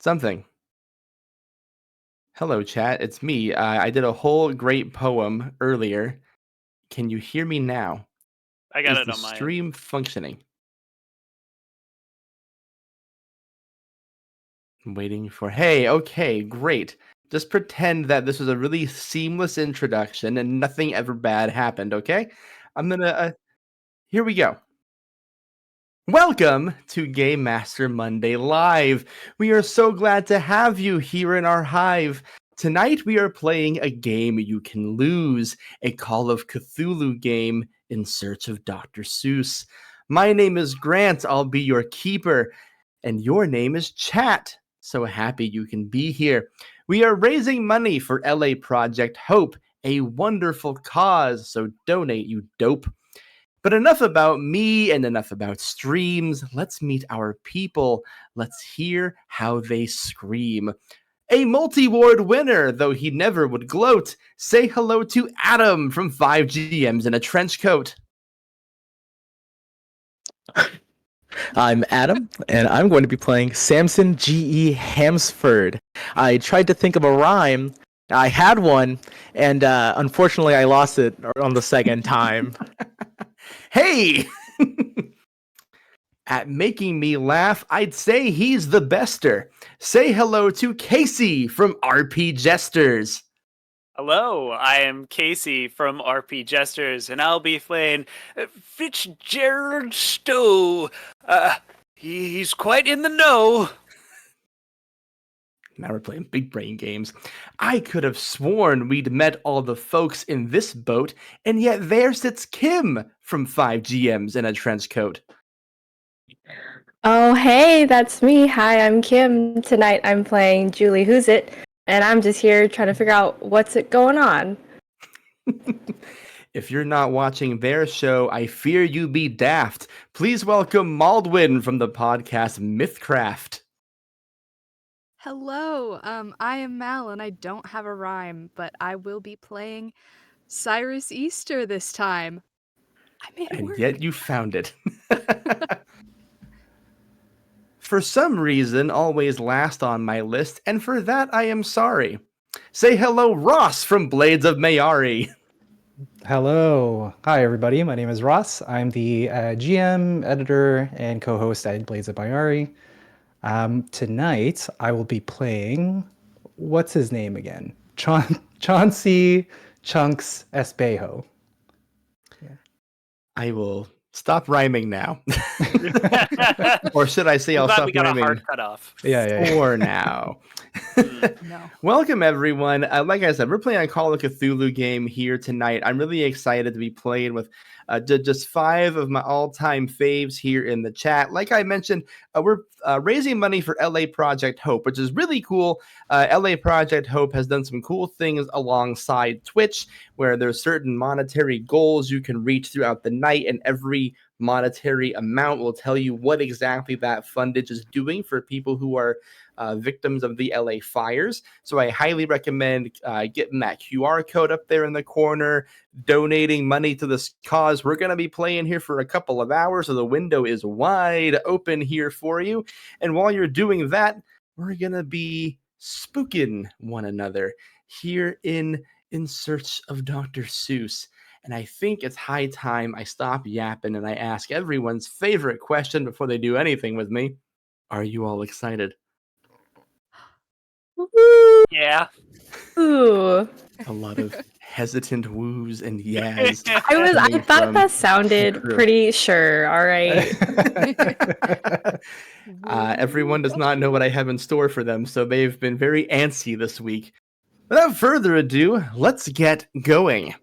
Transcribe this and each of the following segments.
Something. Hello, chat. It's me. I did a whole great poem earlier. Can you hear me now? I got Is it the on my end. stream functioning? I'm waiting for. Hey, okay, great. Just pretend that this was a really seamless introduction and nothing ever bad happened, okay? I'm gonna. Here we go. Welcome to Game Master Monday Live. We are so glad to have you here in our hive. Tonight we are playing a game you can lose, a Call of Cthulhu game in search of Dr. Seuss. My name is Grant, I'll be your keeper, and your name is Chat. So happy you can be here. We are raising money for LA Project Hope, a wonderful cause, so donate, you dope. But enough about me and enough about streams. Let's meet our people. Let's hear how they scream. A multi-award winner, though he never would gloat. Say hello to Adam from 5GMs in a trench coat. I'm Adam, and I'm going to be playing Samson G.E. Hamsford. I tried to think of a rhyme. I had one, and unfortunately I lost it on the second time. Hey! At making me laugh, I'd say he's the bester. Say hello to Casey from RP Jesters. Hello, I am Casey from RP Jesters, and I'll be playing Fitzgerald Stowe. He's quite in the know. Now we're playing big brain games. I could have sworn we'd met all the folks in this boat, and yet there sits Kim from 5GMs in a trench coat. Oh, hey, that's me. Hi, I'm Kim. Tonight I'm playing Julie Who's It, and I'm just here trying to figure out what's going on. If you're not watching their show, I fear you be daft. Please welcome Maldwin from the podcast Mythcraft. Hello, I am Mal and I don't have a rhyme, but I will be playing Cyrus Easter this time. I made it And work. yet you found it. For some reason, always last on my list, and for that I am sorry. Say hello, Ross from Blades of Mayari. Hello. Hi, everybody. My name is Ross. I'm the GM, editor, and co-host at Blades of Bayari. Tonight, I will be playing... What's his name again? Chauncey Chunks Espejo. I will stop rhyming now. Or should I say I'm I'll glad stop we got rhyming a hard cut off. Yeah. for now. No. Welcome, everyone. Like I said, we're playing a Call of Cthulhu game here tonight. I'm really excited to be playing with just 5 of my all-time faves here in the chat. Like I mentioned, we're raising money for LA Project Hope, which is really cool. LA Project Hope has done some cool things alongside Twitch, where there's certain monetary goals you can reach throughout the night, and every monetary amount will tell you what exactly that fundage is doing for people who are victims of the LA fires. So I highly recommend getting that QR code up there in the corner, donating money to this cause. We're going to be playing here for a couple of hours, so the window is wide open here for you. And while you're doing that, we're going to be spooking one another here in Search of Dr. Seuss. And I think it's high time I stop yapping and I ask everyone's favorite question before they do anything with me. Are you all excited? Yeah. Ooh. A lot of hesitant woos and yas. I thought that sounded pretty sure, all right. Everyone does not know what I have in store for them, so they've been very antsy this week. Without further ado, let's get going.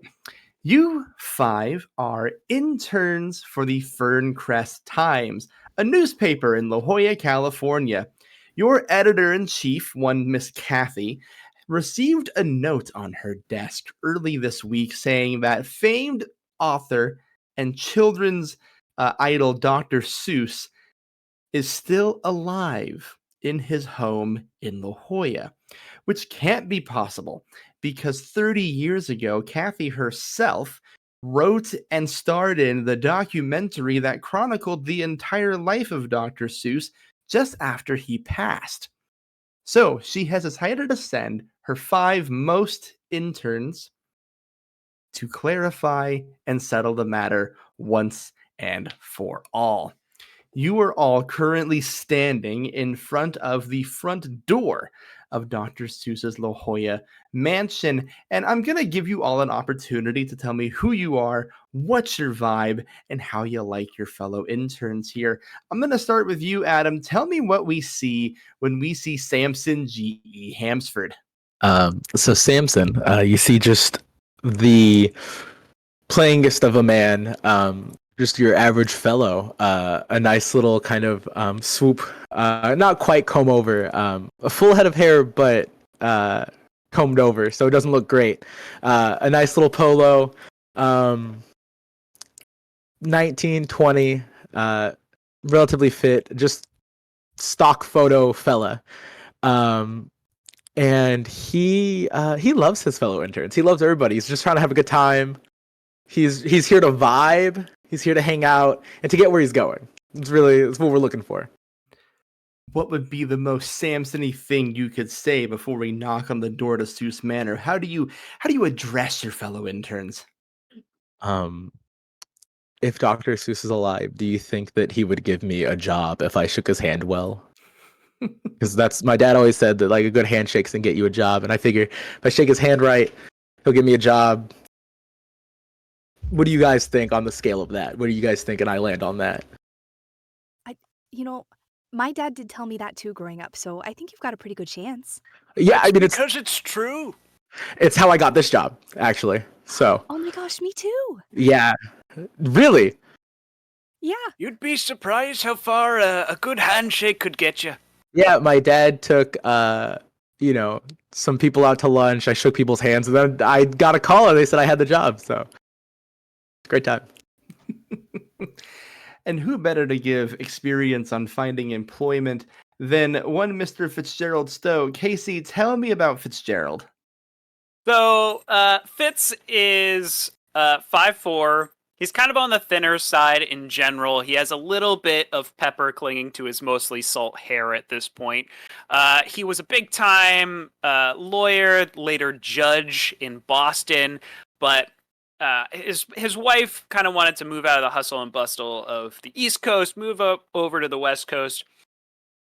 You 5 are interns for the Ferncrest Times, a newspaper in La Jolla, California. Your editor-in-chief, one Miss Kathy, received a note on her desk early this week saying that famed author and children's idol Dr. Seuss is still alive in his home in La Jolla, which can't be possible because 30 years ago, Kathy herself wrote and starred in the documentary that chronicled the entire life of Dr. Seuss just after he passed. So she has decided to send her 5 most interns to clarify and settle the matter once and for all. You are all currently standing in front of the front door of Dr. Seuss's La Jolla mansion, and I'm going to give you all an opportunity to tell me who you are, what's your vibe, and how you like your fellow interns here. I'm going to start with you, Adam. Tell me what we see when we see Samson G.E. Hamsford. So Samson, you see just the playingest of a man, just your average fellow, a nice little kind of swoop, not quite comb over, a full head of hair, but combed over, so it doesn't look great. A nice little polo, 19, 20, relatively fit, just stock photo fella. And he loves his fellow interns. He loves everybody. He's just trying to have a good time. He's here to vibe. He's here to hang out and to get where he's going. It's what we're looking for. What would be the most Samson-y thing you could say before we knock on the door to Seuss Manor? How do you address your fellow interns? If Dr. Seuss is alive, do you think that he would give me a job if I shook his hand well? Because that's my dad always said that like a good handshake can get you a job, and I figure if I shake his hand right, he'll give me a job. What do you guys think on the scale of that? What do you guys think, and I land on that? My dad did tell me that too growing up, so I think you've got a pretty good chance. Yeah, I mean because it's true. it's how I got this job actually. So Oh my gosh, me too. yeah, really. Yeah. You'd be surprised how far a good handshake could get you. Yeah, my dad took some people out to lunch. I shook people's hands, and then I got a call, and they said I had the job. So great time. And who better to give experience on finding employment than one Mr. Fitzgerald Stowe? Casey, tell me about Fitzgerald. So, Fitz is 5'4". He's kind of on the thinner side in general. He has a little bit of pepper clinging to his mostly salt hair at this point. He was a big-time lawyer, later judge in Boston, but his wife kind of wanted to move out of the hustle and bustle of the East Coast, move up over to the West Coast.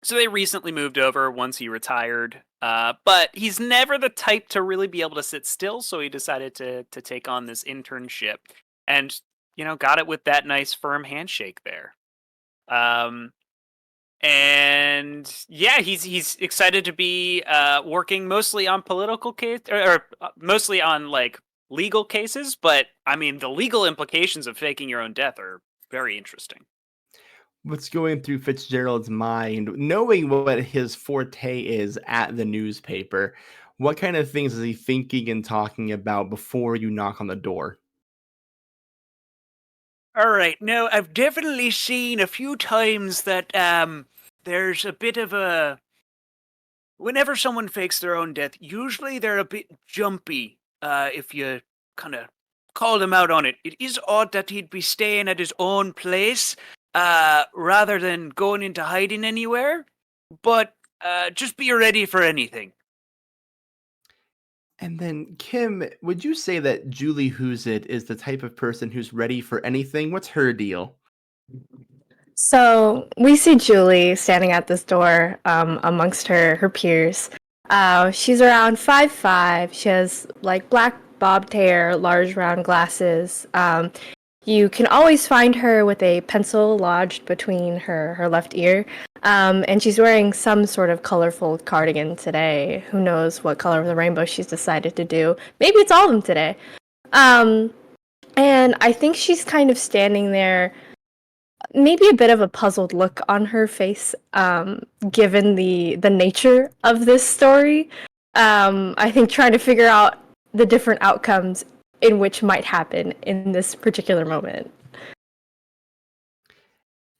So they recently moved over once he retired. But he's never the type to really be able to sit still, so he decided to take on this internship. And got it with that nice firm handshake there. And yeah, he's excited to be working mostly on political case or mostly on like legal cases. But I mean, the legal implications of faking your own death are very interesting. What's going through Fitzgerald's mind, knowing what his forte is at the newspaper? What kind of things is he thinking and talking about before you knock on the door? All right. Now, I've definitely seen a few times that there's a bit of a... Whenever someone fakes their own death, usually they're a bit jumpy if you kind of call them out on it. It is odd that he'd be staying at his own place rather than going into hiding anywhere, but just be ready for anything. And then, Kim, would you say that Julie Who's It is the type of person who's ready for anything? What's her deal? So we see Julie standing at this door amongst her peers. She's around 5'5". She has like black bobbed hair, large round glasses. You can always find her with a pencil lodged between her left ear. And she's wearing some sort of colorful cardigan today. Who knows what color of the rainbow she's decided to do. Maybe it's all of them today. And I think she's kind of standing there, maybe a bit of a puzzled look on her face, given the nature of this story. I think trying to figure out the different outcomes in which might happen in this particular moment.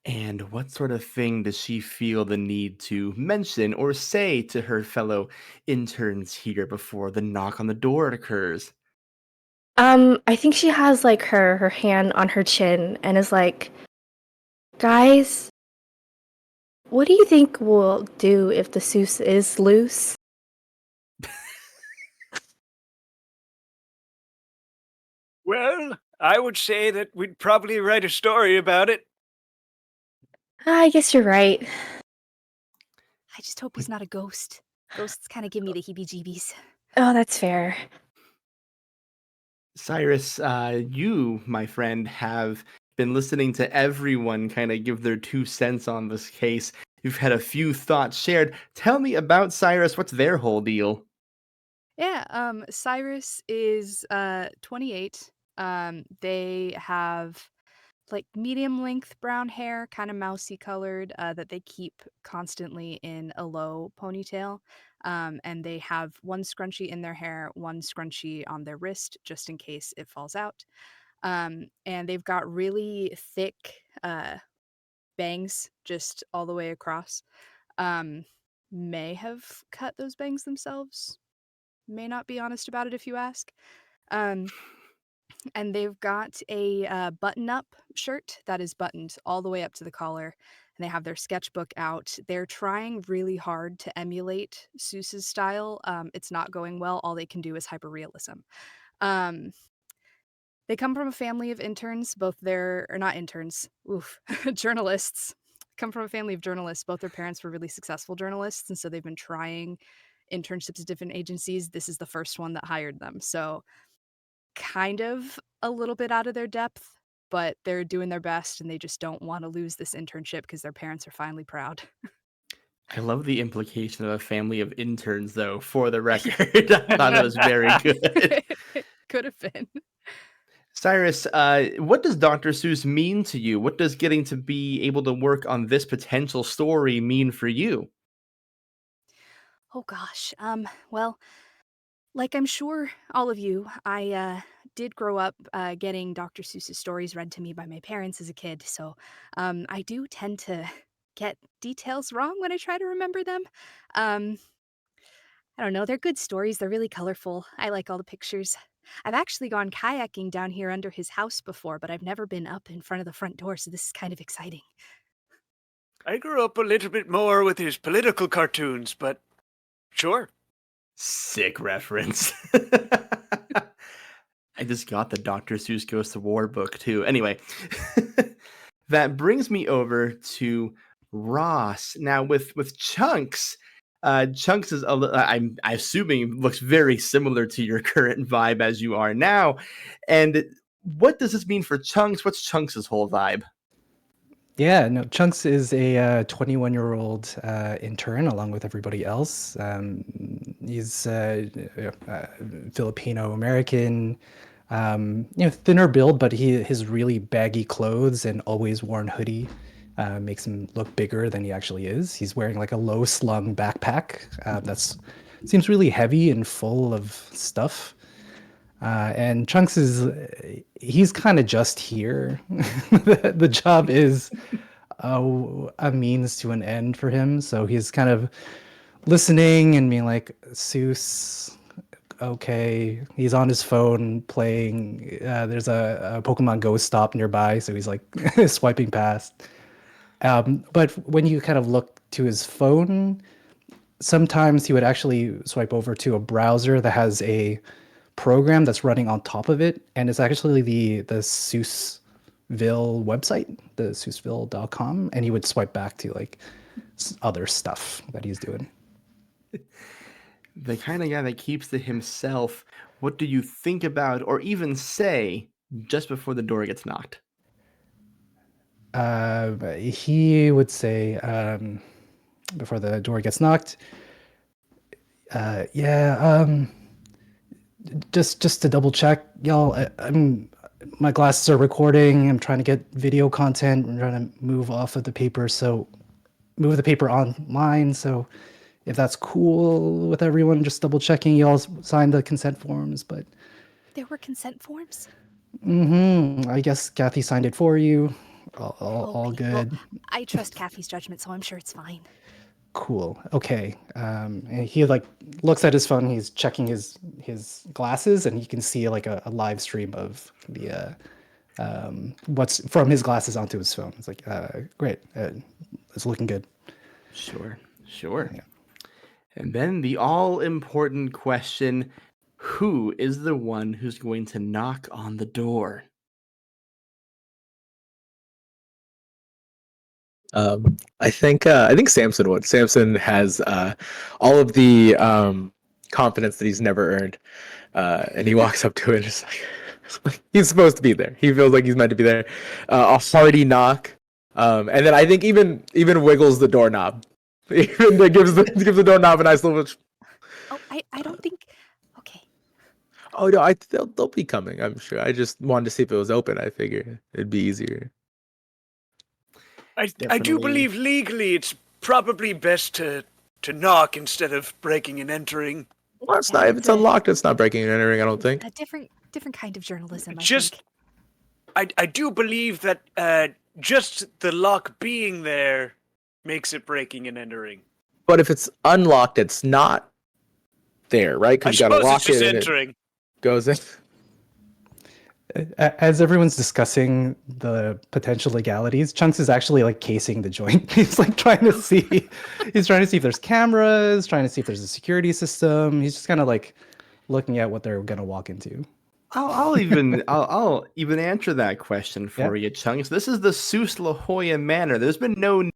And what sort of thing does she feel the need to mention or say to her fellow interns here before the knock on the door occurs? I think she has like her hand on her chin and is like, guys, What do you think we'll do if the Seuss is loose? Well, I would say that we'd probably write a story about it. I guess you're right. I just hope he's not a ghost. Ghosts kind of give me the heebie-jeebies. Oh, that's fair. Cyrus, you, my friend, have been listening to everyone kind of give their 2 cents on this case. You've had a few thoughts shared. Tell me about Cyrus. What's their whole deal? Yeah, Cyrus is 28. They have like medium length brown hair, kind of mousy colored, that they keep constantly in a low ponytail. And they have one scrunchie in their hair, one scrunchie on their wrist, just in case it falls out. And they've got really thick bangs just all the way across. Um, may have cut those bangs themselves. May not be honest about it if you ask. Um, and they've got a button-up shirt that is buttoned all the way up to the collar, and they have their sketchbook out. They're trying really hard to emulate Seuss's style. It's not going well. All they can do is hyperrealism. Um, they come from a family of interns, both their or not interns, oof, journalists. Come from a family of journalists. Both their parents were really successful journalists, and so they've been trying internships at different agencies. This is the first one that hired them. So kind of a little bit out of their depth, but they're doing their best and they just don't want to lose this internship because their parents are finally proud. I love the implication of a family of interns, though, for the record. I thought that was very good. Could have been. Cyrus, what does Dr. Seuss mean to you? What does getting to be able to work on this potential story mean for you? Oh gosh. Well, like I'm sure all of you, I did grow up getting Dr. Seuss's stories read to me by my parents as a kid, so I do tend to get details wrong when I try to remember them. Um, I don't know, they're good stories, they're really colorful. I like all the pictures. I've actually gone kayaking down here under his house before, but I've never been up in front of the front door, so this is kind of exciting. I grew up a little bit more with his political cartoons, but sure. Sick reference. I just got the Dr. Seuss Goes to War book, too. Anyway, that brings me over to Ross. Now, with Chunks, Chunks is I'm assuming looks very similar to your current vibe as you are now. And what does this mean for Chunks? What's Chunks' whole vibe? Yeah, no, Chunks is a 21-year-old intern along with everybody else. He's Filipino American, thinner build, but his really baggy clothes and always worn hoodie makes him look bigger than he actually is. He's wearing like a low slung backpack that's seems really heavy and full of stuff. And Chunks is he's kind of just here. The job is a means to an end for him. So he's kind of listening and being like, Seuss, okay. He's on his phone playing. There's a Pokemon Go stop nearby, so he's like swiping past. But when you kind of look to his phone, sometimes he would actually swipe over to a browser that has a program that's running on top of it, and it's actually the Seussville website, the Seussville.com, and he would swipe back to like other stuff that he's doing. The kind of guy that keeps to himself. What do you think about or even say just before the door gets knocked? He would say before the door gets knocked, just to double check, y'all. My glasses are recording. I'm trying to get video content. I'm trying to move the paper online. So if that's cool with everyone, just double checking. Y'all signed the consent forms, but There were consent forms? I guess Kathy signed it for you. All Okay, well, good. I trust Kathy's judgment, so I'm sure it's fine. Cool. Okay. And he like looks at his phone. He's checking his glasses, and he can see like a live stream of the what's from his glasses onto his phone. It's like great. It's looking good. Sure, sure. Yeah. And then the all-important question, who is the one who's going to knock on the door? I think Samson would. Samson has all of the confidence that he's never earned, and he walks up to it just like he's supposed to be there. He feels like he's meant to be there. A hearty knock, and then I think even wiggles the doorknob. Even gives the doorknob a nice little. Oh, I don't think. Okay. Oh no, they'll be coming. I'm sure. I just wanted to see if it was open. I figured it'd be easier. I do Definitely. believe legally it's probably best to knock instead of breaking and entering. Well, it's not. If it's unlocked, it's not breaking and entering. I don't think. A different kind of journalism. Just, I think. I do believe that just the lock being there makes it breaking and entering. But if it's unlocked, it's not there, right? I Because you got to suppose lock it's just it and entering. it goes in. As everyone's discussing the potential legalities, Chunks is actually like casing the joint. He's like trying to see, he's trying to see if there's cameras, trying to see if there's a security system. He's just kind of like looking at what they're gonna walk into. I'll even answer that question for you, Chunks. This is the Seuss La Jolla Manor. There's been no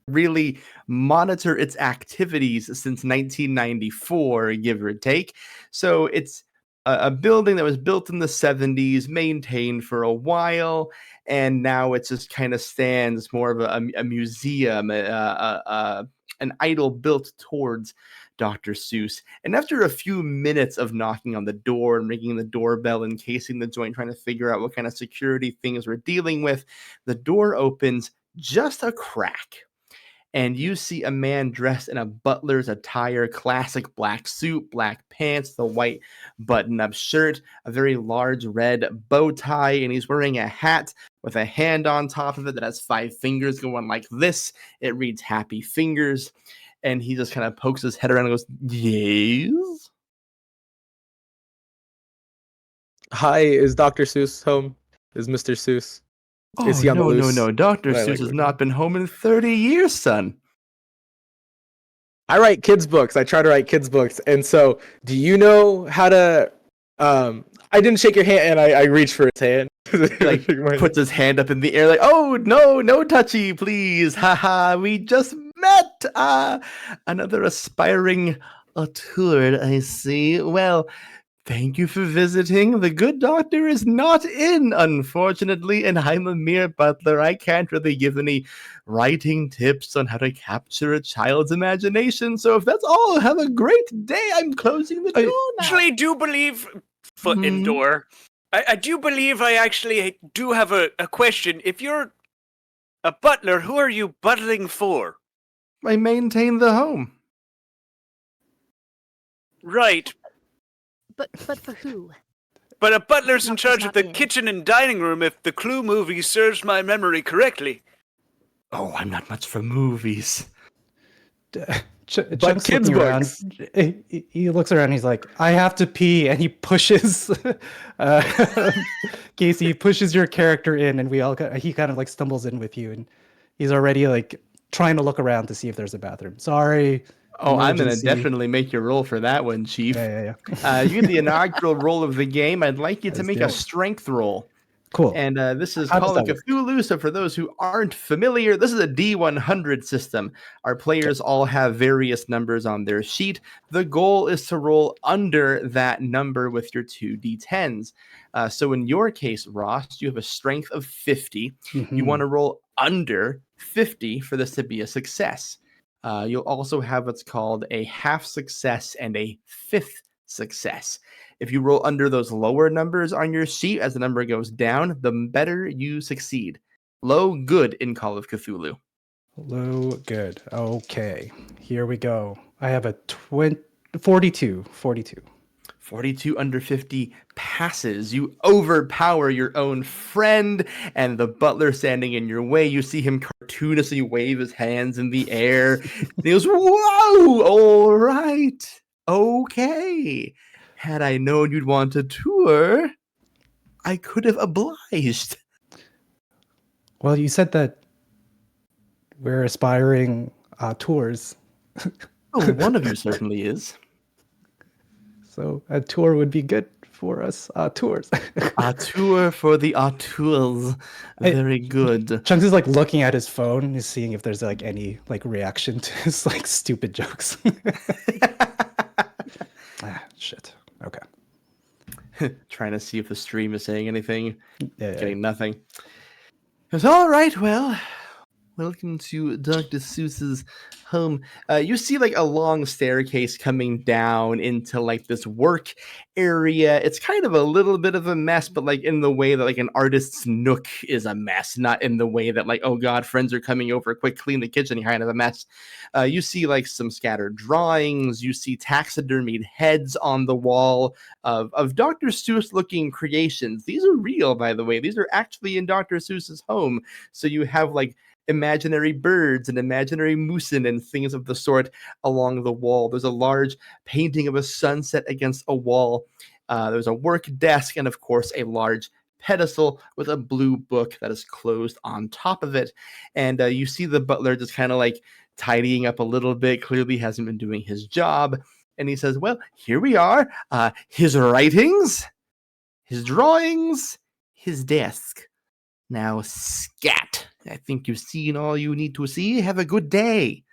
really monitor its activities since 1994, give or take. So it's a building that was built in the 70s, maintained for a while, and now it just kind of stands more of a museum, an idol built towards Dr. Seuss. And after a few minutes of knocking on the door and ringing the doorbell and casing the joint, trying to figure out what kind of security things we're dealing with, the door opens just a crack. And you see a man dressed in a butler's attire, classic black suit, black pants, the white button-up shirt, a very large red bow tie, and he's wearing a hat with a hand on top of it that has 5 fingers going like this. It reads Happy Fingers. And he just kind of pokes his head around and goes, yes? Hi, is Dr. Seuss home? Is Mr. Seuss? Is he on the loose? No. Dr. Right, Seuss like- has not been home in 30 years, son. I write kids' books. I try to write kids' books. And so, do you know how to? I didn't shake your hand, and I reached for his hand. Like, puts his hand up in the air like, oh, no touchy, please. Haha, we just met. Another aspiring auteur, I see. Well, thank you for visiting. The good doctor is not in, unfortunately, and I'm a mere butler. I can't really give any writing tips on how to capture a child's imagination. So if that's all, have a great day. I'm closing the door now. Actually, do believe foot in door. I do believe I actually do have a question. If you're a butler, who are you butling for? I maintain the home. Right, But for who? but a butler's in Doctor's charge of not the in. kitchen and dining room if the Clue movie serves my memory correctly. Oh, I'm not much for movies. Chunk's kids' looking around. books. He looks around. He's like, I have to pee, and he pushes Casey. He pushes your character in, and he kind of like stumbles in with you, and he's already like trying to look around to see if there's a bathroom. Sorry. Oh, I'm going to emergency. definitely make you roll for that one, Chief. Yeah. You get the inaugural roll of the game. I'd like you to Let's make do a it. strength roll. Cool. And this is How does Call of that work? Cthulhu. So for those who aren't familiar, this is a D100 system. Our players all have various numbers on their sheet. The goal is to roll under that number with your 2 D10s. So in your case, Ross, you have a strength of 50. You want to roll under 50 for this to be a success. You'll also have what's called a half success and a 5th success. If you roll under those lower numbers on your sheet as the number goes down, the better you succeed. Low, good in Call of Cthulhu. Low, good. Okay, here we go. I have a 42. 42 under 50 passes. You overpower your own friend, and the butler standing in your way. You see him cartoonishly wave his hands in the air. He goes, whoa, all right, okay. Had I known you'd want a tour, I could have obliged. Well, you said that we're aspiring tours. Oh, one of you certainly is. So a tour would be good for us. Tours. A tour for the auteurs. Very good. Chunks is like looking at his phone. He's seeing if there's like any like reaction to his like stupid jokes. Shit. Okay. Trying to see if the stream is saying anything. Yeah. Getting nothing. It's all right. Well, welcome to Dr. Seuss's home. You see like a long staircase coming down into like this work area. It's kind of a little bit of a mess, but like in the way that like an artist's nook is a mess, not in the way that like, oh God, friends are coming over, quick, clean the kitchen kind of a mess. You see like some scattered drawings. You see taxidermied heads on the wall of Dr. Seuss looking creations. These are real, by the way. These are actually in Dr. Seuss's home. So you have like imaginary birds and imaginary moosin and things of the sort along the wall. There's a large painting of a sunset against a wall. There's a work desk and, of course, a large pedestal with a blue book that is closed on top of it. And you see the butler just kind of like tidying up a little bit. Clearly hasn't been doing his job. And he says, well, here we are. His writings, his drawings, his desk. Now scat. I think you've seen all you need to see. Have a good day.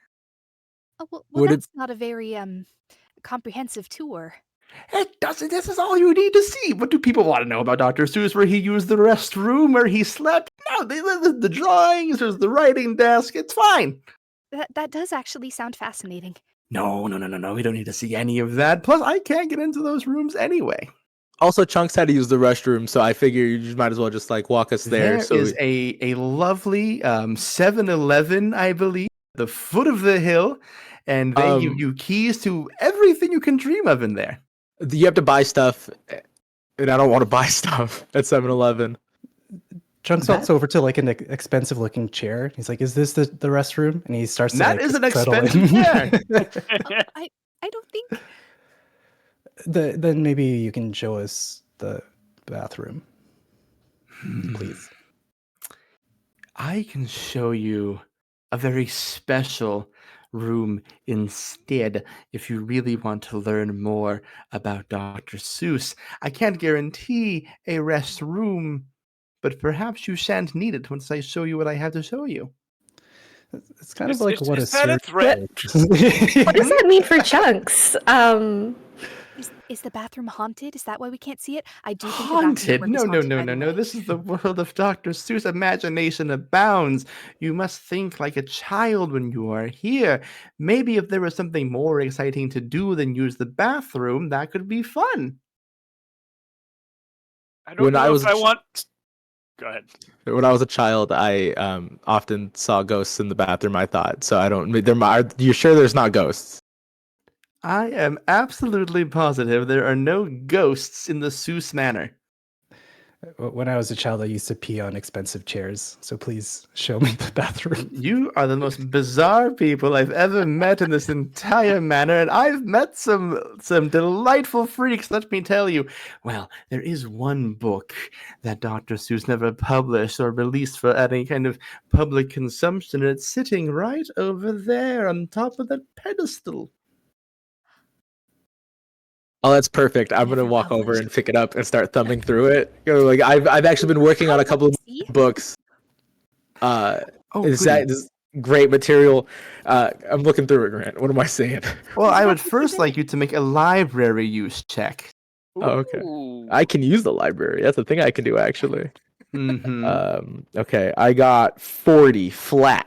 Oh, well, Would it- that's not a very comprehensive tour. It doesn't. This is all you need to see. What do people want to know about Dr. Seuss? Where he used the restroom, where he slept? No, the drawings. There's the writing desk. It's fine. That does actually sound fascinating. No. We don't need to see any of that. Plus, I can't get into those rooms anyway. Also, Chunks had to use the restroom, so I figure you just might as well just like walk us there. There is a lovely 7-Eleven, I believe, at the foot of the hill, and they give you keys to everything you can dream of in there. You have to buy stuff, and I don't want to buy stuff at 7-Eleven. Chunks walks over to like an expensive looking chair. He's like, "Is this the restroom?" And he starts to That like, is an settle in. expensive chair. I don't think. Then maybe you can show us the bathroom, please. I can show you a very special room instead if you really want to learn more about Dr. Seuss. I can't guarantee a rest room, but perhaps you shan't need it once I show you what I have to show you. It's kind of like what is a that a search. threat? What does that mean for Chunks? Is the bathroom haunted? Is that why we can't see it? I do think Haunted? The bathroom network is haunted, by the No. way. This is the world of Dr. Seuss. Imagination abounds. You must think like a child when you are here. Maybe if there was something more exciting to do than use the bathroom, that could be fun. I don't When know I was if I want. Go ahead. When I was a child, I often saw ghosts in the bathroom. I thought so. I don't. Are you sure there's not ghosts? I am absolutely positive there are no ghosts in the Seuss Manor. When I was a child, I used to pee on expensive chairs. So please show me the bathroom. You are the most bizarre people I've ever met in this entire manor, and I've met some delightful freaks, let me tell you. Well, there is one book that Dr. Seuss never published or released for any kind of public consumption, and it's sitting right over there on top of that pedestal. Oh, that's perfect. I'm gonna Never walk over published. and pick it up and start thumbing through it. You know, like I've actually been working on a couple of See? books. Oh, Is goody. this great material? I'm looking through it, Grant. What am I saying? Well, I would That's what first you like you to make a library use check. Oh, okay. Ooh. I can use the library. That's a thing I can do actually. Mm-hmm. Okay, I got 40 flat.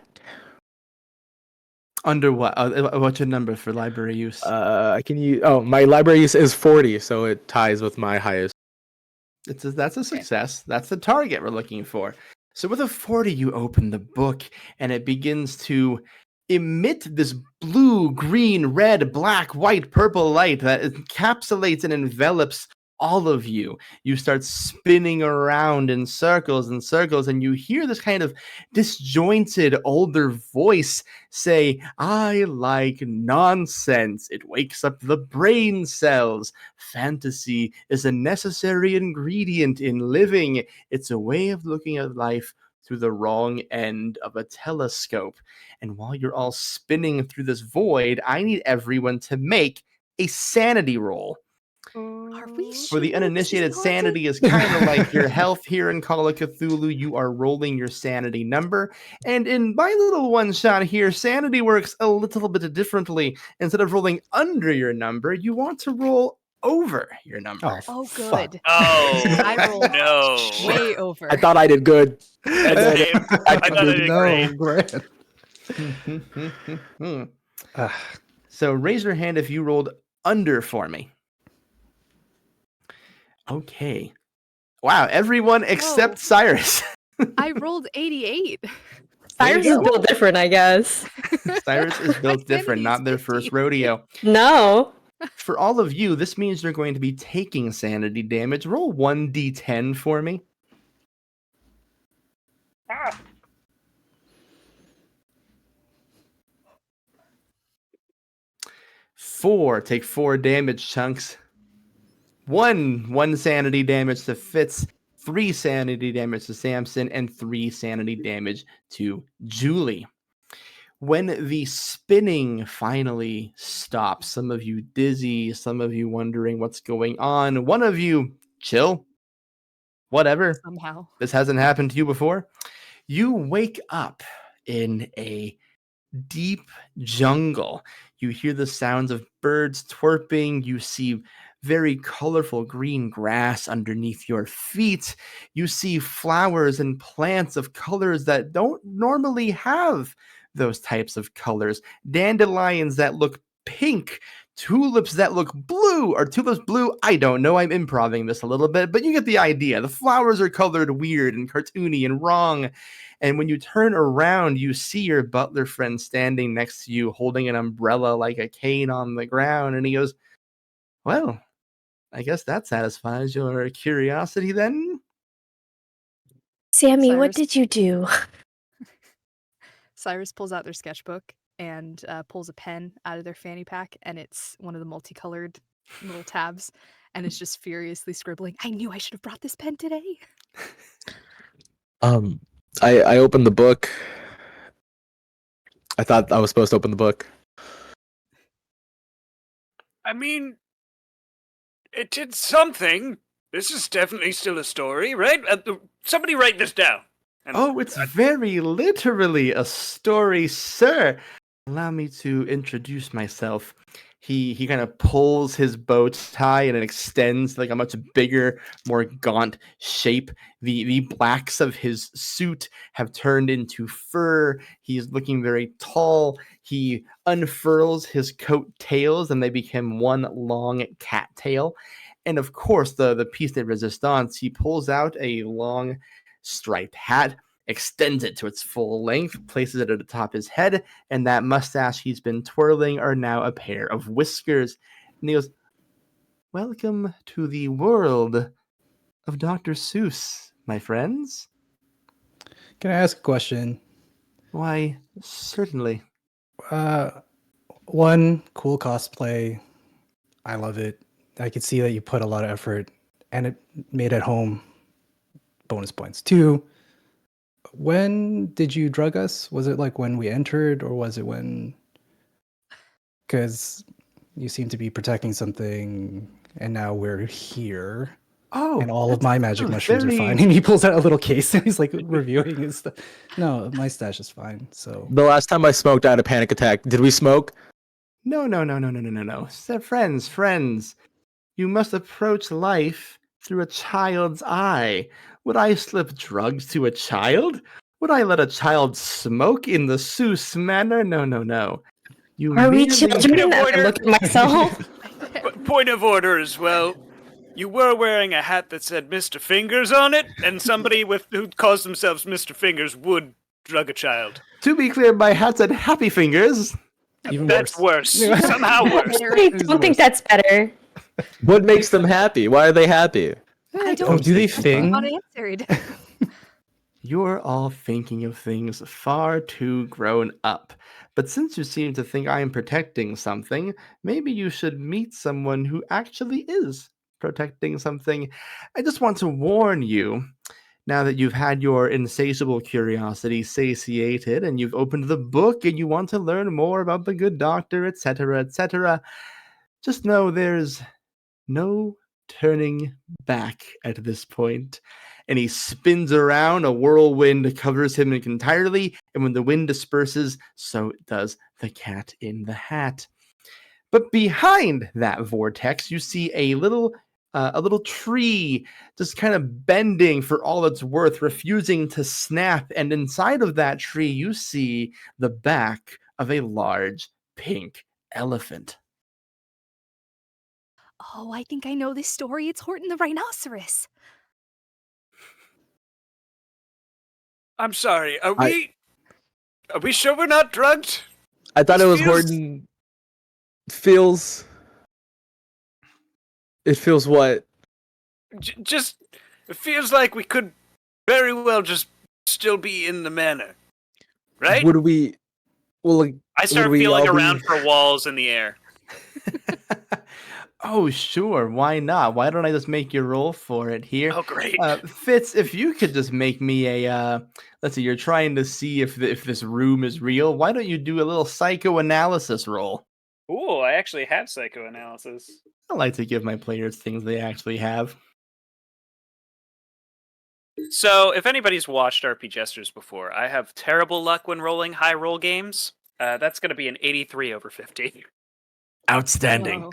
Under what? What's your number for library use? I can use. Oh, my library use is 40, so it ties with my highest. That's a success. That's the target we're looking for. So with a 40, you open the book and it begins to emit this blue, green, red, black, white, purple light that encapsulates and envelops all of you. You start spinning around in circles and circles, and you hear this kind of disjointed older voice say, I like nonsense. It wakes up the brain cells. Fantasy is a necessary ingredient in living. It's a way of looking at life through the wrong end of a telescope. And while you're all spinning through this void, I need everyone to make a sanity roll. Are we For the sure this uninitiated, isn't haunted? sanity is kind of like your health here in Call of Cthulhu. You are rolling your sanity number. And in my little one shot here, sanity works a little bit differently. Instead of rolling under your number, you want to roll over your number. Oh, fuck. good. Oh, I rolled no. way over. I thought I did good. Same. I thought I did great. Grant. So raise your hand if you rolled under for me. Okay. Wow, everyone except Cyrus. I rolled 88. Cyrus is built different, I guess. Cyrus is built My different, sanity not is their 50. first rodeo. No. For all of you, this means you're going to be taking sanity damage. Roll 1d10 for me. Four. Take 4 damage chunks. One sanity damage to Fitz, 3 sanity damage to Samson, and 3 sanity damage to Julie. When the spinning finally stops, some of you dizzy, some of you wondering what's going on, one of you chill, whatever. Somehow. This hasn't happened to you before. You wake up in a deep jungle. You hear the sounds of birds twerping. You see very colorful green grass underneath your feet. You see flowers and plants of colors that don't normally have those types of colors. Dandelions that look pink, tulips that look blue. Are tulips blue? I don't know. I'm improvising this a little bit, but you get the idea. The flowers are colored weird and cartoony and wrong. And when you turn around, you see your butler friend standing next to you, holding an umbrella like a cane on the ground. And he goes, well, I guess that satisfies your curiosity then. Sammy, what Cyrus- did you do? Cyrus pulls out their sketchbook and pulls a pen out of their fanny pack, and it's one of the multicolored little tabs, and it's just furiously scribbling. I knew I should have brought this pen today. I opened the book. I thought I was supposed to open the book. I mean, it did something. This is definitely still a story, right? Somebody write this down. And Oh, it's very literally a story, sir. Allow me to introduce myself. He kind of pulls his bow tie and it extends like a much bigger, more gaunt shape. The blacks of his suit have turned into fur. He's looking very tall. He unfurls his coat tails and they become one long cat tail. And of course, the piece de resistance, he pulls out a long striped hat, extends it to its full length, places it at the top of his head, and that mustache he's been twirling are now a pair of whiskers. And he goes, welcome to the world of Dr. Seuss, my friends. Can I ask a question? Why, certainly. One, cool cosplay. I love it. I could see that you put a lot of effort and it made at home. Bonus points. 2, when did you drug us? Was it like when we entered or was it when? Because you seem to be protecting something and now we're here. Oh, And all of my magic a mushrooms are very- fine. And he pulls out a little case and he's like reviewing his stuff. No, my stash is fine. So The last time I smoked, I had a panic attack. Did we smoke? No. Friends. You must approach life through a child's eye. Would I slip drugs to a child? Would I let a child smoke in the Seuss manner? No. You Are we merely- children? I order. look at myself. Point of order as well. You were wearing a hat that said Mr. Fingers on it, and somebody who calls themselves Mr. Fingers would drug a child. To be clear, my hat said Happy Fingers. even That's worse. Somehow worse. I don't think that's better. What makes them happy? Why are they happy? I don't Oh, do they think sing? Not answered. You're all thinking of things far too grown up. But since you seem to think I am protecting something, maybe you should meet someone who actually is protecting something. I just want to warn you, Now that you've had your insatiable curiosity satiated and you've opened the book and you want to learn more about the good doctor, etc., just know there's no turning back at this point. And he spins around, a whirlwind covers him entirely, and when the wind disperses, so does the cat in the hat. But behind that vortex, you see a little tree just kind of bending for all it's worth, refusing to snap. And inside of that tree, you see the back of a large pink elephant. Oh, I think I know this story. It's Horton the rhinoceros. I'm sorry. Are I- we sure we're not drugged? I thought This it was feels- Horton. Feels. It feels what? Just it feels like we could very well just still be in the manor, right? Would we? Well, like, I start would we feeling all be- around for walls in the air. Oh, sure. Why not? Why don't I just make you roll for it here? Oh, great. Fitz, if you could just make me a, let's see, you're trying to see if this room is real. Why don't you do a little psychoanalysis roll? Ooh, I actually have psychoanalysis. I like to give my players things they actually have. So, if anybody's watched RP Jesters before, I have terrible luck when rolling high roll games. That's going to be an 83 over 50. Outstanding. Whoa.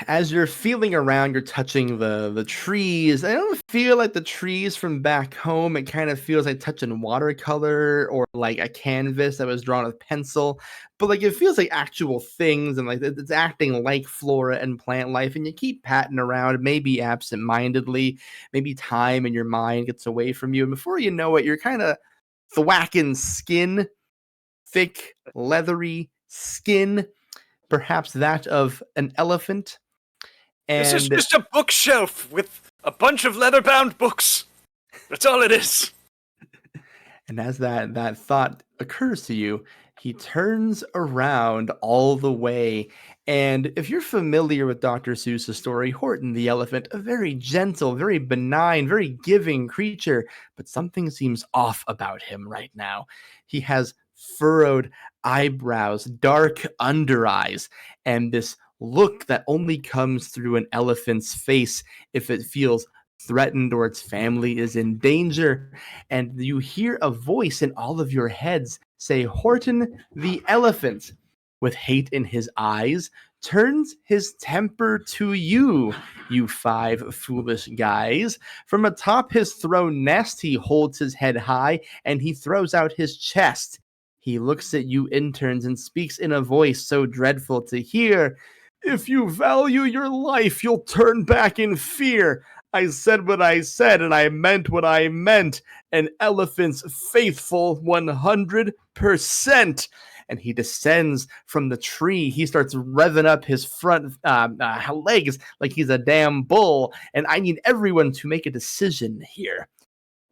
As you're feeling around, you're touching the trees. I don't feel like the trees from back home. It kind of feels like touching watercolor or like a canvas that was drawn with pencil. But like it feels like actual things and like it's acting like flora and plant life. And you keep patting around, maybe absent-mindedly, maybe time in your mind gets away from you. And before you know it, you're kind of thwacking skin, thick, leathery skin, perhaps that of an elephant. This is And just a bookshelf with a bunch of leather-bound books. That's all it is. And as that thought occurs to you, he turns around all the way. And if you're familiar with Dr. Seuss's story, Horton the elephant, a very gentle, very benign, very giving creature, but something seems off about him right now. He has furrowed eyebrows, dark under eyes, and this look that only comes through an elephant's face if it feels threatened or its family is in danger. And you hear a voice in all of your heads say, Horton the elephant, with hate in his eyes, turns his temper to you, you five foolish guys. From atop his throne nest, he holds his head high and he throws out his chest. He looks at you interns and speaks in a voice so dreadful to hear. If you value your life, you'll turn back in fear. I said what I said, and I meant what I meant. An elephant's faithful 100%. And he descends from the tree. He starts revving up his front legs like he's a damn bull. And I need everyone to make a decision here.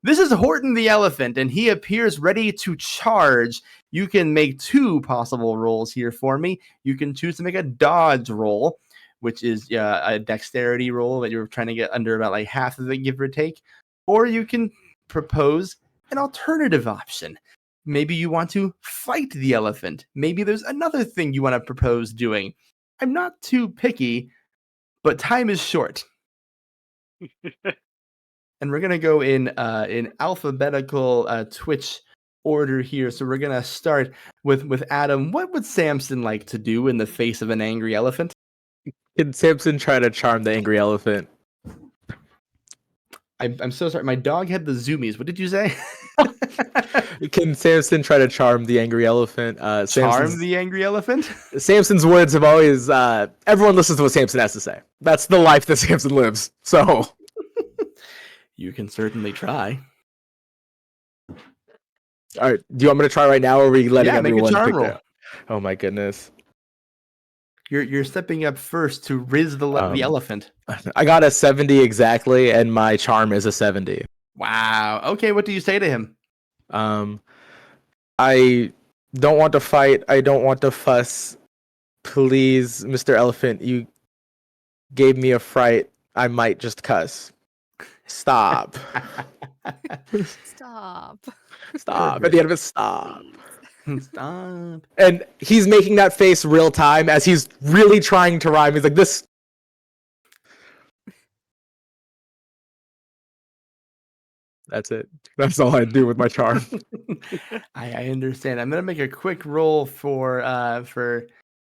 This is Horton the elephant, and he appears ready to charge. You can make two possible rolls here for me. You can choose to make a dodge roll, which is a dexterity roll that you're trying to get under about like half of it, give or take. Or you can propose an alternative option. Maybe you want to fight the elephant. Maybe there's another thing you want to propose doing. I'm not too picky, but time is short. And we're gonna go in alphabetical Twitch order here. So we're gonna start with Adam. What would Samson like to do in the face of an angry elephant? Can Samson try to charm the angry elephant? I'm so sorry. My dog had the zoomies. What did you say? Can Samson try to charm the angry elephant? Charm the angry elephant? Samson's words have always. Everyone listens to what Samson has to say. That's the life that Samson lives. So. You can certainly try. All right. Do you want me to try right now, or are we letting Yeah, make a everyone charm pick roll. that? Oh my goodness. You're stepping up first to riz the elephant. I got a 70 exactly, and my charm is a 70. Wow. Okay, what do you say to him? I don't want to fight. I don't want to fuss. Please, Mr. Elephant, you gave me a fright. I might just cuss. Stop. Stop. Stop. At the end of it, stop. Please. Stop. And he's making that face real time as he's really trying to rhyme. He's like, this. That's it. That's all I do with my charm. I understand. I'm gonna make a quick roll for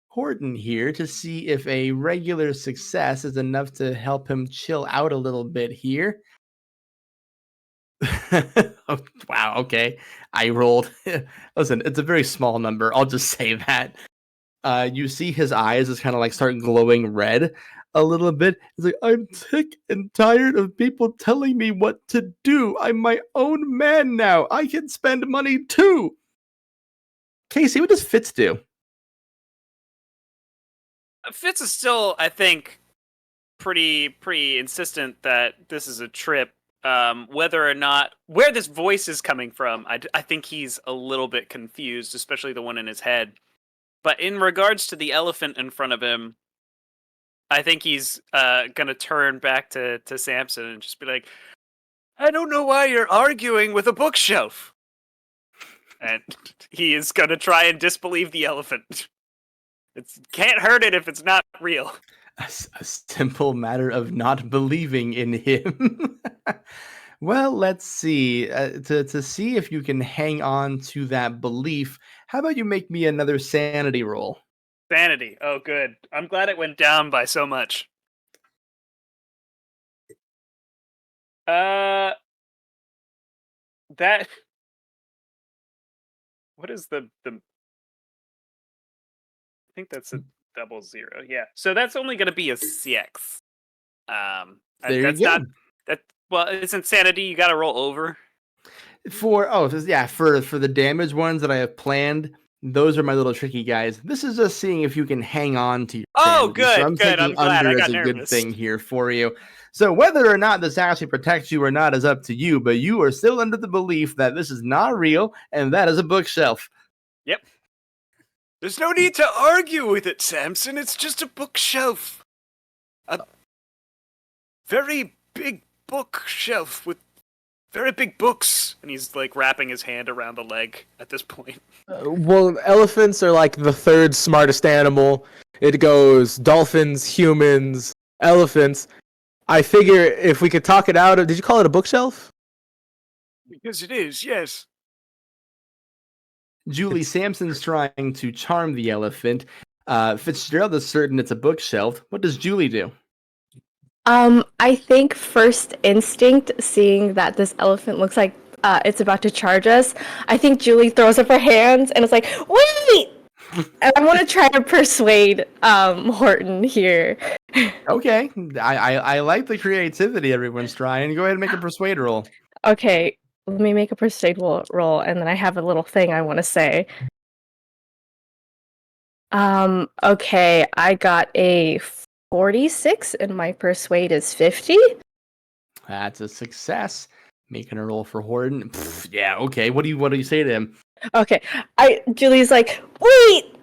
Horton here to see if a regular success is enough to help him chill out a little bit here. Oh, wow, okay. I rolled. Listen, it's a very small number. I'll just say that. You see his eyes just kind of like start glowing red a little bit. He's like, I'm sick and tired of people telling me what to do. I'm my own man now. I can spend money too. Casey, what does Fitz do? Fitz is still, I think, pretty insistent that this is a trip. Whether or not where this voice is coming from, I think he's a little bit confused, especially the one in his head. But in regards to the elephant in front of him, I think he's gonna turn back to Samson and just be like, "I don't know why you're arguing with a bookshelf," and he is gonna try and disbelieve the elephant. It can't hurt it if it's not real. A simple matter of not believing in him. Well, let's see. To see if you can hang on to that belief, how about you make me another sanity roll? Sanity. Oh, good. I'm glad it went down by so much. That. What is the? I think that's a double zero. Yeah. So that's only going to be a 6. There That's you go. not that. Well, it's insanity. You got to roll over. For the damage ones that I have planned, those are my little tricky guys. This is just seeing if you can hang on to your Oh, sanity. So I'm good. taking I'm glad. under I as got a good nervous. thing here for you. So whether or not this actually protects you or not is up to you, but you are still under the belief that this is not real and that is a bookshelf. Yep. There's no need to argue with it, Samson. It's just a bookshelf. A very big bookshelf with very big books. And he's like wrapping his hand around the leg at this point. Well, elephants are like the third smartest animal. It goes dolphins, humans, elephants. I figure if we could talk it out. Did you call it a bookshelf? Because it is, yes. Julie Sampson's trying to charm the elephant. Fitzgerald is certain it's a bookshelf. What does Julie do? I think first instinct, seeing that this elephant looks like it's about to charge us, I think Julie throws up her hands and is like, "Wait!" And I want to try to persuade Horton here. Okay, I like the creativity everyone's trying. Go ahead and make a persuade roll. Okay, let me make a persuade roll, and then I have a little thing I want to say. Okay, I got a 46, and my persuade is 50. That's a success. Making a roll for Horton. Pfft, yeah, okay. What do you say to him? Okay, Julie's like, "Wait!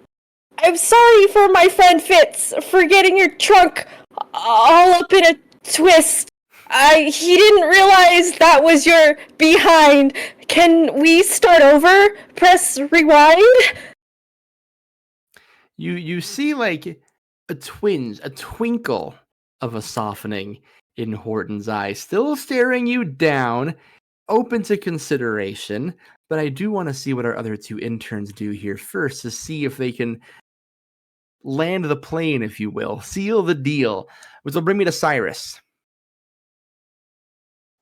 I'm sorry for my friend Fitz for getting your trunk all up in a twist. He didn't realize that was your behind. Can we start over? Press rewind?" You see like a twinge, a twinkle of a softening in Horton's eye, still staring you down, open to consideration. But I do want to see what our other two interns do here first to see if they can land the plane, if you will, seal the deal, which will bring me to Cyrus.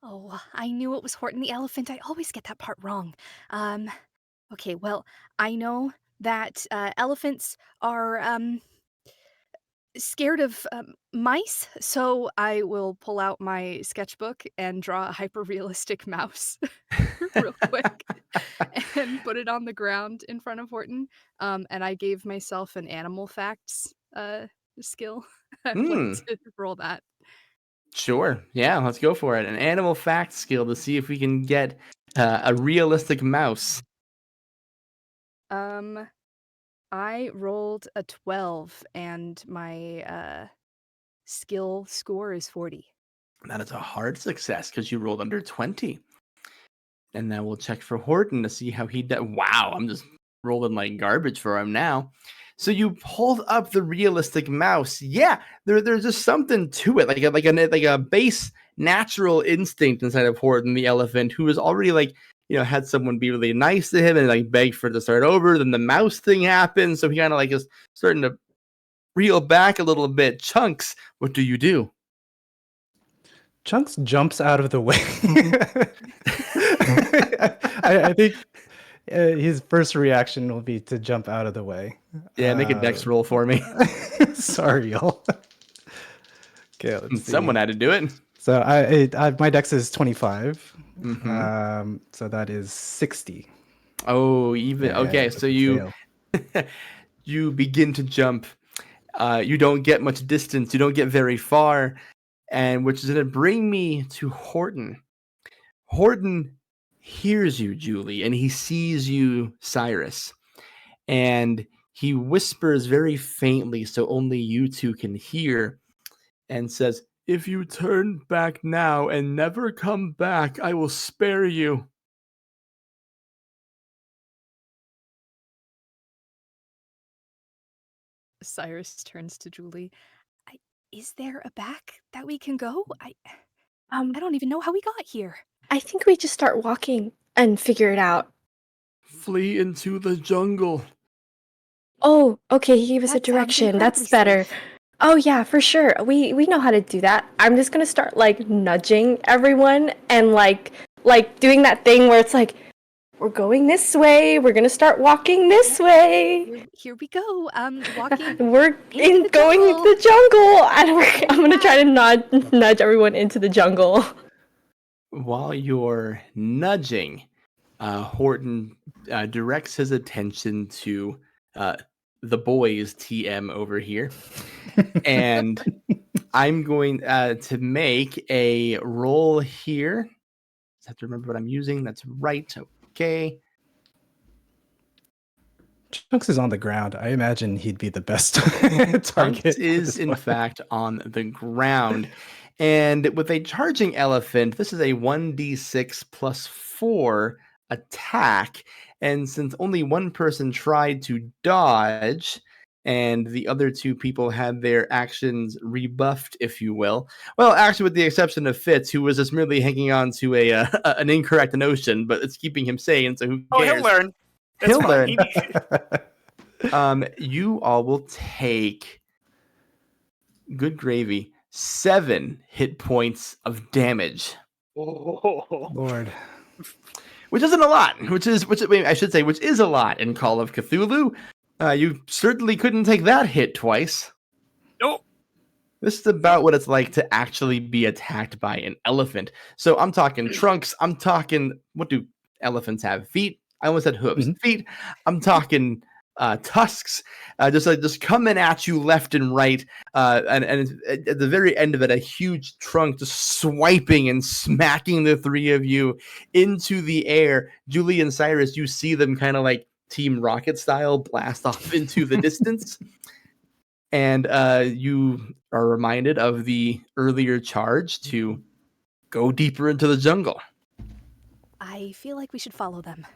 Oh, I knew it was Horton the elephant. I always get that part wrong. Okay, well, I know that elephants are scared of mice, so I will pull out my sketchbook and draw a hyper-realistic mouse real quick and put it on the ground in front of Horton. And I gave myself an animal facts skill. I'd like to roll that. Sure. Yeah, let's go for it. An animal fact skill to see if we can get a realistic mouse. I rolled a 12 and my skill score is 40. That is a hard success because you rolled under 20. And now we'll check for Horton to see how he does. Wow, I'm just rolling like garbage for him now. So you pulled up the realistic mouse. Yeah, there's just something to it, like a base natural instinct inside of Horton the elephant, who was already like, had someone be really nice to him and like beg for it to start over. Then the mouse thing happened, so he kind of like is starting to reel back a little bit. Chunks, what do you do? Chunks jumps out of the way. I think his first reaction will be to jump out of the way. Yeah, make a dex roll for me. Sorry, y'all. Okay, let's see. Someone had to do it. So I my dex is 25. Mm-hmm. So that is 60. Oh, even Yeah, okay. with So the you fail. you begin to jump. You don't get much distance. You don't get very far, and which is going to bring me to Horton. Horton hears you, Julie, and he sees you, Cyrus, and he whispers very faintly, so only you two can hear, and says, "If you turn back now and never come back, I will spare you." Cyrus turns to Julie. Is there a back that we can go? I don't even know how we got here. I think we just start walking and figure it out. Flee into the jungle. Oh, okay, he gave us a That sounds direction. That's incredibly better. safe. Oh yeah, for sure. We know how to do that. I'm just gonna start like nudging everyone and like doing that thing where it's like, we're going this way. We're gonna start walking this way. Here we go. Walking. We're Into the going jungle. into the jungle, and I'm gonna try to nudge everyone into the jungle. While you're nudging, Horton directs his attention to the boys TM over here. And I'm going to make a roll here. Just have to remember what I'm using. That's right. Okay. Chunks is on the ground. I imagine he'd be the best target. Chunks at is, this in point. fact, on the ground. And with a charging elephant, this is a 1d6 plus 4 attack. And since only one person tried to dodge, and the other two people had their actions rebuffed, if you will. Well, actually, with the exception of Fitz, who was just merely hanging on to an incorrect notion, but it's keeping him sane, so who Oh, cares? he'll learn. It's He'll fine. learn. You all will take, good gravy, 7 hit points of damage, Lord. which isn't a lot. Which is a lot in Call of Cthulhu. You certainly couldn't take that hit twice. Nope. This is about what it's like to actually be attacked by an elephant. So I'm talking trunks. I'm talking, what do elephants have? Feet? I almost said hooves. Mhm. Feet. I'm talking tusks, just coming at you left and right. And at the very end of it, a huge trunk just swiping and smacking the three of you into the air. Julie and Cyrus, you see them kind of like Team Rocket style blast off into the distance. And you are reminded of the earlier charge to go deeper into the jungle. I feel like we should follow them.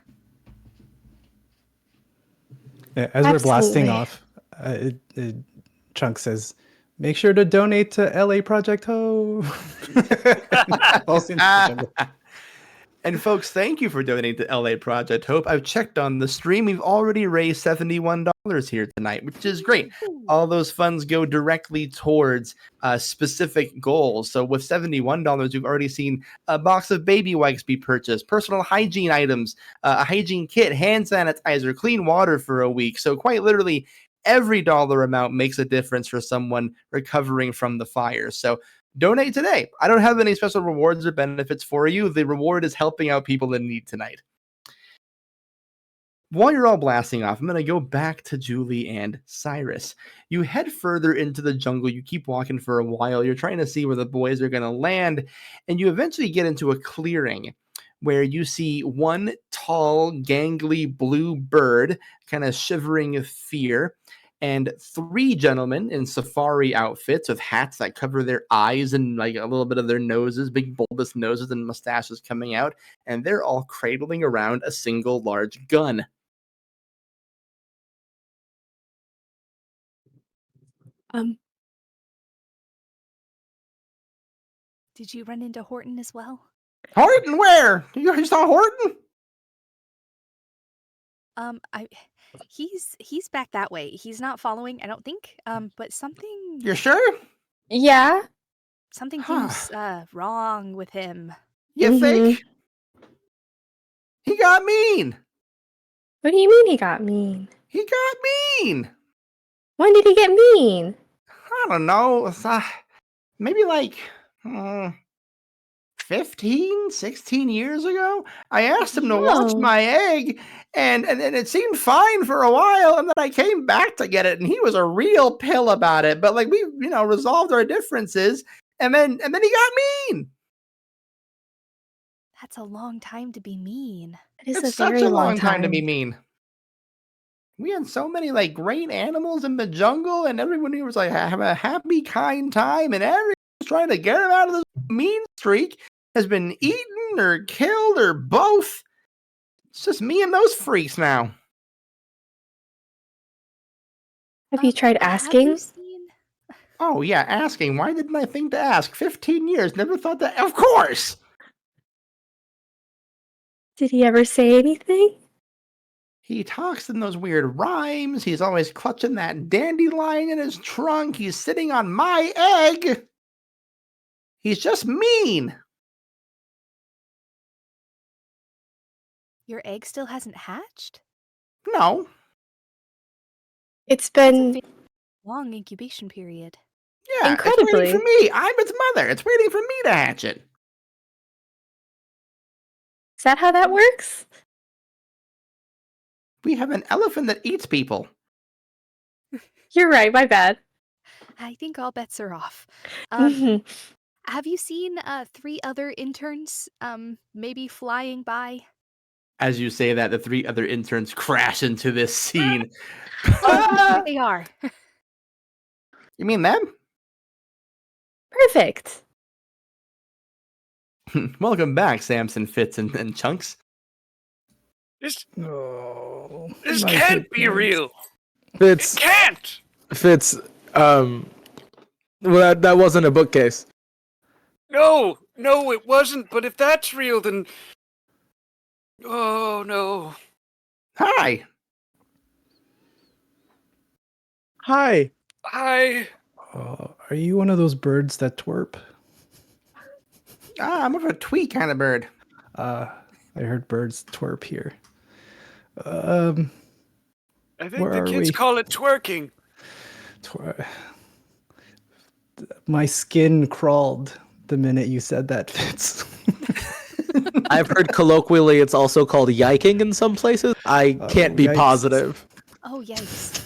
Yeah, as we're blasting Absolutely. off, Chunk says, "Make sure to donate to LA Project Ho." Falls into the jungle. And folks, thank you for donating to LA Project Hope. I've checked on the stream. We've already raised $71 here tonight, which is great. All those funds go directly towards specific goals. So with $71, we've already seen a box of baby wipes be purchased, personal hygiene items, a hygiene kit, hand sanitizer, clean water for a week. So quite literally, every dollar amount makes a difference for someone recovering from the fire. So donate today. I don't have any special rewards or benefits for you. The reward is helping out people in need tonight. While you're all blasting off, I'm going to go back to Julie and Cyrus. You head further into the jungle. You keep walking for a while. You're trying to see where the boys are going to land. And you eventually get into a clearing where you see one tall, gangly blue bird kind of shivering with fear. and 3 gentlemen in safari outfits with hats that cover their eyes and like a little bit of their noses, big bulbous noses and mustaches coming out, and they're all cradling around a single large gun. Um, Did you run into Horton as well? Horton, where? You saw Horton? He's back that way. He's not following, I don't think. But something You're sure? yeah. seems wrong with him. You think? He got mean. What do you mean he got mean? He got mean. When did he get mean? I don't know. It's, maybe like 15, 16 years ago. I asked him to watch Whoa. my egg, and it seemed fine for a while, and then I came back to get it, and he was a real pill about it. But like we, resolved our differences, and then he got mean. That's a long time to be mean. It is It's a such very a long time time to be mean. We had so many like great animals in the jungle, and everybody was like have a happy, kind time, and everyone's trying to get him out of this mean streak. Has been eaten or killed or both. It's just me and those freaks now. Have you tried Have asking? you seen? Oh yeah, asking. Why didn't I think to ask? 15 years, never thought that. Of course. Did he ever say anything? He talks in those weird rhymes. He's always clutching that dandelion in his trunk. He's sitting on my egg. He's just mean. Your egg still hasn't hatched? No. It's That's a been very long incubation period. Yeah, it's waiting Incredibly. for me. I'm its mother. It's waiting for me to hatch it. Is that how that works? We have an elephant that eats people. You're right, my bad. I think all bets are off. Mhm. Have you seen 3 other interns maybe flying by? As you say that, the 3 other interns crash into this scene. There they are. You mean them? Perfect. Welcome back, Samson, Fitz, and Chunks. This Oh, this my can't be goodness. real. It Fitz, can't. Fitz, well, that wasn't a bookcase. No, it wasn't. But if that's real, then oh no. Hi. Hi. Are you one of those birds that twerp? I'm of a tweet kind of bird. I heard birds twerp here. I think Where the are kids we? call it twerking. My skin crawled the minute you said that, Fitz. I've heard colloquially it's also called yiking in some places. I can't be yikes. positive. Oh, yikes.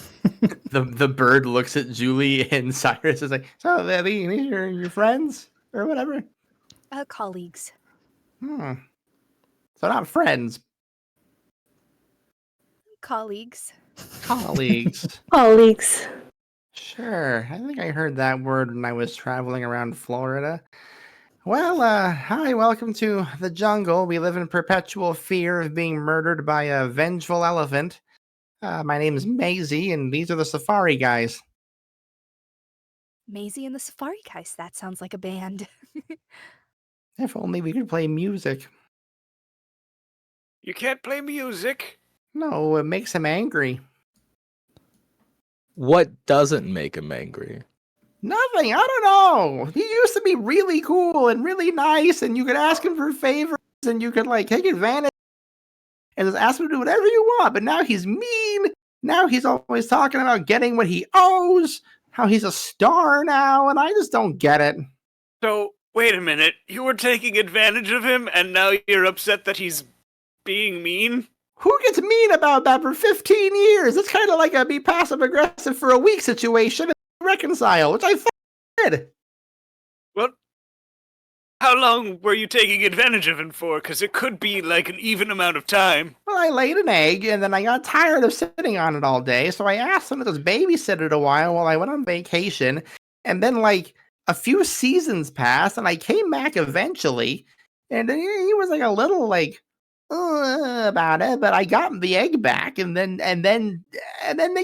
The bird looks at Julie, and Cyrus is like, so these are your friends or whatever? Colleagues. So not friends, Colleagues. colleagues. Colleagues. Sure. I think I heard that word when I was traveling around Florida. Well, hi, welcome to the jungle. We live in perpetual fear of being murdered by a vengeful elephant. My name is Maisie, and these are the safari guys. Maisie and the Safari Guys. That sounds like a band. If only we could play music. You can't play music. No, it makes him angry. What doesn't make him angry? Nothing. I don't know. He used to be really cool and really nice, and you could ask him for favors, and you could like take advantage and just ask him to do whatever you want. But now he's mean. Now he's always talking about getting what he owes. How he's a star now, and I just don't get it. So wait a minute. You were taking advantage of him, and now you're upset that he's being mean? Who gets mean about that for 15 years? It's kind of like a be passive aggressive for a week situation and reconcile, which I did. Well, How long were you taking advantage of him for? Because it could be like an even amount of time. Well, I laid an egg, and then I got tired of sitting on it all day, so I asked him to just babysit it a while I went on vacation. And then, like, a few seasons passed, and I came back eventually, and then he was like a little like about it, but I got the egg back, and then they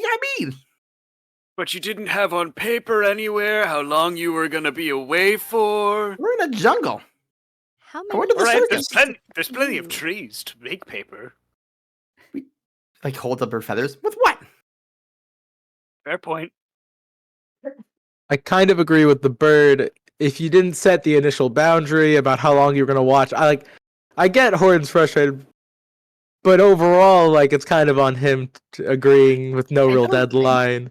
got me. But you didn't have on paper anywhere how long you were going to be away for. We're in a jungle. How I went to many? the Alright, circus. there's plenty of Ooh. trees to make paper. Like, holds up her feathers. With what? Fair point. I kind of agree with the bird. If you didn't set the initial boundary about how long you were gonna watch, I get Horton's frustrated, but overall, like it's kind of on him agreeing with no I real don't think- deadline.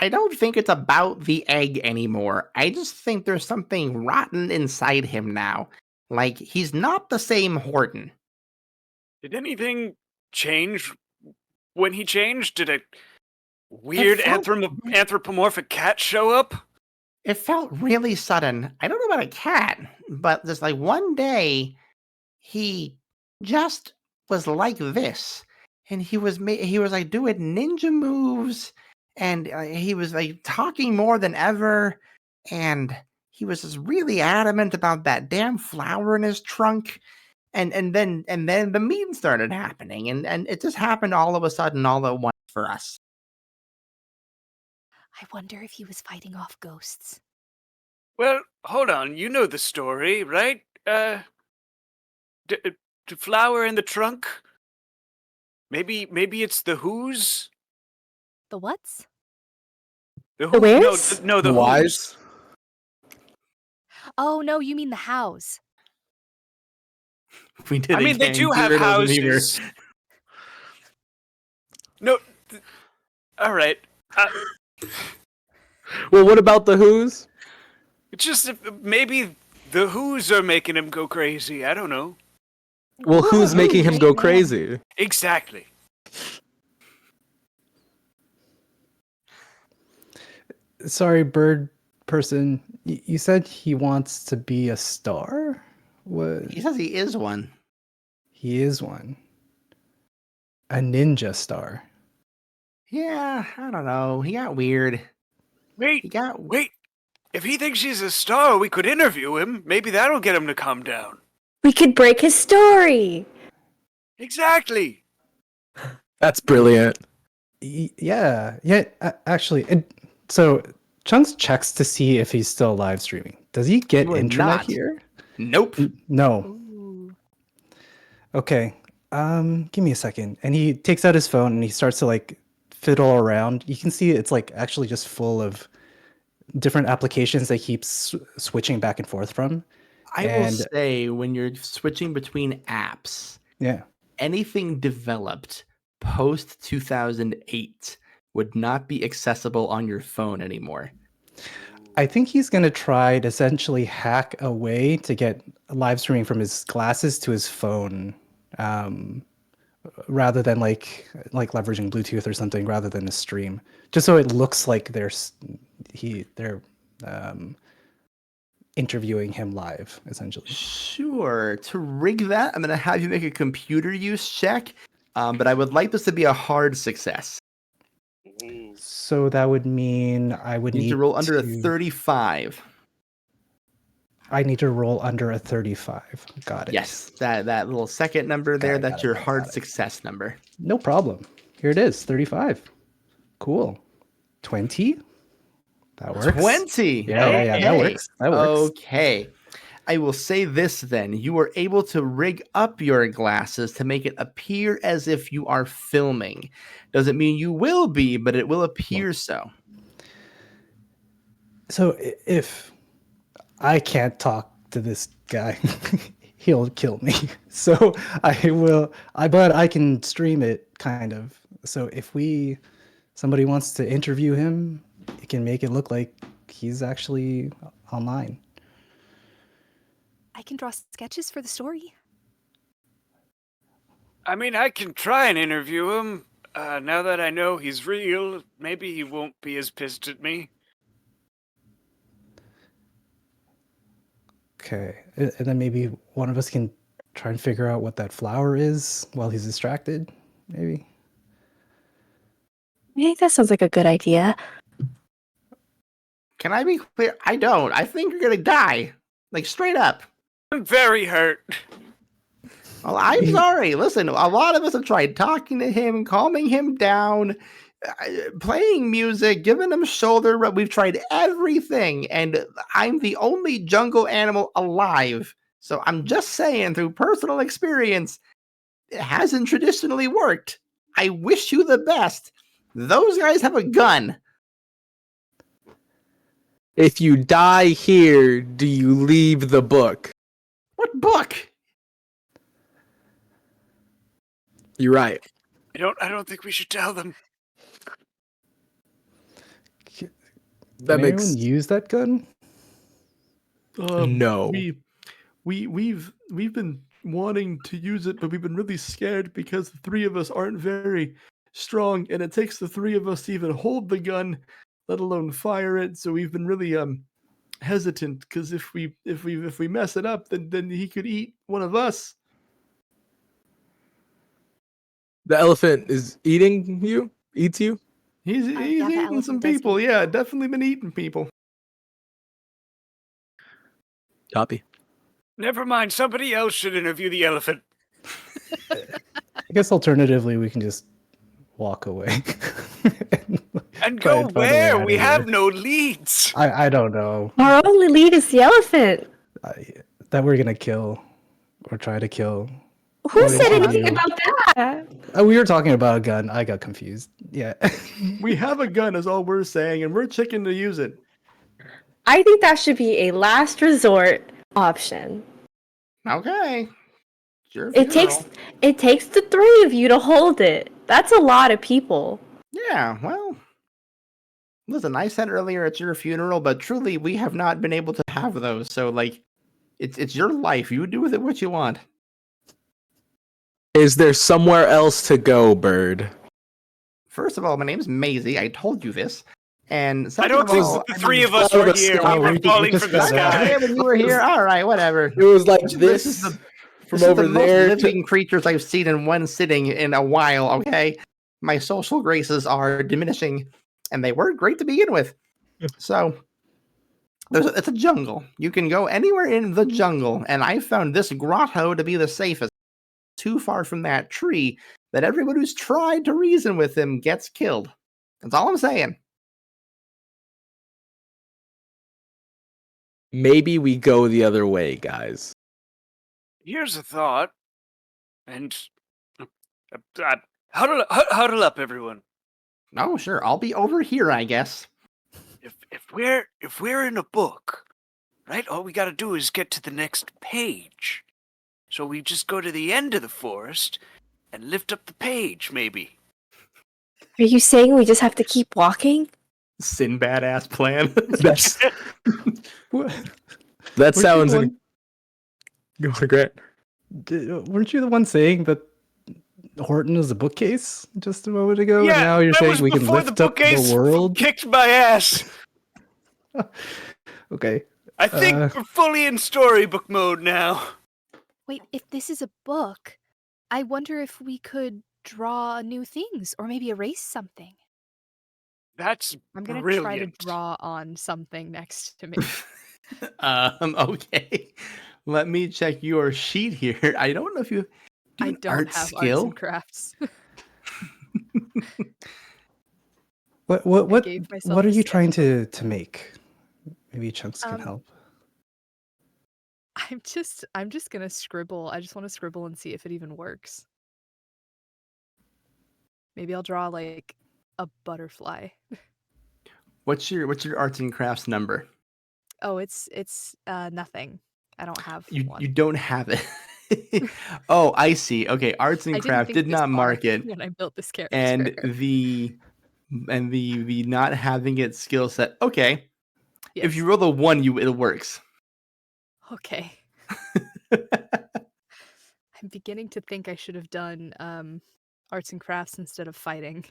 I don't think it's about the egg anymore. I just think there's something rotten inside him now. Like, he's not the same Horton. Did anything change when he changed? Did a weird felt- anthropomorphic cat show up? It felt really sudden. I don't know about a cat, but just like one day, he just was like this, and he was like doing ninja moves, and he was like talking more than ever, and he was just really adamant about that damn flower in his trunk. And then the meeting started happening, and it just happened all of a sudden, all at once for us. I wonder if he was fighting off ghosts. Well, hold on. You know the story, right? The flower in the trunk? Maybe it's the Who's? The what's? The The Who? No, Where's? no, the Who's. Wise. Oh no, you mean the hows. We did. I mean, they do have houses. No. All right. Well, what about the Who's? It's just maybe the Who's are making him go crazy. I don't know. Well, who's making him go crazy? Exactly. Sorry, bird person. You said he wants to be a star? What? He says he is one. He is one. A ninja star. Yeah, I don't know. He got weird. Wait. He got Wait. If he thinks he's a star, we could interview him. Maybe that'll get him to calm down. We could break his story. Exactly. That's brilliant. Yeah. Actually, so Chunks checks to see if he's still live streaming. Does he get You are internet not. here? Nope. No. Ooh. Okay. Give me a second. And he takes out his phone and he starts to like fiddle around. You can see it's like actually just full of different applications that keeps switching back and forth from. I will And- say, when you're switching between apps, Yeah. anything developed post 2008 would not be accessible on your phone anymore. I think he's going to try to essentially hack a way to get live streaming from his glasses to his phone, rather than like leveraging Bluetooth or something, rather than a stream, just so it looks like they're interviewing him live, essentially. Sure. To rig that, I'm going to have you make a computer use check, but I would like this to be a hard success. So that would mean I would You need need to roll under a to- 35. I need to roll under a 35. Got it. Yes, that little second number there, Got it, that's your hard got it. success number. No problem. Here it is, 35. Cool. 20? That works. 20. Yeah, that works. That works. Okay. I will say this then. You are able to rig up your glasses to make it appear as if you are filming. Doesn't mean you will be, but it will appear so. So if I can't talk to this guy, he'll kill me. So but I can stream it kind of. So if somebody wants to interview him, it can make it look like he's actually online. I can draw sketches for the story. I mean, I can try and interview him. Now that I know he's real, maybe he won't be as pissed at me. Okay. And then maybe one of us can try and figure out what that flower is while he's distracted, maybe. I think that sounds like a good idea. Can I be clear? I don't. I think you're gonna die. Like, straight up. I'm very hurt. Well, I'm sorry. Listen, a lot of us have tried talking to him, calming him down, playing music, giving him shoulder rub. We've tried everything, and I'm the only jungle animal alive. So I'm just saying, through personal experience, it hasn't traditionally worked. I wish you the best. Those guys have a gun. If you die here, do you leave the book? What book? You're right. I don't think we should tell them. Can That makes anyone use that gun? no. We've been wanting to use it, but we've been really scared because the three of us aren't very strong, and it takes the three of us to even hold the gun, let alone fire it. So we've been really hesitant because if we mess it up, then he could eat one of us. The elephant is eating you? Eats you? He's yeah, the eating some elephant does people. eat Yeah, people. definitely been eating people. Copy. Never mind. Somebody else should interview the elephant. I guess alternatively, we can just walk away. And Try go and find a way where? out We of have here. no leads. I don't know. Our only lead is the elephant. That we're gonna kill or try to kill. Who What said did you anything do? about that? We were talking about a gun. I got confused. Yeah. We have a gun, is all we're saying, and we're chicken to use it. I think that should be a last resort option. Okay. Sure. It takes the three of you to hold it. That's a lot of people. Yeah, well, listen, I said earlier it's your funeral, but truly we have not been able to have those. So like it's your life. You do with it what you want. Is there somewhere else to go, Bird? First of all, my name's Maisie. I told you this. And I second don't of think all, the I three mean, of us Oh, were the here. sky. We were We falling just from the got out. sky. yeah, when you were here, all right, whatever. It was like This is this the from this is over the most there. living creatures I've seen in one sitting in a while, okay? My social graces are diminishing, and they were great to begin with. So it's a jungle. You can go anywhere in the jungle, and I found this grotto to be the safest. Too far from that tree that everyone who's tried to reason with him gets killed. That's all I'm saying. Maybe we go the other way, guys. Here's a thought. And huddle up, everyone. Oh, sure. I'll be over here, I guess. If we're in a book, right? All we got to do is get to the next page. So we just go to the end of the forest and lift up the page, maybe. Are you saying we just have to keep walking? Sinbad ass plan. That's What? that Weren't you sounds the one- great. Weren't you the one saying that Horton is a bookcase just a moment ago? Yeah, and now you're that saying was we can before lift up the bookcase world? kicked my ass. Okay. I think we're fully in storybook mode now. Wait, if this is a book, I wonder if we could draw new things or maybe erase something. That's I'm gonna brilliant. try to draw on something next to me. Okay. Let me check your sheet here. I don't know if you do I an don't art have arts skill. and crafts. What gave myself what are a you trying sketch to make? Maybe Chunks can help. I'm just gonna scribble. I just want to scribble and see if it even works. Maybe I'll draw like a butterfly. What's your arts and crafts number? Oh, it's nothing. I don't have You one. you don't have it. Oh, I see. Okay, arts I and didn't craft think did this not far mark it, when I built this character. and the not having it skill set. Okay, if you Yes. roll a 1, it works. Okay. I'm beginning to think I should have done arts and crafts instead of fighting.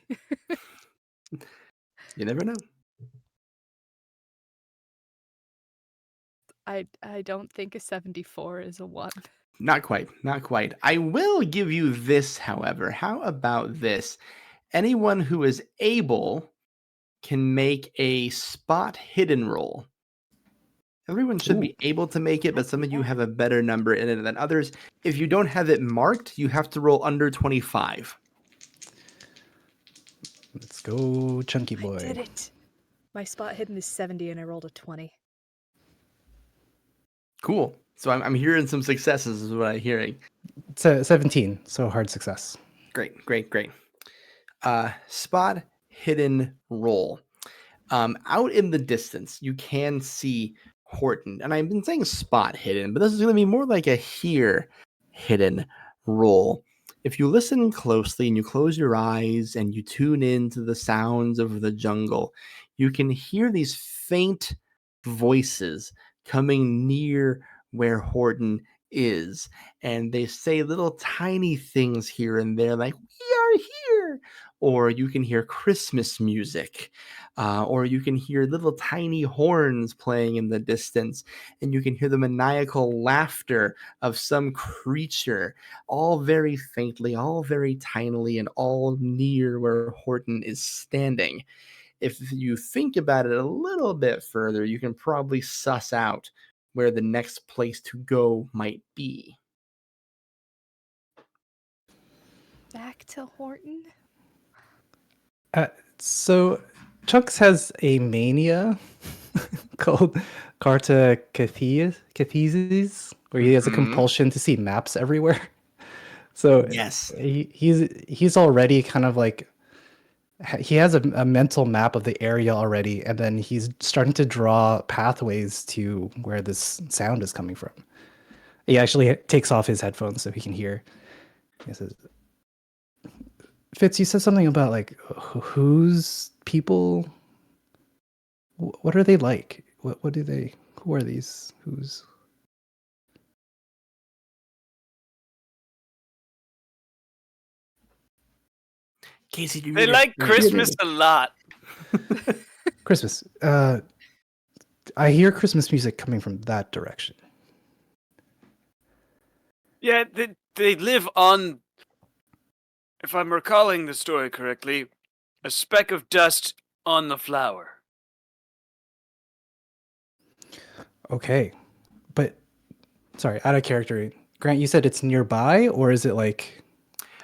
You never know. I don't think a 74 is a 1. Not quite. Not quite. I will give you this, however. How about this? Anyone who is able can make a spot hidden roll. Everyone should be able to make it, but some of you have a better number in it than others. If you don't have it marked, you have to roll under 25. Let's go, Chunky Boy. I did it. My spot hidden is 70 and I rolled a 20. Cool. So I'm hearing some successes is what I'm hearing. It's 17, so hard success. Great, great, great. Spot hidden roll. Out in the distance, you can see Horton. And I've been saying spot hidden, but this is going to be more like a here hidden roll. If you listen closely and you close your eyes and you tune into the sounds of the jungle, you can hear these faint voices coming near where Horton is. And they say little tiny things here and there like, "We are here." Or you can hear Christmas music. Or you can hear little tiny horns playing in the distance. And you can hear the maniacal laughter of some creature, all very faintly, all very tinily, and all near where Horton is standing. If you think about it a little bit further, you can probably suss out where the next place to go might be. Back to Horton? So Chunks has a mania called Cartocathesis, where he has a compulsion to see maps everywhere. So Yes. he's already kind of like, he has a mental map of the area already, and then he's starting to draw pathways to where this sound is coming from. He actually takes off his headphones so he can hear. He says, Fitz, you said something about like whose people, what are they like? What do they, who are these? Who's? Casey, do you They read like it? Christmas a lot. Christmas. I hear Christmas music coming from that direction. Yeah, they live on, if I'm recalling the story correctly, a speck of dust on the flower. Okay, but sorry, out of character. Grant, you said it's nearby, or is it like?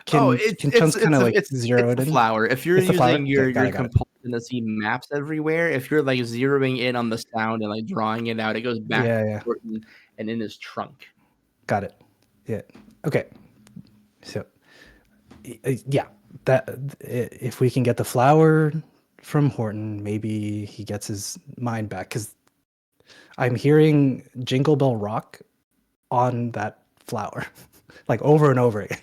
Can Chunks kind of like zero it the in? flower. If you're It's the flower? using your Okay, got it. compulsion to see maps everywhere, if you're like zeroing in on the sound and like drawing it out, it goes back Yeah. to Horton and in his trunk. Got it. Yeah. Okay. So, yeah, that if we can get the flower from Horton, maybe he gets his mind back. Because I'm hearing Jingle Bell Rock on that flower, like over and over again.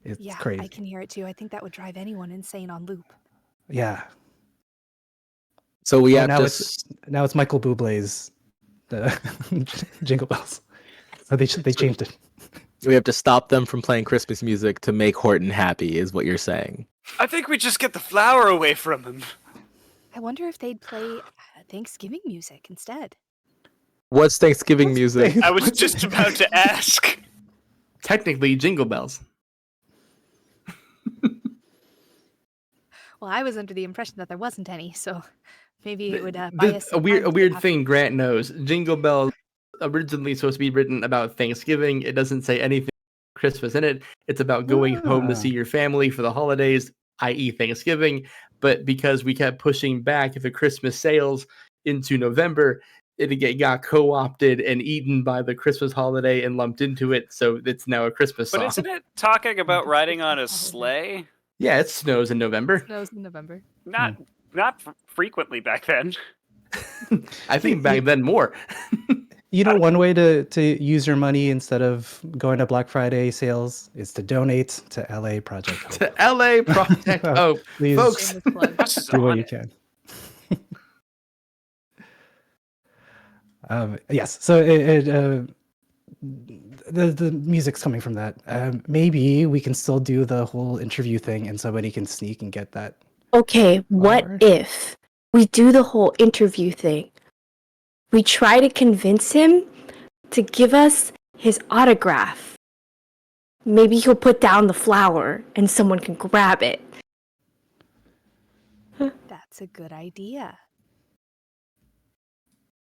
It's crazy. I can hear it too. I think that would drive anyone insane on loop. Yeah. So we have now to. Now it's Michael Bublé's Jingle Bells. So they changed it. We have to stop them from playing Christmas music to make Horton happy, is what you're saying. I think we just get the flower away from him. I wonder if they'd play Thanksgiving music instead. What's Thanksgiving music? I was just about to ask. Technically, Jingle Bells. Well, I was under the impression that there wasn't any, so maybe it would buy us A some weird time to get thing Grant knows. Jingle Bells originally supposed to be written about Thanksgiving. It doesn't say anything Christmas in it. It's about going home to see your family for the holidays, i.e. Thanksgiving. But because we kept pushing back the Christmas sales into November, it got co-opted and eaten by the Christmas holiday and lumped into it. So it's now a Christmas song. But isn't it talking about riding on a sleigh? Yeah, it snows in November. Snows in November. Not frequently back then. I think back then more. You know, one way to use your money instead of going to Black Friday sales is to donate to LA Project Hope. To LA Project Hope. Please Folks, do what you can. Yes, so the music's coming from that. Maybe we can still do the whole interview thing and somebody can sneak and get that. Okay, what Flower? if we do the whole interview thing, we try to convince him to give us his autograph. Maybe he'll put down the flower and someone can grab it. That's a good idea.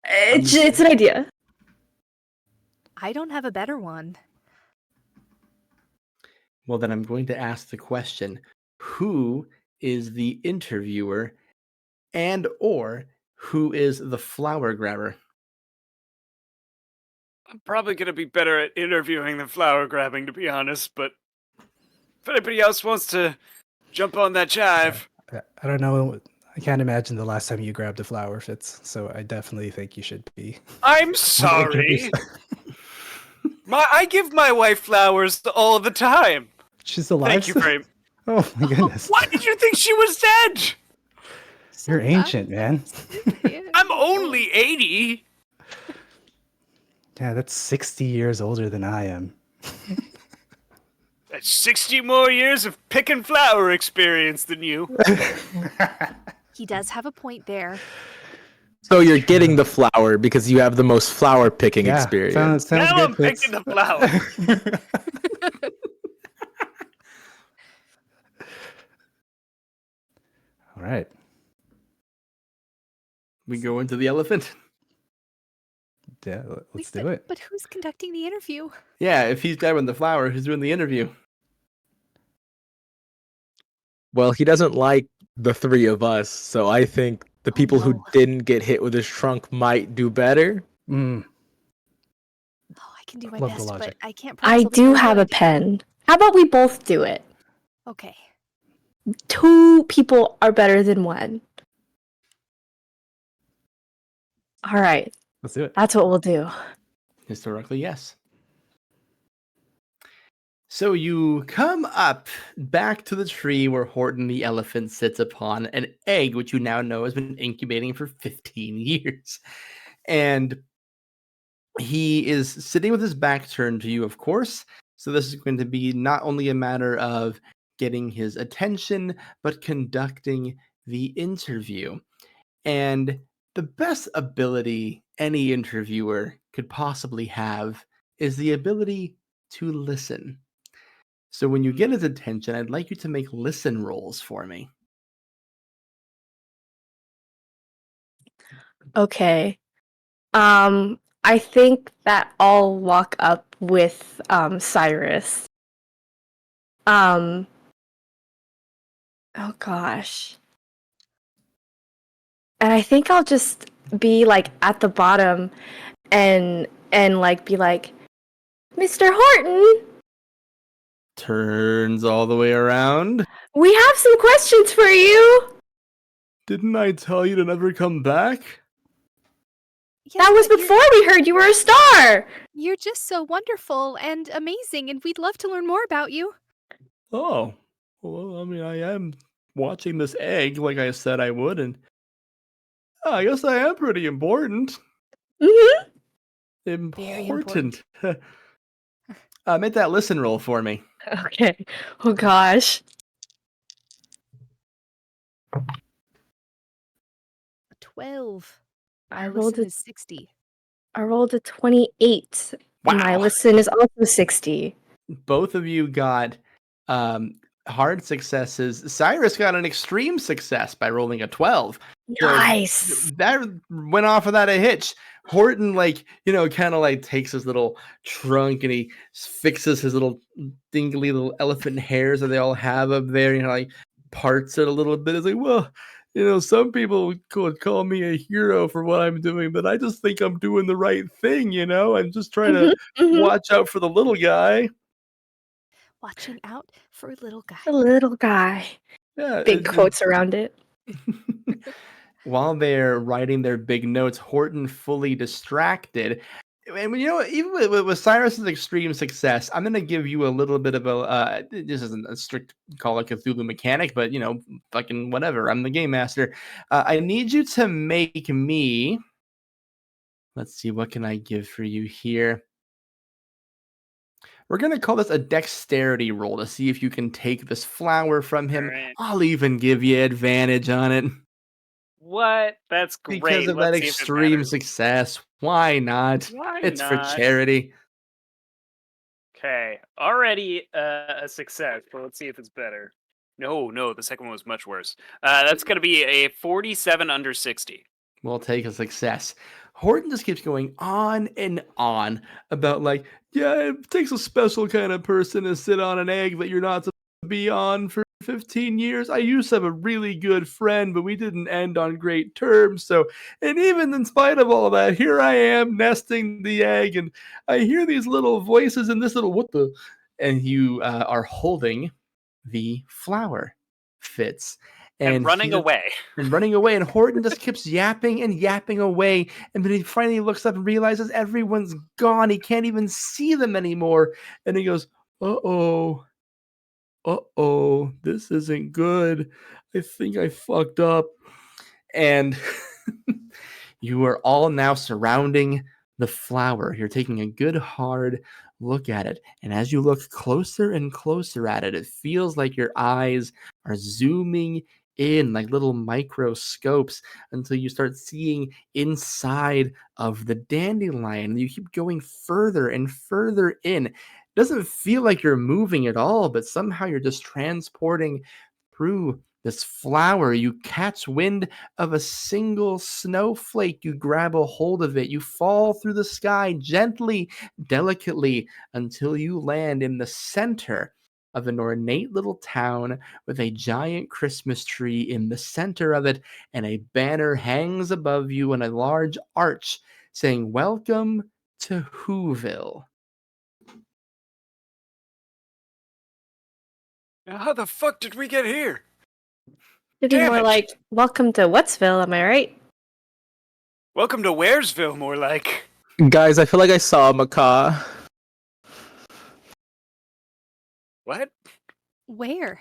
It's an idea. I don't have a better one. Well, then I'm going to ask the question, who is the interviewer and or who is the flower grabber? I'm probably going to be better at interviewing than flower grabbing, to be honest, but if anybody else wants to jump on that jive. I don't know. I can't imagine the last time you grabbed a flower, Fitz. So I definitely think you should be. I'm sorry. I give my wife flowers all the time. She's alive. Thank you very much. Oh my goodness. Why did you think she was dead? You're ancient, man. I'm only 80. Yeah, that's 60 years older than I am. That's 60 more years of picking flower experience than you. He does have a point there. So you're getting the flower because you have the most flower picking experience. Sounds Now good, I'm Fitz. picking the flower. All right. We go into the elephant. Yeah, let's Wait, do it. But who's conducting the interview? Yeah, if he's grabbing the flower, who's doing the interview? Well, he doesn't like the three of us, so I think the people who no. didn't get hit with his trunk might do better. Mm. Oh, I can do my Love the best, but logic. I can't promise I I'll be do very have a good. pen. How about we both do it? Okay. 2 people are better than 1. All right, Let's do it. that's what we'll do. Historically, yes. So you come up back to the tree where Horton the elephant sits upon an egg, which you now know has been incubating for 15 years. And he is sitting with his back turned to you, of course. So this is going to be not only a matter of getting his attention, but conducting the interview. And the best ability any interviewer could possibly have is the ability to listen. So when you get his attention, I'd like you to make listen rolls for me. Okay. I think that I'll walk up with Cyrus. Oh gosh. And I think I'll just be like at the bottom and like be like, Mr. Horton, Turns all the way around. we have some questions for you. Didn't I tell you to never come back? Yes, That was but before we heard you were a star. You're just so wonderful and amazing, and we'd love to learn more about you. Oh, well, I mean, I am watching this egg like I said I would, and I guess I am pretty important. Mm-hmm. Very important. Make that listen roll for me. Okay. Oh gosh. 12. I My rolled listen a is 60. 28. My listen is also 60. Both of you got hard successes. Cyrus got an extreme success by rolling a 12. Nice. That went off without a hitch. Horton, kind of takes his little trunk and he fixes his little dingly little elephant hairs that they all have up there, parts it a little bit. It's like, well, some people could call me a hero for what I'm doing, but I just think I'm doing the right thing, I'm just trying to watch out for the little guy. Watching out for a little guy. The little guy. Yeah, Big quotes around it. While they're writing their big notes, Horton fully distracted. And even with Cyrus's extreme success, I'm going to give you a little bit of this isn't a strict Call of Cthulhu mechanic, but fucking whatever. I'm the game master. I need you to make me. Let's see, what can I give for you here? We're going to call this a dexterity roll to see if you can take this flower from him. Right. I'll even give you advantage on it. What? That's great. Because of that Let's see if it extreme matters. success. Why not? Why It's for not? charity. Okay, already a success, but let's see if it's better. No, the second one was much worse. That's going to be a 47 under 60. We'll take a success. Horton just keeps going on and on about like, yeah, it takes a special kind of person to sit on an egg that you're not supposed to be on for 15 years. I used to have a really good friend, but we didn't end on great terms. So, and even in spite of all that, here I am nesting the egg, and I hear these little voices and this little what the, and you are holding the flower, Fitz, And running away. and Horton just keeps yapping and yapping away, and then he finally looks up and realizes everyone's gone. He can't even see them anymore, and he goes, "Uh-oh, this isn't good. I think I fucked up." And you are all now surrounding the flower. You're taking a good hard look at it, and as you look closer and closer at it, it feels like your eyes are zooming in like little microscopes until you start seeing inside of the dandelion. You keep going further and further in. It doesn't feel like you're moving at all, but somehow you're just transporting through this flower. You catch wind of a single snowflake. You grab a hold of it. You fall through the sky gently, delicately, until you land in the center of an ornate little town with a giant Christmas tree in the center of it, and a banner hangs above you in a large arch saying, "Welcome to Whoville." How the fuck did we get here? Should be Damn more it. like, welcome to What'sville, am I right? Welcome to Waresville, more like. Guys, I feel like I saw a macaw. What? Where?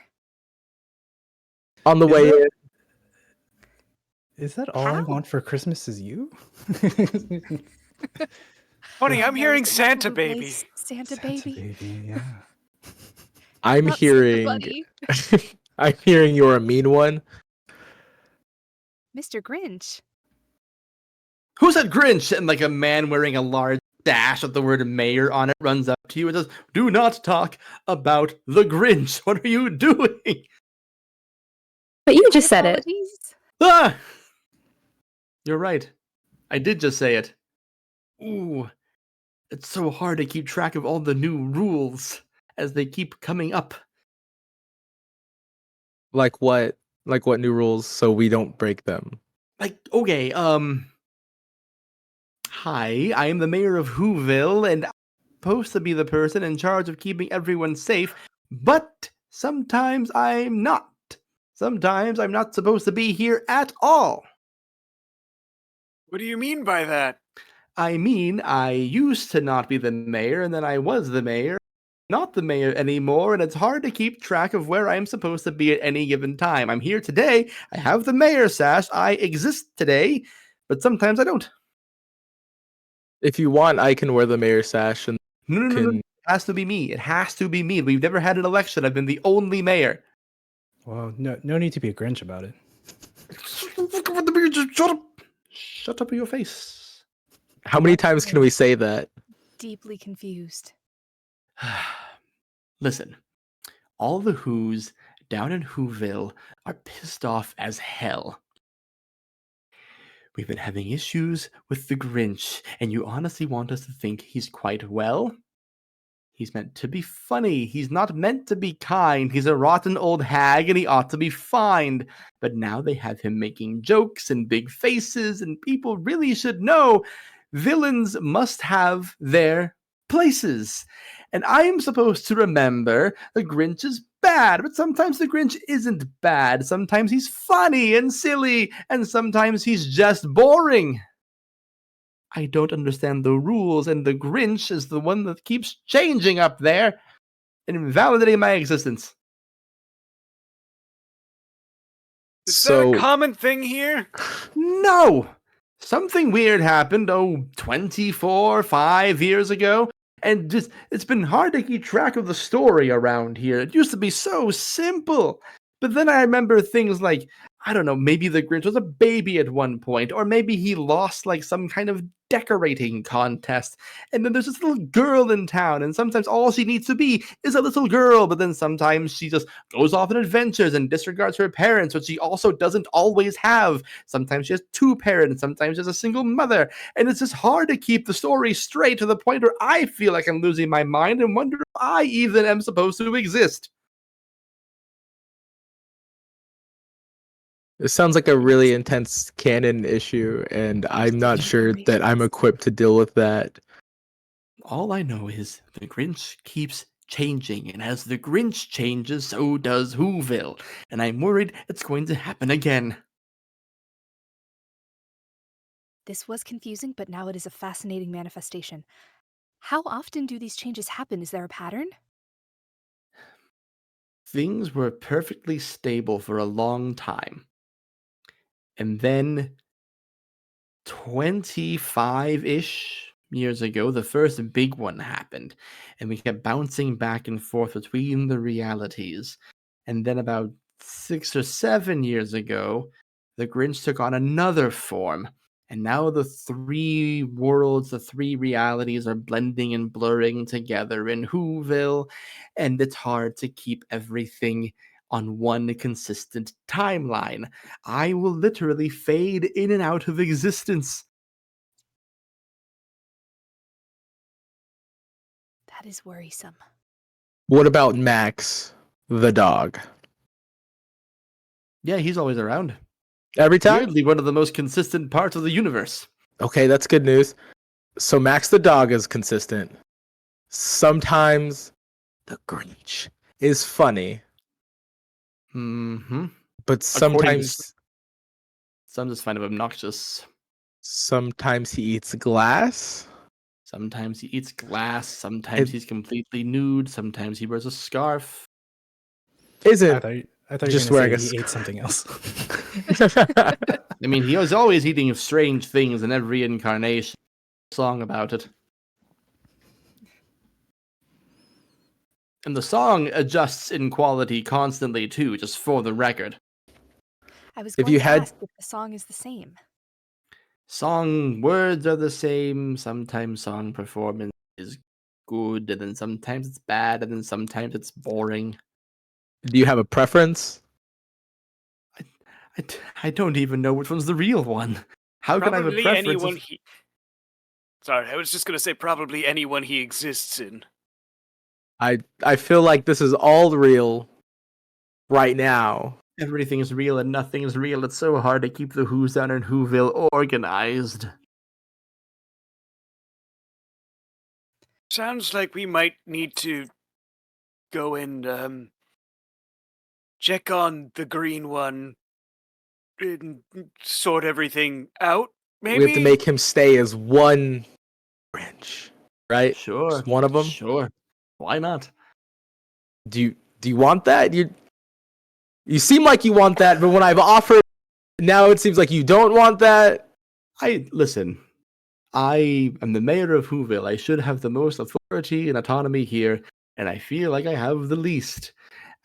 On the Is way it- in. Is that all I How? want for Christmas is you? Honey, I'm No, hearing is it not Santa the baby. place? Santa Santa baby. baby, yeah. I'm Not Santa hearing. buddy. I'm hearing you're a mean one. Mr. Grinch. Who said Grinch? And like a man wearing a large dash with the word mayor on it runs up to you and says, "Do not talk about the Grinch. What are you doing?" But you My just said it. apologies. Ah! You're right. I did just say it. Ooh, it's so hard to keep track of all the new rules as they keep coming up. Like what? Like what new rules so we don't break them? Like, okay, hi, I am the mayor of Whoville, and I'm supposed to be the person in charge of keeping everyone safe, but sometimes I'm not. Sometimes I'm not supposed to be here at all. What do you mean by that? I mean, I used to not be the mayor, and then I was the mayor, not the mayor anymore, and it's hard to keep track of where I'm supposed to be at any given time. I'm here today, I have the mayor sash, I exist today, but sometimes I don't. If you want, I can wear the mayor sash and No. can. It has to be me. It has to be me. We've never had an election. I've been the only mayor. Well, no need to be a Grinch about it. Just shut up. Shut up in your face. How many times can we say that? Deeply confused. Listen, all the Who's down in Whoville are pissed off as hell. We've been having issues with the Grinch, and you honestly want us to think he's quite well? He's meant to be funny. He's not meant to be kind. He's a rotten old hag and he ought to be fined. But now they have him making jokes and big faces, and people really should know villains must have their places. And I'm supposed to remember the Grinch is bad, but sometimes the Grinch isn't bad. Sometimes he's funny and silly, and sometimes he's just boring. I don't understand the rules, and the Grinch is the one that keeps changing up there and invalidating my existence. Is that So a common thing here? No! Something weird happened, 5 years ago, and just it's been hard to keep track of the story around here. It used to be so simple. But then I remember things like I don't know, maybe the Grinch was a baby at one point, or maybe he lost like some kind of decorating contest. And then there's this little girl in town, and sometimes all she needs to be is a little girl, but then sometimes she just goes off on adventures and disregards her parents, which she also doesn't always have. Sometimes she has two parents, sometimes she has a single mother, and it's just hard to keep the story straight to the point where I feel like I'm losing my mind and wonder if I even am supposed to exist. It sounds like a really intense canon issue, and I'm not sure that I'm equipped to deal with that. All I know is the Grinch keeps changing, and as the Grinch changes, so does Whoville, and I'm worried it's going to happen again. This was confusing, but now it is a fascinating manifestation. How often do these changes happen? Is there a pattern? Things were perfectly stable for a long time, and then 25-ish years ago, the first big one happened, and we kept bouncing back and forth between the realities. And then about 6 or 7 years ago, the Grinch took on another form, and now the three worlds, the three realities are blending and blurring together in Whoville, and it's hard to keep everything on one consistent timeline. I will literally fade in and out of existence. That is worrisome. What about Max, the dog? Yeah, he's always around. Every time? Weirdly, one of the most consistent parts of the universe. Okay, that's good news. So Max the dog is consistent. Sometimes the Grinch is funny, Mm-hmm. but According to sometimes some, just kind of obnoxious. he eats glass. Sometimes he eats glass. Sometimes he's completely nude. Sometimes he wears a scarf. Isn't I thought you just were wearing going a to say he ate something else. I mean, he was always eating strange things in every incarnation. Song about it. And the song adjusts in quality constantly too, just for the record. I was If going you to had- ask if the song is the same. Song words are the same. Sometimes song performance is good, and then sometimes it's bad, and then sometimes it's boring. Do you have a preference? I don't even know which one's the real one. How can I have a Probably preference? anyone he. Sorry, I was just gonna say probably anyone he exists in. I feel like this is all real right now. Everything is real and nothing is real. It's so hard to keep the Who's Down and Whoville organized. Sounds like we might need to go and check on the green one and sort everything out. Maybe We have to make him stay as one Grinch, right? Sure. Just one of them. Sure. Why not? Do you want that? You seem like you want that, but when I've offered, now it seems like you don't want that. Listen. I am the mayor of Whoville. I should have the most authority and autonomy here, and I feel like I have the least.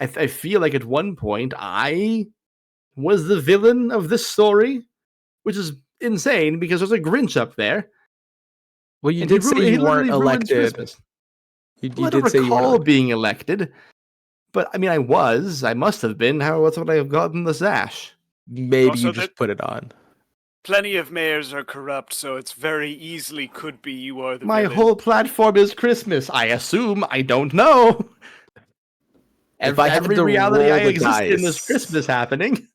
I feel like at one point I was the villain of this story, which is insane because there's a Grinch up there. Well, you And did say he you weren't literally ruins elected. Christmas. You Well, I did don't say you recall weren't. being elected, but I mean, I was. I must have been. How else would I have gotten the sash? Maybe Also you just put it on. plenty of mayors are corrupt, so it's very easily could be you are the My villain. whole platform is Christmas. I assume. I don't know. If I had Every to reality roll I the exist in is dice. Christmas happening.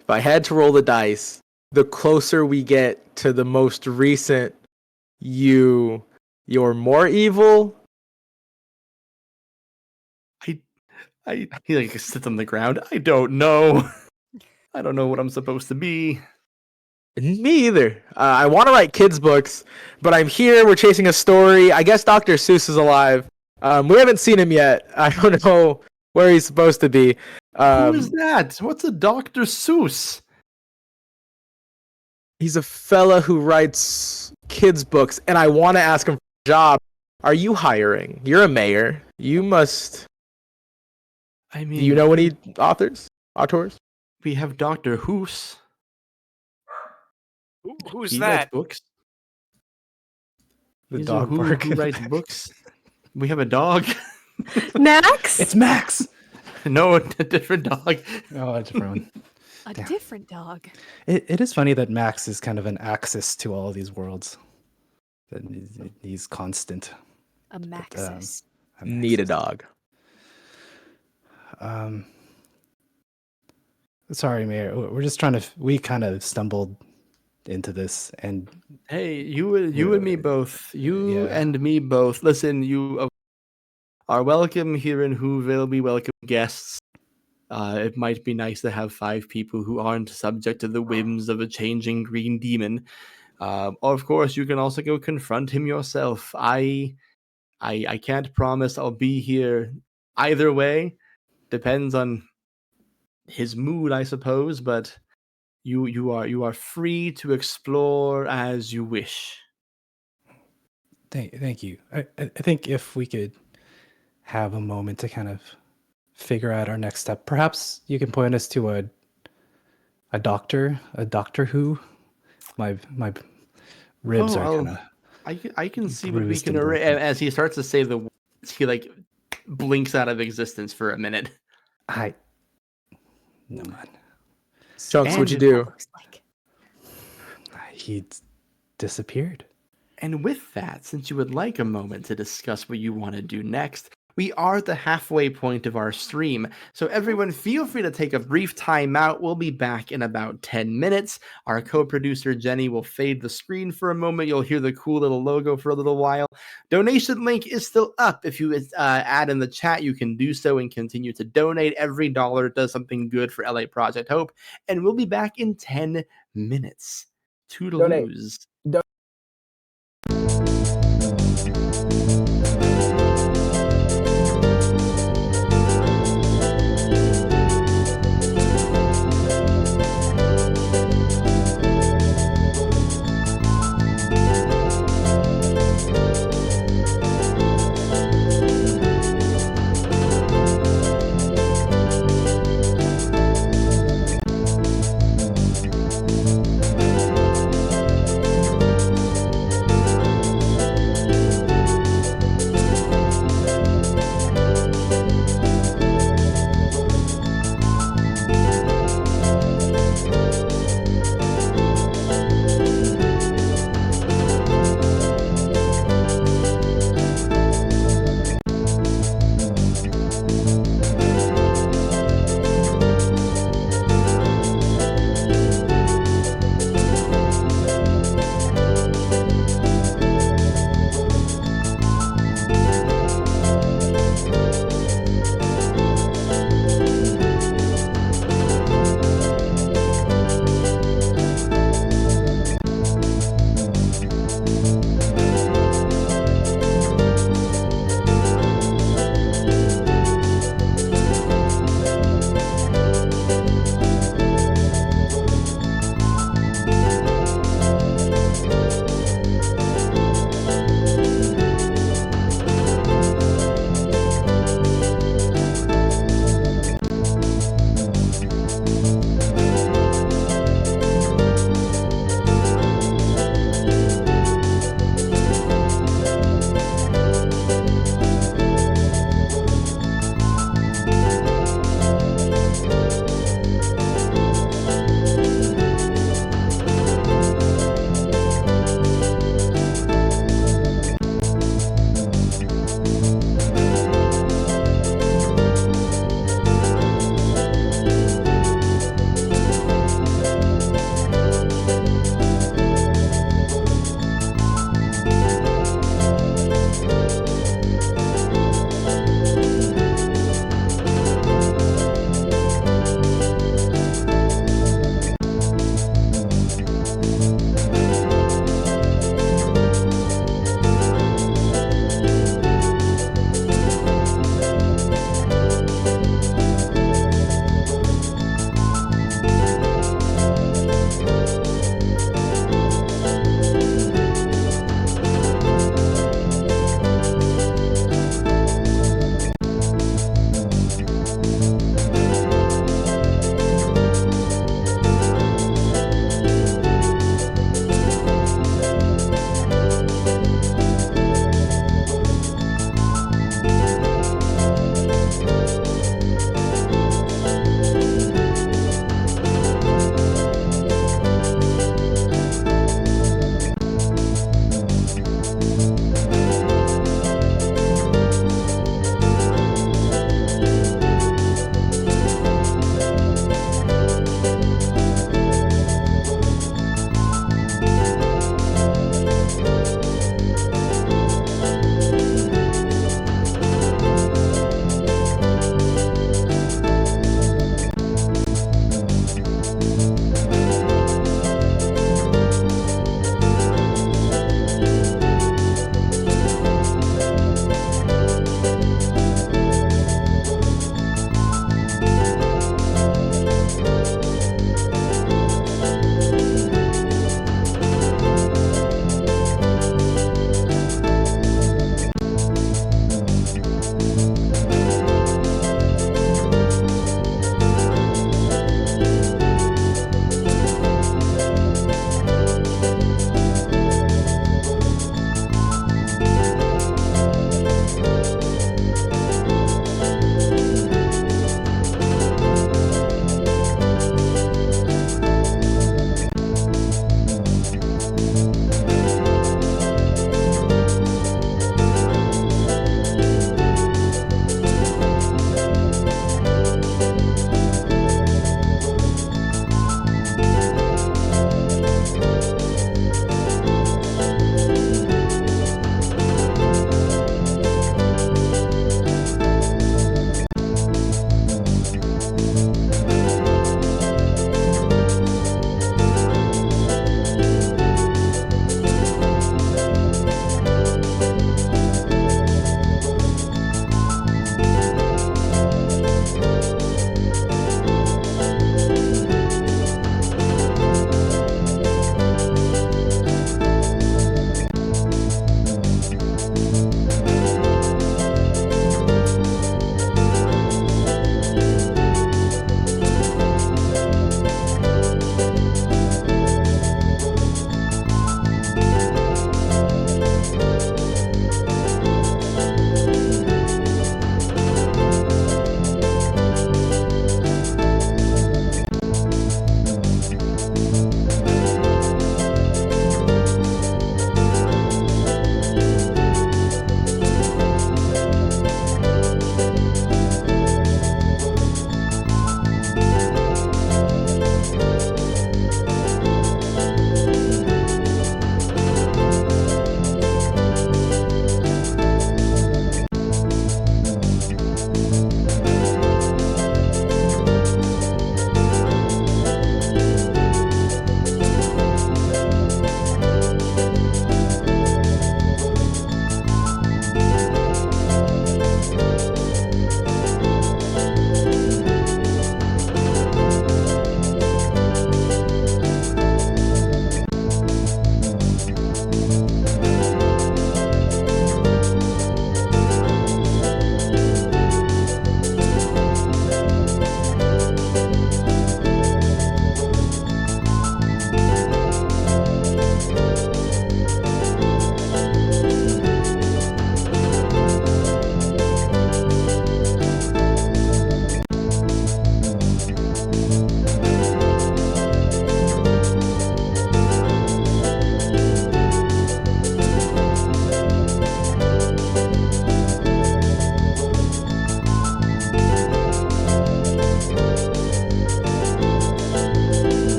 If I had to roll the dice, the closer we get to the most recent you're more evil. He like sits on the ground. I don't know. I don't know what I'm supposed to be. Me either. I want to write kids' books, but I'm here. We're chasing a story. I guess Dr. Seuss is alive. We haven't seen him yet. I don't know where he's supposed to be. Who is that? What's a Dr. Seuss? He's a fella who writes kids' books, and I want to ask him for a job. Are you hiring? You're a mayor. You must. I mean, Do you know any authors? Autors? We have Dr. Hoos. Who's He writes that? books. The He's dog who bark. writes books. We have a dog. Max? It's Max. No, a different dog. Oh, a different one. A Damn. different dog. It is funny that Max is kind of an axis to all of these worlds. That he's constant. A Maxis. Need a dog. Sorry, Mayor. We're just trying to. We kind of stumbled into this, and Hey, you and me both. You Yeah. and me both. Listen, you are welcome here in Whoville. We welcome guests. It might be nice to have 5 people who aren't subject to the whims of a changing green demon. Of course, you can also go confront him yourself. I can't promise I'll be here either way. Depends on his mood, I suppose. But you are free to explore as you wish. thank you. I think if we could have a moment to kind of figure out our next step, perhaps you can point us to a doctor who. My ribs are kind of. I can see what we bruised can and arrange. broken. As he starts to say the words, he like blinks out of existence for a minute. No man. Chunks, what'd you And- do? Looks like. He disappeared. And with that, since you would like a moment to discuss what you want to do next, we are at the halfway point of our stream. So everyone feel free to take a brief time out. We'll be back in about 10 minutes. Our co-producer Jenny will fade the screen for a moment. You'll hear the cool little logo for a little while. Donation link is still up. If you add in the chat, you can do so and continue to donate. Every dollar does something good for LA Project Hope. And we'll be back in 10 minutes. Toodaloo's.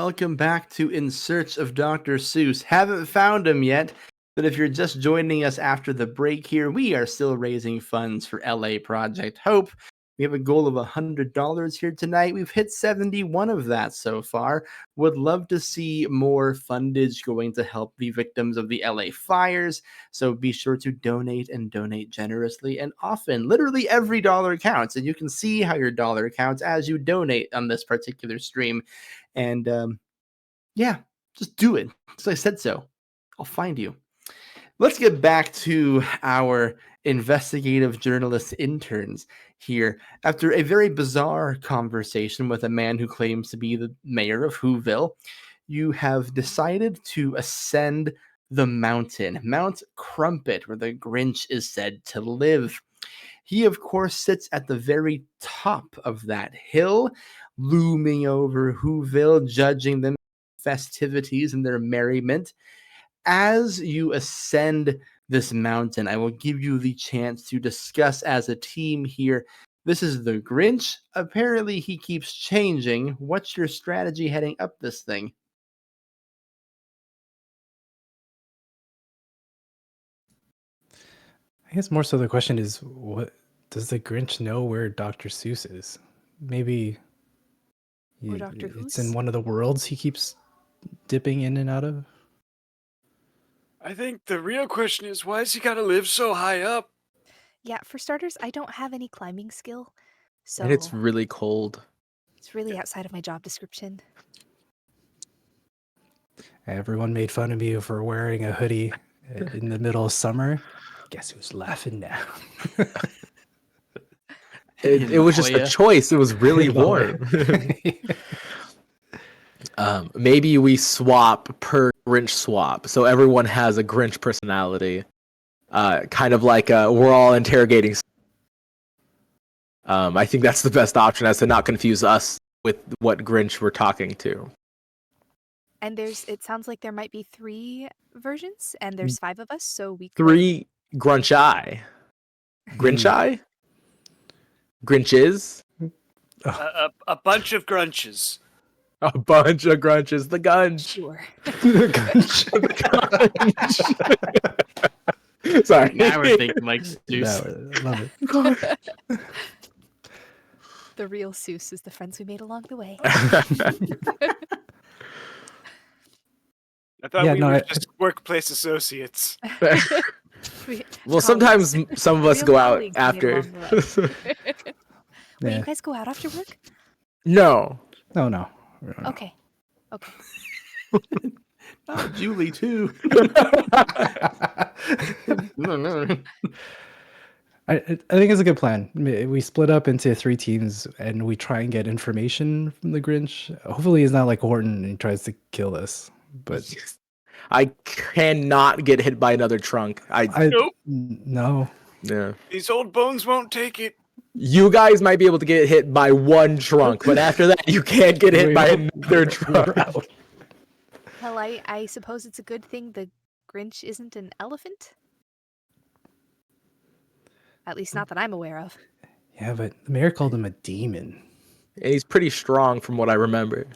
welcome back to In Search of Dr. Seuss. Haven't found him yet, but if you're just joining us after the break here, we are still raising funds for LA Project Hope. We have a goal of $100 here tonight. We've hit 71 of that so far. Would love to see more fundage going to help the victims of the LA fires. So be sure to donate and donate generously and often. Literally every dollar counts, and you can see how your dollar counts as you donate on this particular stream. And yeah, just do it. So I said so. I'll find you. Let's get back to our investigative journalist interns here. After a very bizarre conversation with a man who claims to be the mayor of Whoville, you have decided to ascend the mountain, Mount Crumpet, where the Grinch is said to live. He, of course, sits at the very top of that hill, looming over Whoville, judging them festivities and their merriment. As you ascend this mountain, I will give you the chance to discuss as a team here. This is the Grinch. Apparently, he keeps changing. What's your strategy heading up this thing? I guess more so the question is, what does the Grinch know where Dr. Seuss is? Maybe Or Dr. it's Hoos? in one of the worlds he keeps dipping in and out of. I think the real question is, why has he got to live so high up? Yeah, for starters, I don't have any climbing skill, so And it's really cold. it's really outside of my job description. Everyone made fun of me for wearing a hoodie in the middle of summer. Guess who's laughing now? It was just a choice. It was really warm. Maybe we swap per Grinch swap, so everyone has a Grinch personality. Kind of like we're all interrogating. I think that's the best option, as to not confuse us with what Grinch we're talking to. And it sounds like there might be 3 versions, and there's 5 of us, so we could... 3 Grunch-eye. Grinch-eye? Grinches? A bunch of grunches. A bunch of Grunches. The Gunch. Sure. Sorry. Now we're thinking like Seuss. No, love it. The real Seuss is the friends we made along the way. I thought we were just workplace associates. Well, sometimes some of us Real go out colleagues we made after. along the way. Wait, Yeah. you guys go out after work? No. No. Okay. Not Julie, too. No. I think it's a good plan. We split up into 3 teams and we try and get information from the Grinch. Hopefully he's not like Horton and he tries to kill us. But I cannot get hit by another trunk. Nope. No. Yeah. These old bones won't take it. You guys might be able to get hit by 1 trunk, but after that, you can't get hit by another trunk. Well, I suppose it's a good thing the Grinch isn't an elephant. At least not that I'm aware of. Yeah, but the mayor called him a demon. And he's pretty strong from what I remember.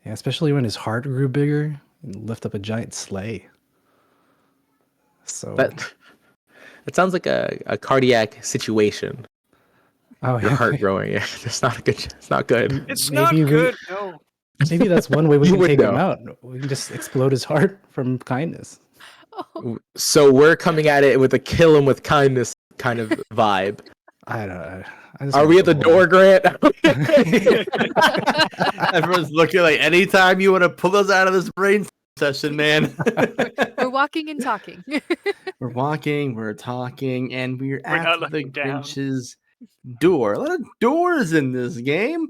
Yeah, especially when his heart grew bigger and lift up a giant sleigh. So It sounds like a cardiac situation. oh, Your yeah. heart growing. It's not good. It's not good. It's Maybe not we- good. No. Maybe that's one way we You can would take him know. out. We can just explode his heart from kindness. Oh, So we're coming at it with a kill him with kindness kind of vibe. I don't know. I just Are want we at the door, Grant? Everyone's looking like, anytime you want to pull us out of this brain session, man. we're walking and talking. We're walking, we're talking, and we're not at the looking down. Grinch's door. A lot of doors in this game.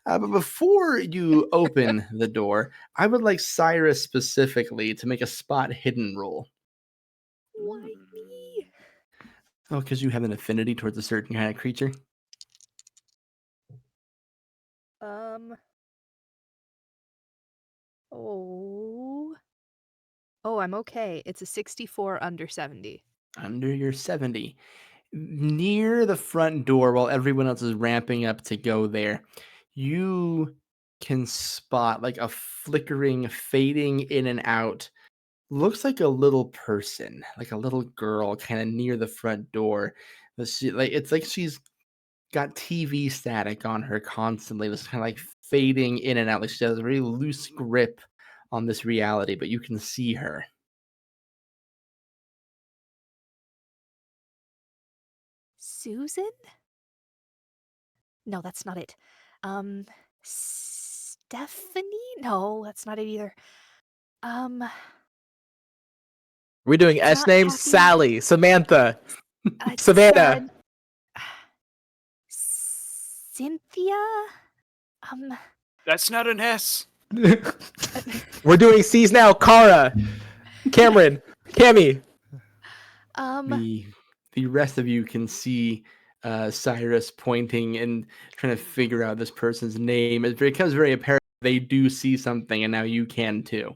But before you open the door, I would like Cyrus specifically to make a spot hidden roll. Why me? Oh, because you have an affinity towards a certain kind of creature. Oh, I'm okay. It's a 64 under 70. Under your 70. Near the front door, while everyone else is ramping up to go there, you can spot like a flickering, fading in and out. Looks like a little person, like a little girl, kind of near the front door. It's like she's got TV static on her constantly, just kind of like fading in and out. Like she has a very loose grip on this reality, but you can see her. Susan? No, that's not it. Stephanie? No, that's not it either. We're doing It's S not names. Kathy. Sally, Samantha, It's, Savannah. Cynthia? That's not an S. We're doing C's now. Kara, Cameron, Cammy. The rest of you can see Cyrus pointing and trying to figure out this person's name. It becomes very apparent they do see something, and now you can too.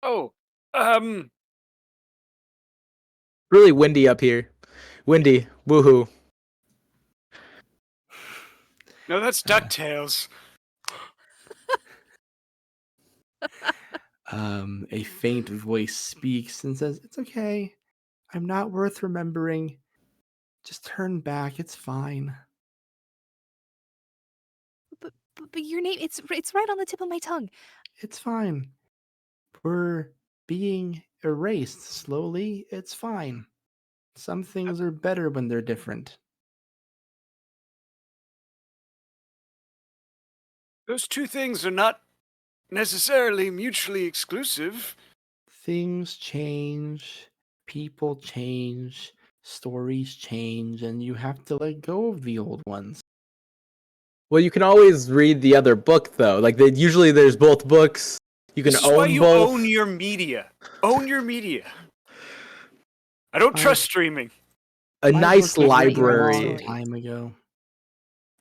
Oh, Really windy up here. Windy. Woohoo. no, that's DuckTales. A faint voice speaks and says, "It's okay. I'm not worth remembering. Just turn back. It's fine." But your name, it's right on the tip of my tongue. It's fine. We're being erased slowly. It's fine. Some things are better when they're different. Those two things are not necessarily mutually exclusive. Things change, people change, stories change, and you have to let go of the old ones. Well, you can always read the other book though. Like usually there's both books. You can This is why own you both. own your media. Own your media. I don't trust streaming. A My nice book was written a library. long time ago.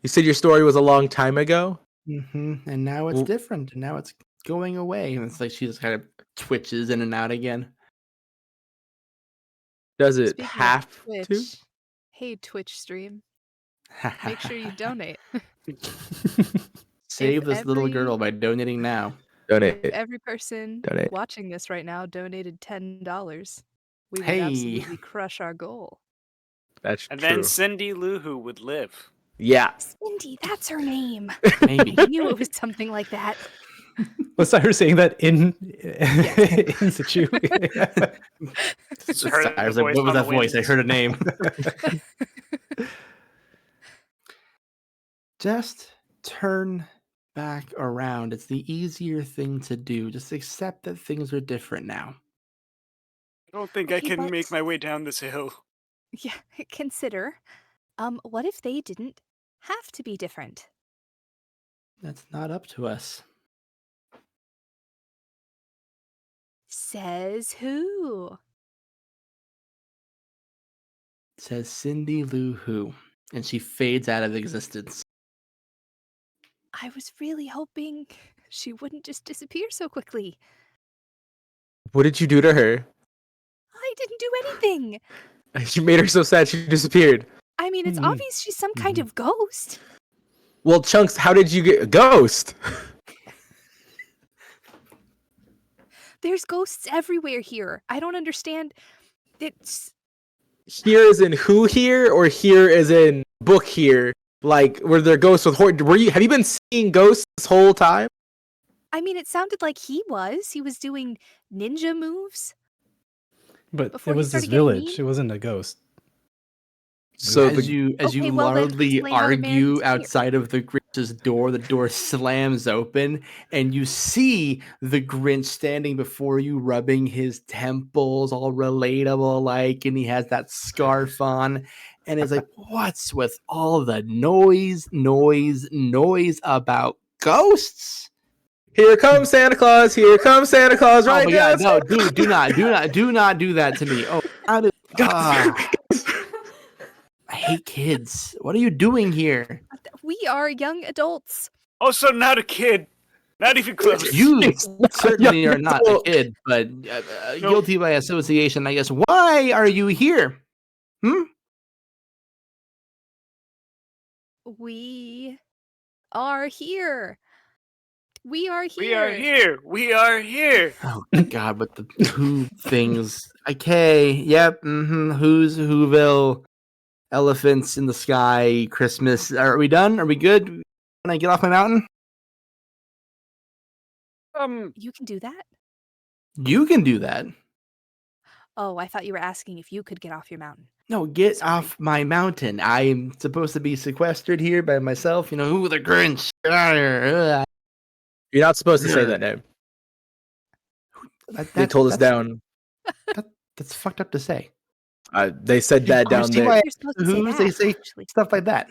You said your story was a long time ago? And now it's different. And now it's going away. And it's like she just kind of twitches in and out again. Does it Speaking of have to? Twitch, hey Twitch stream, make sure you donate. Save If this little every- girl by donating now. Donate. If every person Donate. watching this right now donated $10, we would Hey. absolutely crush our goal. That's And true. then Cindy Lou Who would live. Yeah. Cindy, that's her name. Maybe. I knew it was something like that. Was I saying that in situ? Just heard the I was like, voice what was on that the voice? I wind. heard a name. Just turn back around. It's the easier thing to do. Just accept that things are different now. I don't think I Okay, can but- make my way down this hill. Yeah, consider. What if they didn't have to be different? That's not up to us. Says who? Says Cindy Lou Who. And she fades out of existence. I was really hoping she wouldn't just disappear so quickly. What did you do to her? I didn't do anything. You made her so sad she disappeared. I mean, it's obvious she's some kind of ghost. Well, Chunks, how did you get a ghost? There's ghosts everywhere here. I don't understand. It's Here is in who here, or here is in book here? Like, were there ghosts with have you been seeing ghosts this whole time? I mean, it sounded like he was. He was doing ninja moves. But Before it he was this started getting village. mean? It wasn't a ghost. So as you Okay, well, then loudly explain how the man argue disappeared. outside of the Grinch's door, the door slams open, and you see the Grinch standing before you, rubbing his temples, all relatable like, and he has that scarf on, and it's like, what's with all the noise about ghosts? Here comes Santa Claus. Here comes Santa Claus. Oh Right my now. god, no, dude, do not do that to me. Oh, how did, I hate kids. What are you doing here? We are young adults. Also, not a kid. Not even close. You certainly young are not a adult. kid, but guilty by association, I guess. Why are you here? We are here. We are We are here. here. We are here. Oh God, with the who things. Okay, yep. Whoville, elephants in the sky, Christmas. Are we done? Are we good? Can I get off my mountain? You can do that? You can do that. Oh, I thought you were asking if you could get off your mountain. No, get Sorry. off my mountain. I'm supposed to be sequestered here by myself. You know, who the Grinch? Get out of here. Ugh. You're not supposed to say that name. They told us down. That's fucked up to say. They said that Of course, down see there. why You're supposed to say who's that, they say actually. stuff like that.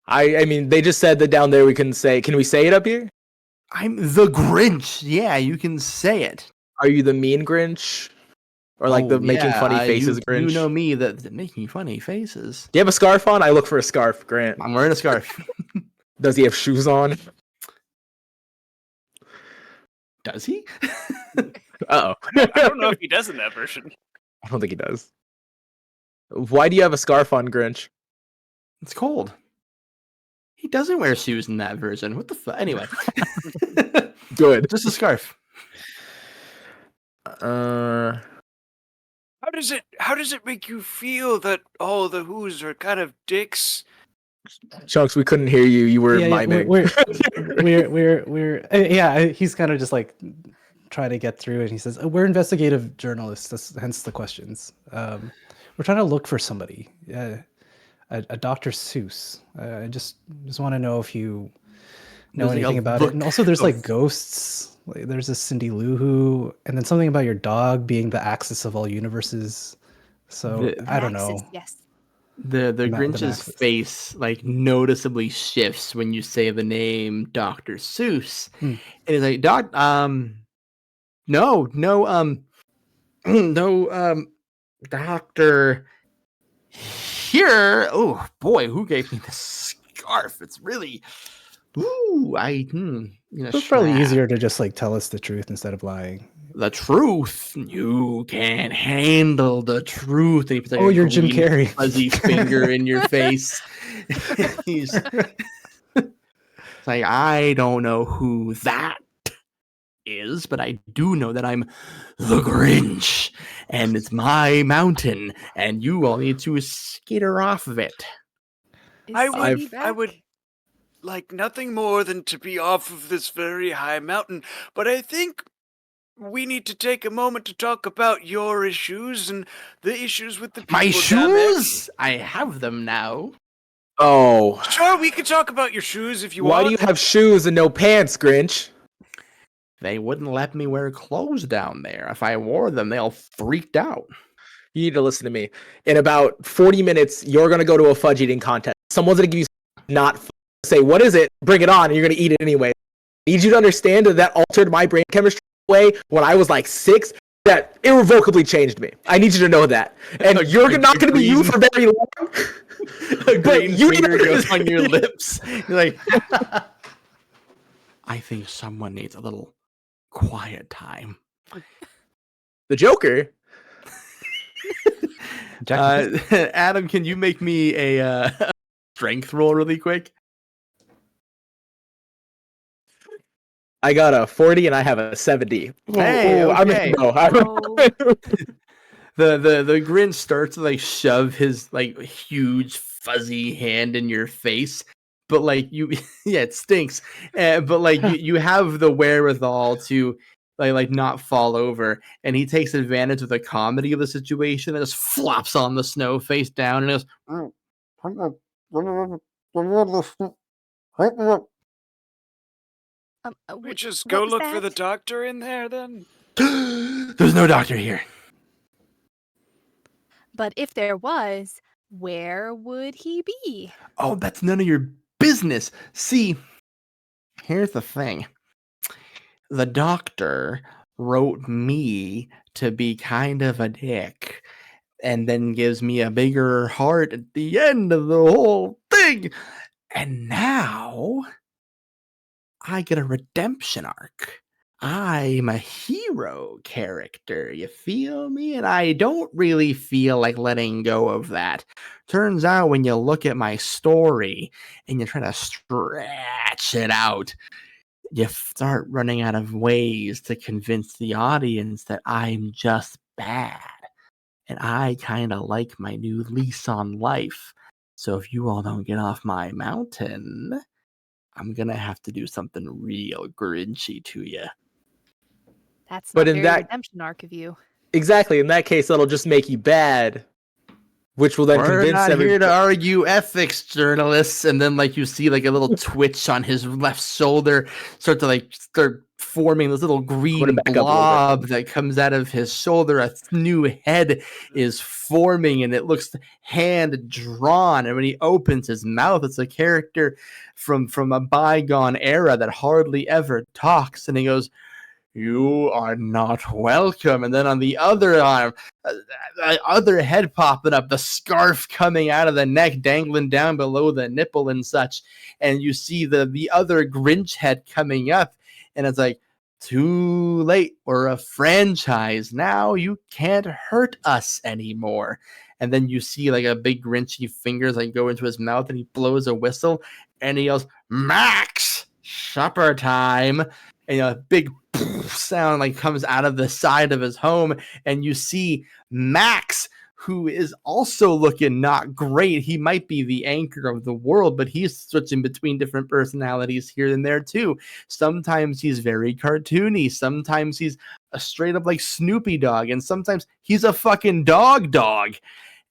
I mean, they just said that down there we can say. Can we say it up here? I'm the Grinch. Yeah, you can say it. Are you the mean Grinch? Or like the making funny faces Grinch? You know me, the making funny faces. Do you have a scarf on? I look for a scarf, Grant. I'm wearing a scarf. Does he have shoes on? Does he? Uh-oh. I don't know if he does in that version. I don't think he does. Why do you have a scarf on, Grinch? It's cold. He doesn't wear shoes in that version. What the fuck? Anyway. Good. Just a scarf. How does it make you feel that all the Who's are kind of dicks? Chunks, we couldn't hear you. You were miming. He's kind of just like trying to get through it. He says, "We're investigative journalists, hence the questions. We're trying to look for somebody, a Dr. Seuss. I just want to know if you know There's like anything a about it. look And also, there's like of- ghosts. Like, there's a Cindy Lou Who, and then something about your dog being the axis of all universes. So I don't know. Axis, yes. The Grinch's Maxis. face like noticeably shifts when you say the name Dr. Seuss. Hmm. And he's like, no, Doctor here. Oh boy, who gave me this scarf? It's really It's probably easier to just like tell us the truth instead of lying. The truth. You can't handle the truth. And he puts, like, a You're Jim green Carrey. fuzzy finger in your face. He's it's like, I don't know who that is, but I do know that I'm the Grinch, and it's my mountain, and you all need to skitter off of it. Is I Sadie would back? like nothing more than to be off of this very high mountain, but I think we need to take a moment to talk about your issues and the issues with the people My down there. shoes? I have them now. Oh. Sure, we can talk about your shoes if you Why want. do you have shoes and no pants, Grinch? They wouldn't let me wear clothes down there. If I wore them, they all freaked out. You need to listen to me. In about 40 minutes, you're going to go to a fudge eating contest. Someone's going to give you say, what is it? Bring it on, and you're going to eat it anyway. I need you to understand that altered my brain chemistry way when I was like 6. That irrevocably changed me. I need you to know that. And you're not going to be you for very long. A But green you finger need to- goes on your lips. You're like, I think someone needs a little quiet time. The Joker? Adam, can you make me a strength roll really quick? I got a 40 and I have a 70. Hey, I'm okay. in, bro. The Grinch starts to like shove his like huge fuzzy hand in your face, but like you, yeah, it stinks. But like you have the wherewithal to like not fall over, and he takes advantage of the comedy of the situation and just flops on the snow face down and We just what go was look for the that? doctor in there then? goes, "There's no doctor here." But if there was, where would he be? Oh, that's none of your business. See, here's the thing. The doctor wrote me to be kind of a dick and then gives me a bigger heart at the end of the whole thing. And now I get a redemption arc. I'm a hero character, you feel me? And I don't really feel like letting go of that. Turns out when you look at my story and you try to stretch it out, you start running out of ways to convince the audience that I'm just bad. And I kind of like my new lease on life. So if you all don't get off my mountain, I'm going to have to do something real grinchy to you. That's But not in very that redemption arc of you. exactly in that case, that'll just make you bad, which will then We're convince not here everybody. to argue ethics, journalists. And then, like, you see, like, a little twitch on his left shoulder start forming this little green back up a little blob that comes out of his shoulder. A new head is forming, and it looks hand drawn. And when he opens his mouth, it's a character from a bygone era that hardly ever talks. And he goes, "You are not welcome." And then on the other arm, other head popping up, the scarf coming out of the neck, dangling down below the nipple and such. And you see the other Grinch head coming up, and it's like, too late. We're a franchise now. You can't hurt us anymore. And then you see like a big Grinchy fingers like go into his mouth, and he blows a whistle, and he yells, "Max, supper time!" And a big sound like comes out of the side of his home, and you see Max, who is also looking not great. He might be the anchor of the world, but he's switching between different personalities here and there too. Sometimes he's very cartoony, sometimes he's a straight up like Snoopy Dog, and sometimes he's a fucking dog.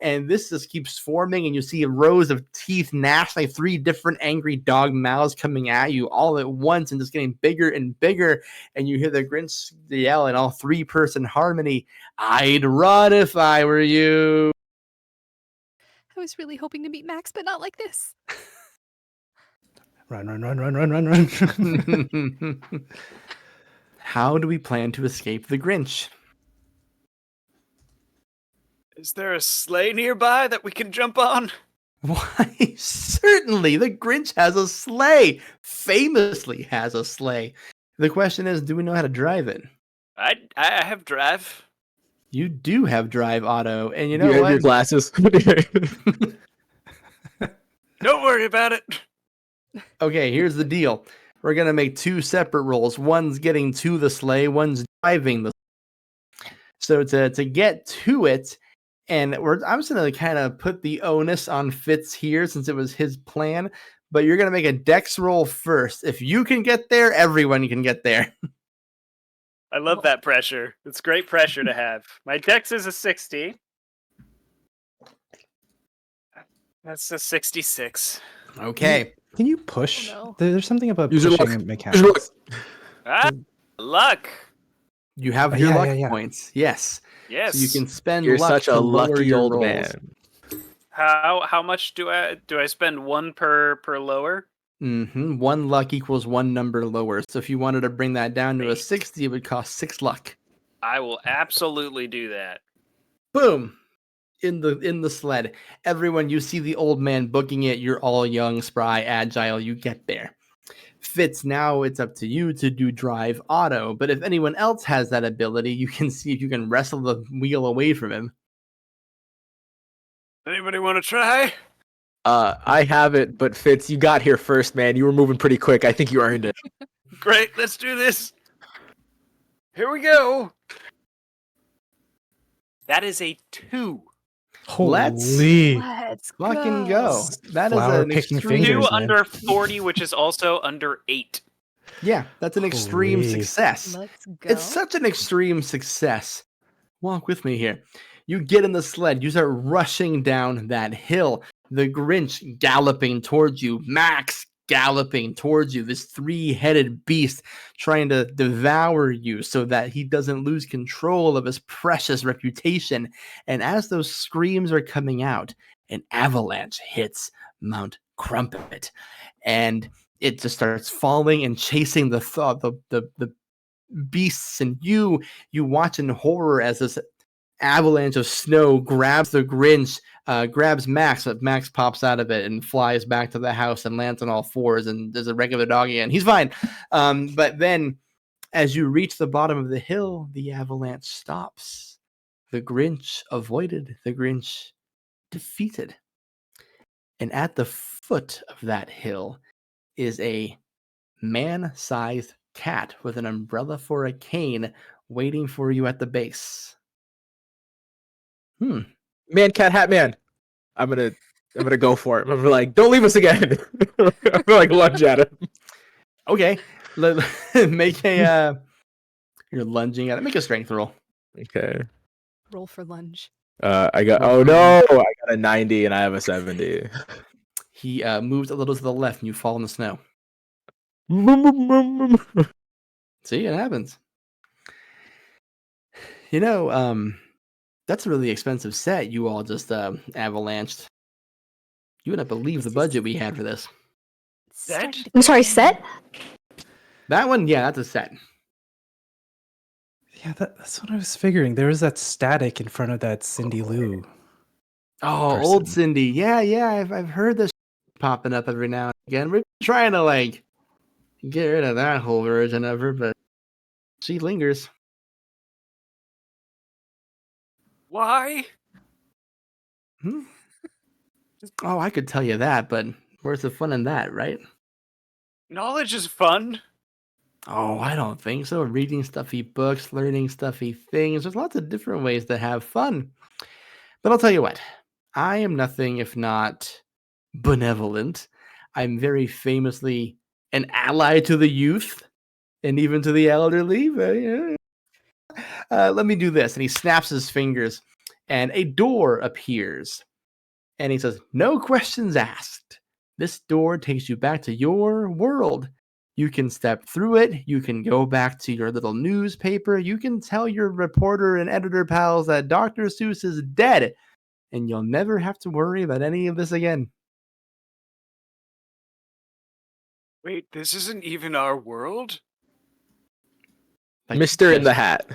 And this just keeps forming, and you see rows of teeth gnash, like 3 different angry dog mouths coming at you all at once and just getting bigger and bigger. And you hear the Grinch yell in all 3-person harmony, "I'd run if I were you." I was really hoping to meet Max, but not like this. Run, run, run, run, run, run, run. How do we plan to escape the Grinch? Is there a sleigh nearby that we can jump on? Why, certainly, the Grinch has a sleigh, famously has a sleigh. The question is, do we know how to drive it? I have drive. You do have drive, Otto, and you know You have what? your glasses. Don't worry about it. Okay, here's the deal. We're going to make 2 separate rolls. One's getting to the sleigh, one's driving the sleigh. So to get to it, and I'm just going to kind of put the onus on Fitz here since it was his plan, but you're going to make a dex roll first. If you can get there, everyone can get there. I love that pressure. It's great pressure to have. My dex is a 60. That's a 66. Okay. Can you push? Oh, no. There's something about Use your pushing luck. mechanics. Use your luck. Ah, luck. You have your Yeah, luck yeah, yeah. points. Yes. Yes. So you can spend You're luck such a to lower lucky your old rolls. man. How much do I spend? 1 per lower? 1 luck equals 1 number lower. So if you wanted to bring that down to a 60, it would cost 6 luck. I will absolutely do that. Boom. In the sled. Everyone, you see the old man booking it. You're all young, spry, agile. You get there. Fitz, now it's up to you to do drive auto. But if anyone else has that ability, you can see if you can wrestle the wheel away from him. Anybody want to try? I have it, but Fitz, you got here first, man. You were moving pretty quick. I think you earned it. Great, let's do this. Here we go. That is a 2. Holy. Let's Fucking go. That is Flower an picking extreme. fingers. 2 man. under 40, which is also under 8. Yeah, that's an extreme Holy. success. Let's go. It's such an extreme success. Walk with me here. You get in the sled. You start rushing down that hill. The Grinch galloping towards you. Max galloping towards you. This 3-headed beast trying to devour you so that he doesn't lose control of his precious reputation. And as those screams are coming out, an avalanche hits Mount Crumpet. And it just starts falling and chasing the beasts, and you watch in horror as this avalanche of snow grabs the Grinch, grabs Max, but Max pops out of it and flies back to the house and lands on all 4s, and there's a regular dog again. He's fine. But then As you reach the bottom of the hill, the avalanche stops. The Grinch avoided, the Grinch defeated. And at the foot of that hill is a man-sized cat with an umbrella for a cane waiting for you at the base. Man, cat, hat, man. I'm gonna go for it. I'm gonna be like, don't leave us again. I'm gonna like lunge at him. Okay, make a. You're lunging at it. Make a strength roll. Okay. Roll for lunge. I got. Roll Oh for no! I got a 90 and I have a 70. He moves a little to the left, and you fall in the snow. See, it happens. You know, that's a really expensive set. You all just avalanched. You wouldn't believe the budget we had for this. It's starting to I'm sorry, be- set? That one, yeah, that's a set. Yeah, that's what I was figuring. There was that static in front of that Cindy Lou. Oh, old Person. Cindy. Yeah, I've heard this popping up every now and again. We're trying to like get rid of that whole version of her, but she lingers. Why? Hmm? Oh, I could tell you that, but where's the fun in that, right? Knowledge is fun. Oh, I don't think so. Reading stuffy books, learning stuffy things. There's lots of different ways to have fun. But I'll tell you what, I am nothing if not benevolent. I'm very famously an ally to the youth and even to the elderly. But, yeah. Let me do this. And he snaps his fingers, and a door appears. And he says, "No questions asked. This door takes you back to your world. You can step through it. You can go back to your little newspaper. You can tell your reporter and editor pals that Dr. Seuss is dead, and you'll never have to worry about any of this again." Wait, this isn't even our world? Like, Mr. in the Hat.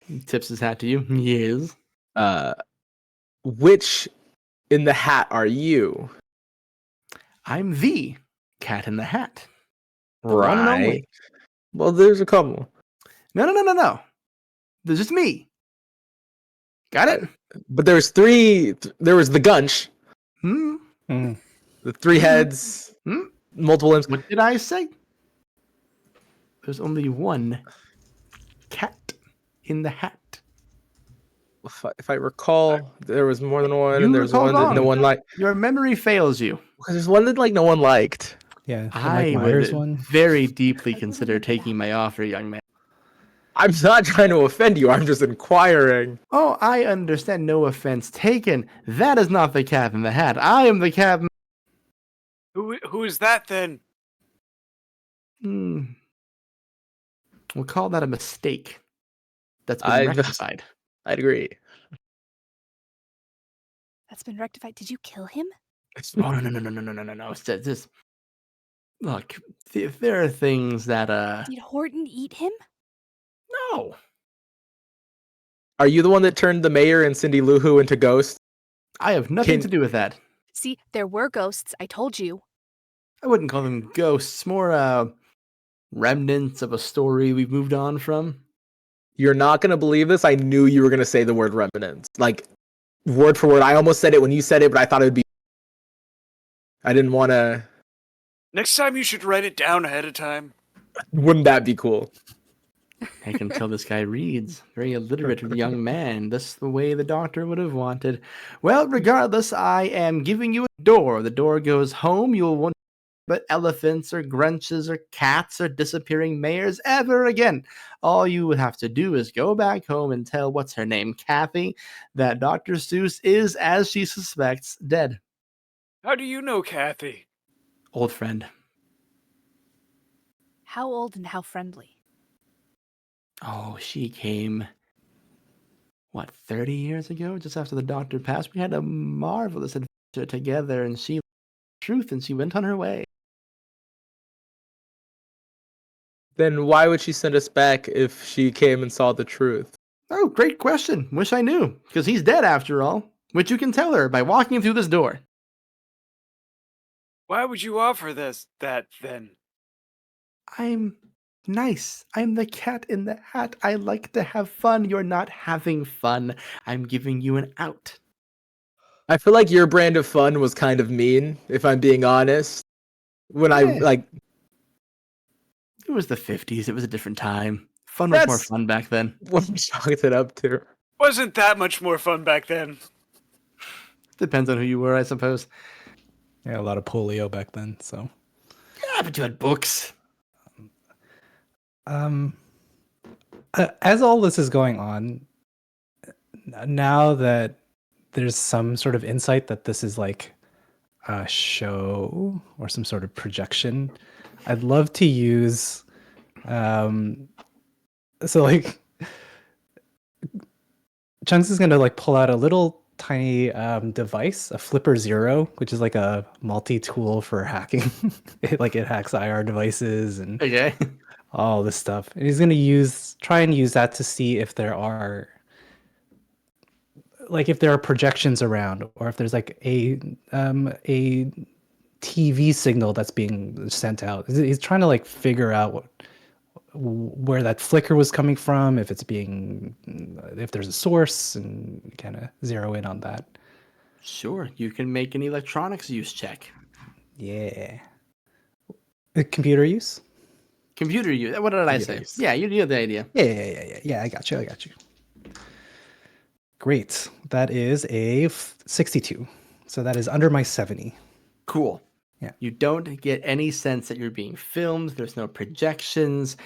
he tips his hat to you. Yes. Which in the hat are you? I'm the Cat in the Hat. The one and only. Well, there's a couple. No. There's just me. Got it? But there's three. There was the Gunch, Hmm? Mm. the three heads, Hmm? multiple limbs. What did I say? There's only one cat in the hat. If I recall, there was more than one, You and there's recall one that no wrong. one liked. Your memory fails you. Because there's one that like no one liked. Yeah, the I Mike Myers would one. very deeply consider taking my offer, young man. I'm not trying to offend you. I'm just inquiring. Oh, I understand. No offense taken. That is not the cat in the hat. I am the cat. Who is that then? Hmm. We'll call that a mistake. That's been I- rectified. I'd agree. That's been rectified. Did you kill him? Oh no! It's just look. If there are things that Did Horton eat him? no, Are you the one that turned the mayor and Cindy Lou Who into ghosts? I have nothing Can- to do with that. See, there were ghosts. I told you. I wouldn't call them ghosts. More remnants of a story we've moved on from. You're not gonna believe this. I knew you were gonna say the word remnants, like word for word. I almost said it when you said it, but I thought it would be. I didn't want to. Next time you should write it down ahead of time. Wouldn't that be cool? I can tell this guy reads. Very illiterate young man. That's the way the doctor would have wanted. Well, regardless, I am giving you a door. The door goes home. You'll want but elephants or grunches or cats or disappearing mayors ever again. All you would have to do is go back home and tell what's her name, Kathy, that Dr. Seuss is, as she suspects, dead. How do you know Kathy? Old friend. How old and how friendly? Oh, she came, 30 years ago? Just after the doctor passed. We had a marvelous adventure together, and she learned the truth, and she went on her way. Then why would she send us back if she came and saw the truth? Oh, great question. Wish I knew, because he's dead after all, which you can tell her by walking through this door. Why would you offer that then? I'm Nice. I'm the cat in the hat. I like to have fun. You're not having fun. I'm giving you an out. I feel like your brand of fun was kind of mean, if I'm being honest. When I Yeah. like, It was the 50s. It was a different time. Fun was more that's fun back then. what I chalked it up to. Wasn't that much more fun back then? Depends on who you were, I suppose. Yeah, a lot of polio back then. So, Yeah, but you had books. as all this is going on, now that there's some sort of insight that this is like a show or some sort of projection, I'd love to use so like Chunks is gonna like pull out a little tiny device, a Flipper Zero, which is like a multi-tool for hacking. it hacks IR devices and Okay. all this stuff. And he's gonna try and use that to see if there are projections around, or if there's like a TV signal that's being sent out. He's trying to like figure out where that flicker was coming from, if there's a source, and kind of zero in on that. Sure. You can make an electronics use check. Yeah. Computer use? Computer use. What did I say? use. Yeah, you have the idea. Yeah. I got you. Great. That is a 62. So that is under my 70. Cool. Yeah. You don't get any sense that you're being filmed. There's no projections.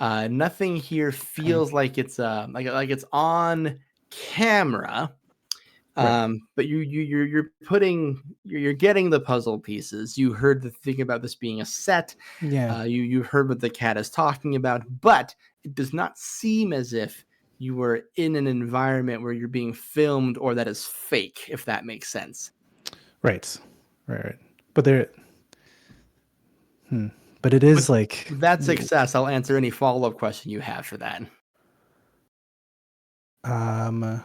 Nothing here feels like it's like it's on camera. Right. But you're getting the puzzle pieces. You heard the thing about this being a set. Yeah. You heard what the cat is talking about, but it does not seem as if you were in an environment where you're being filmed or that is fake, if that makes sense. Right. But but it is like That success. I'll answer any follow-up question you have for that. Can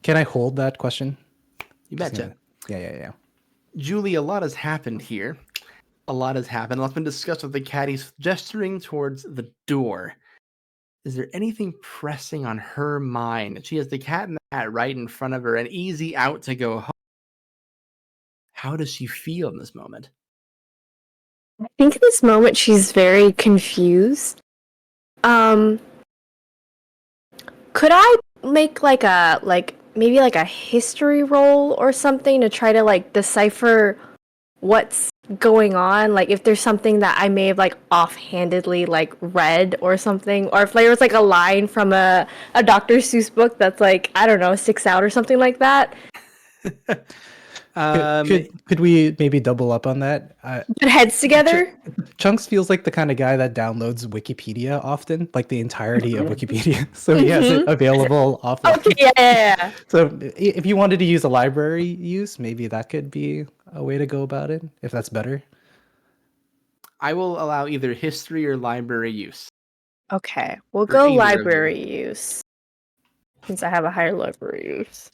I hold that question? You betcha. Yeah. Julie, a lot has happened here. A lot has happened. A lot's been discussed with the cat. He's gesturing towards the door. Is there anything pressing on her mind? She has the cat and the hat right in front of her, an easy out to go home. How does she feel in this moment? I think in this moment she's very confused. Could I make maybe a history roll or something to try to like decipher what's going on? Like if there's something that I may have like offhandedly like read or something, or if there was like a line from a Dr. Seuss book that's like, I don't know, sticks out or something like that. Could we maybe double up on that? Put heads together. Chunks feels like the kind of guy that downloads Wikipedia often, like the entirety of Wikipedia, so he has it available often. Okay, yeah. So if you wanted to use a library use, maybe that could be a way to go about it, if that's better. I will allow either history or library use. Okay, we'll For go either of library use, since I have a higher library use.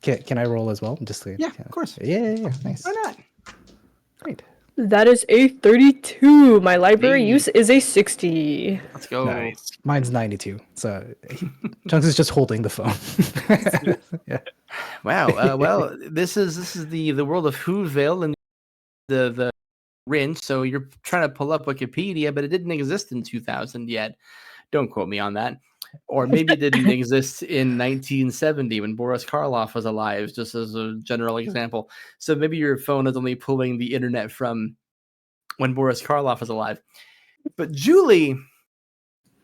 Can I roll as well? Just Yeah, of course. Yeah. Nice. Why not? Great. That is a 32. My library Hey. use is a 60. Let's go. Nice. Mine's 92. So Chunks is just holding the phone. Yeah. Wow. Well, this is the world of Whoville and the Rinch. So you're trying to pull up Wikipedia, but it didn't exist in 2000 yet. Don't quote me on that. Or maybe it didn't exist in 1970 when Boris Karloff was alive, just as a general example. So maybe your phone is only pulling the internet from when Boris Karloff was alive. But Julie,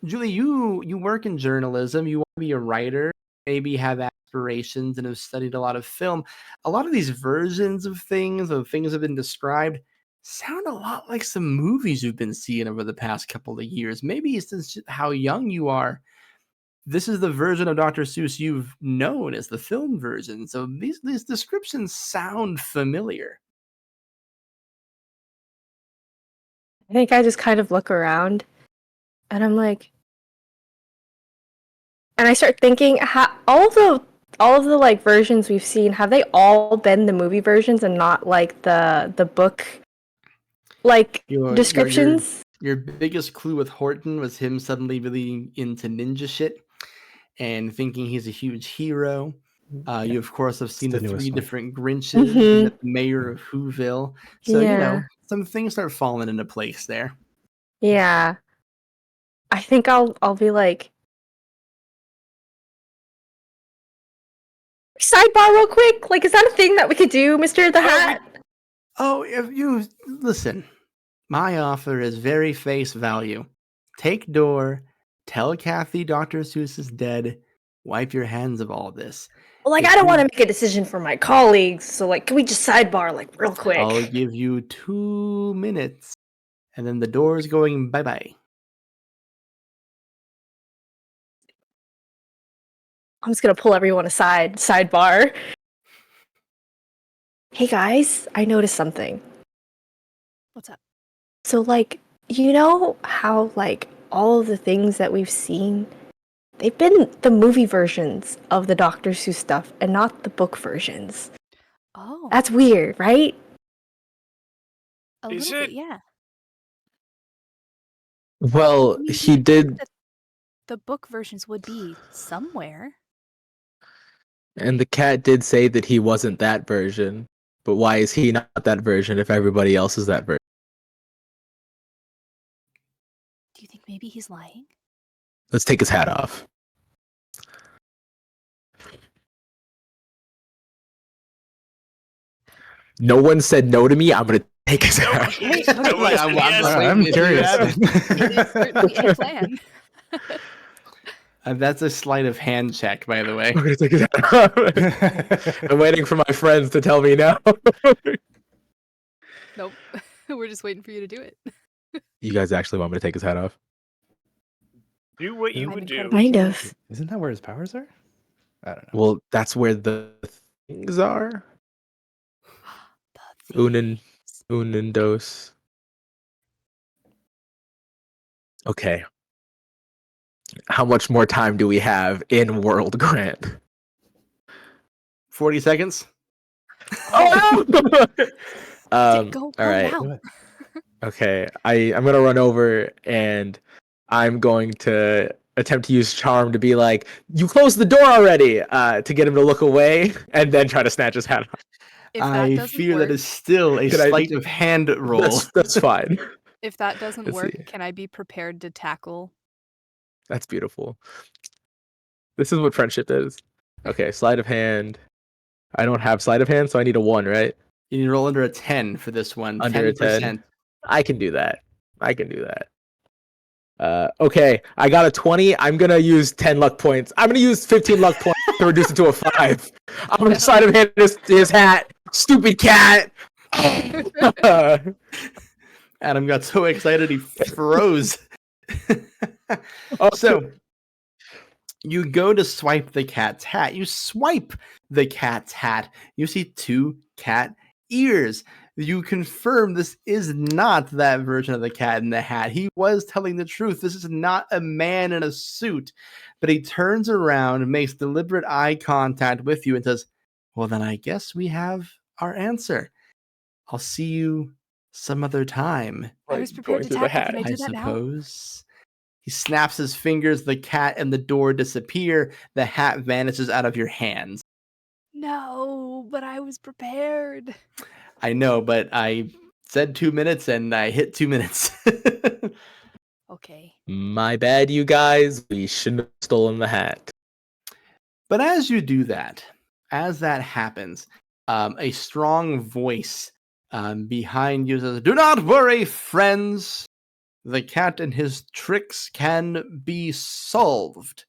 you work in journalism. You want to be a writer, maybe have aspirations and have studied a lot of film. A lot of these versions of things that have been described sound a lot like some movies you've been seeing over the past couple of years. Maybe since how young you are, this is the version of Dr. Seuss you've known as the film version. So these descriptions sound familiar. I think I just kind of look around and I'm like, and I start thinking, how all of the like versions we've seen, have they all been the movie versions and not like the book like descriptions? Your biggest clue with Horton was him suddenly really into ninja shit and thinking he's a huge hero. You, of course, have seen the the 3 newest one. different Grinches. You Mhm. met the mayor of Whoville. So, Yeah. some things start falling into place there. Yeah. I think I'll be like, sidebar real quick. Like, is that a thing that we could do, Mr. the Hat? Oh, if you listen, my offer is very face value. Take door, tell Kathy Dr. Seuss is dead, wipe your hands of all this. Well, like, If I don't you- want to make a decision for my colleagues, so like, can we just sidebar like real quick? I'll give you 2 minutes, and then the door's going bye-bye. I'm just gonna pull everyone aside, sidebar. Hey guys, I noticed something. What's up? So like, you know how like all of the things that we've seen, they've been the movie versions of the Dr. Seuss stuff and not the book versions. Oh, That's weird, right? a Is little bit, it? yeah. Well, I mean, he you'd think did, that the book versions would be somewhere. and the cat did say that he wasn't that version. But why is he not that version if everybody else is that version? Do you think maybe he's lying? Let's take his hat off. No one said no to me. I'm gonna take his hat off. Okay, Like, okay. I'm Yes. just I'm waiting to hear curious. that. It is certainly a plan. That's a sleight of hand check, by the way. I'm gonna take his hat off. I'm waiting for my friends to tell me now. Nope. We're just waiting for you to do it. You guys actually want me to take his hat off? Do what you I'm would do. incredibly Kind curious. of. Isn't that where his powers are? I don't know. Well, that's where the things are. The Unin, things. Unindos. Okay. How much more time do we have in World Grant? 40 seconds. Oh! Go all right. now. Do it. Okay. I'm gonna run over and I'm going to attempt to use charm to be like, you closed the door already, to get him to look away and then try to snatch his hat off. If that I doesn't fear work, that is still a Can I- sleight of hand roll. That's fine. if that doesn't Let's work, see. can I be prepared to tackle? That's beautiful. This is what friendship is. Okay, sleight of hand. I don't have sleight of hand, so I need a 1, right? You need to roll under a 10 for this one. Under a 10%. 10. I can do that. Okay, I got a 20. I'm gonna use 10 luck points. I'm gonna use 15 luck points to reduce it to a 5. I'm gonna sleight of hand his hat. Stupid cat. Adam got so excited he froze. Oh, So you go to swipe the cat's hat. You swipe the cat's hat. You see 2 cat ears. You confirm this is not that version of the cat in the hat. He was telling the truth. This is not a man in a suit. But he turns around, makes deliberate eye contact with you, and says, well, then I guess we have our answer. I'll see you some other time, I was prepared to tackle. Can I do that now? suppose. He snaps his fingers, the cat and the door disappear, the hat vanishes out of your hands. No, but I was prepared. I know, but I said 2 minutes and I hit 2 minutes. Okay. My bad, you guys. We shouldn't have stolen the hat. But as you do that, as that happens, a strong voice behind you says, do not worry, friends. The cat and his tricks can be solved.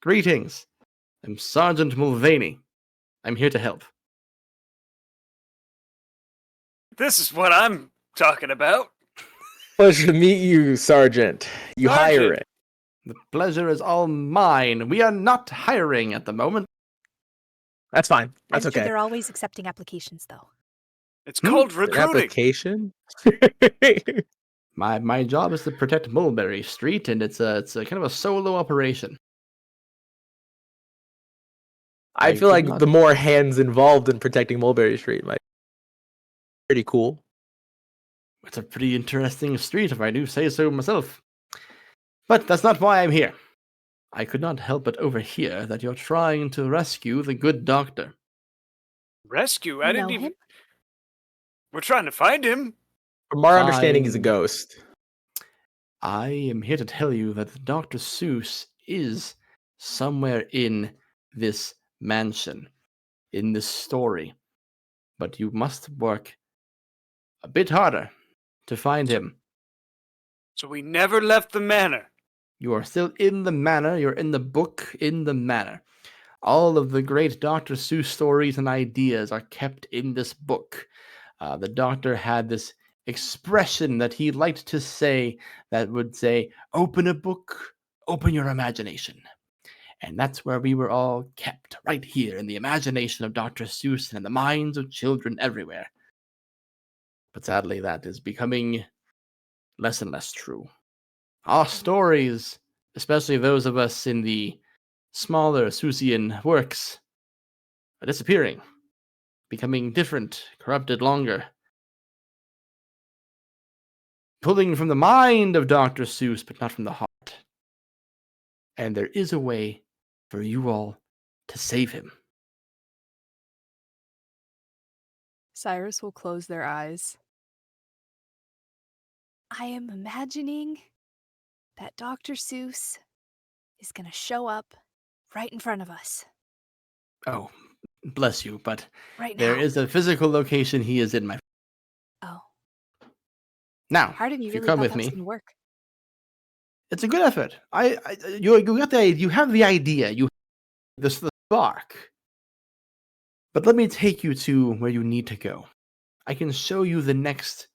Greetings. I'm Sergeant Mulvaney. I'm here to help. This is what I'm talking about. Pleasure to meet you, Sergeant. You Sergeant. hire it. The pleasure is all mine. We are not hiring at the moment. That's fine. That's I'm sure okay. they're always accepting applications, though. It's called An recruiting. application? My job is to protect Mulberry Street, and it's a kind of a solo operation. I I feel could like not- the more hands involved in protecting Mulberry Street might be pretty cool. It's a pretty interesting street, if I do say so myself. But that's not why I'm here. I could not help but overhear that you're trying to rescue the good doctor. Rescue? You I know didn't even. him? We're trying to find him. From our understanding, he's a Fine. ghost. I am here to tell you that Dr. Seuss is somewhere in this mansion, in this story. But you must work a bit harder to find him. So we never left the manor. You are still in the manor, you're in the book, in the manor. All of the great Dr. Seuss stories and ideas are kept in this book. The doctor had this expression that he liked to say that would say, open a book, open your imagination. And that's where we were all kept, right here in the imagination of Dr. Seuss and in the minds of children everywhere. But sadly, that is becoming less and less true. Our stories, especially those of us in the smaller Seussian works, are disappearing, becoming different, corrupted longer. Pulling from the mind of Dr. Seuss, but not from the heart. And there is a way for you all to save him. Cyrus will close their eyes. I am imagining that Dr. Seuss is going to show up right in front of us. Oh, bless you, but Right now. there is a physical location he is in, my. Oh. Now, Part of me if you really come thought with that was me, going to work. it's a good effort. You got the, you have the idea, you the spark. But let me take you to where you need to go. I can show you the next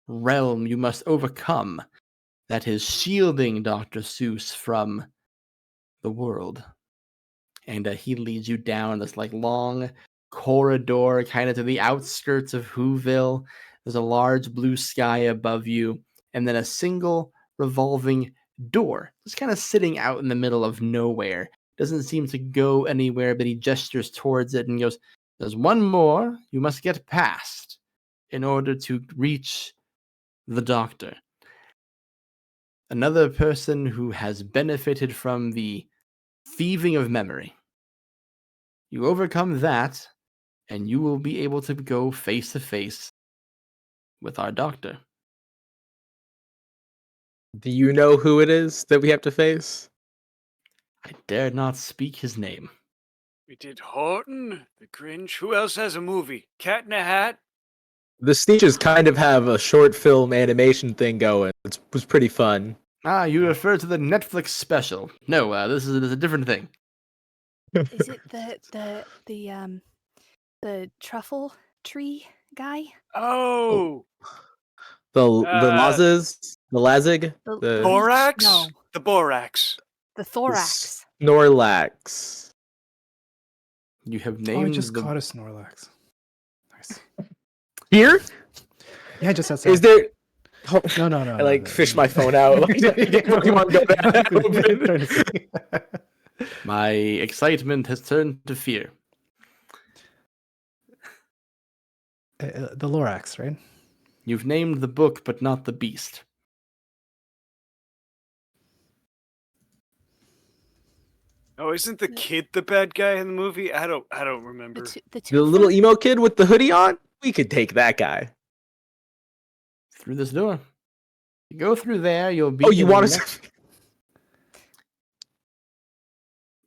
realm you must overcome that is shielding Dr. Seuss from the world. And he leads you down this like long corridor kind of to the outskirts of Whoville. There's a large blue sky above you, and then a single revolving door just kind of sitting out in the middle of nowhere. Doesn't seem to go anywhere, but he gestures towards it and goes, there's one more you must get past in order to reach the doctor. Another person who has benefited from the thieving of memory. You overcome that, and you will be able to go face to face with our doctor. Do you know who it is that we have to face? I dare not speak his name. We did Horton, The Grinch. Who else has a movie? Cat in a Hat? The Sneetches kind of have a short film animation thing going. It was pretty fun. Ah, you refer to the Netflix special. No, this is a different thing. Is it the truffle tree guy? Oh, The Uh, Lazig, The the Borax? No, The Borax. the thorax. Snorlax. You have Oh, I named just the caught a Snorlax. Nice. Here? Yeah, just outside. Is there? Oh, No. I like fish my phone out. Like, Pokemon Go back. My excitement has turned to fear. The Lorax, right? You've named the book, but not the beast. Oh, isn't the kid the bad guy in the movie? I don't remember. The little emo kid with the hoodie on? We could take that guy. Through this door. You go through there, you'll be. Oh, you in the want next to?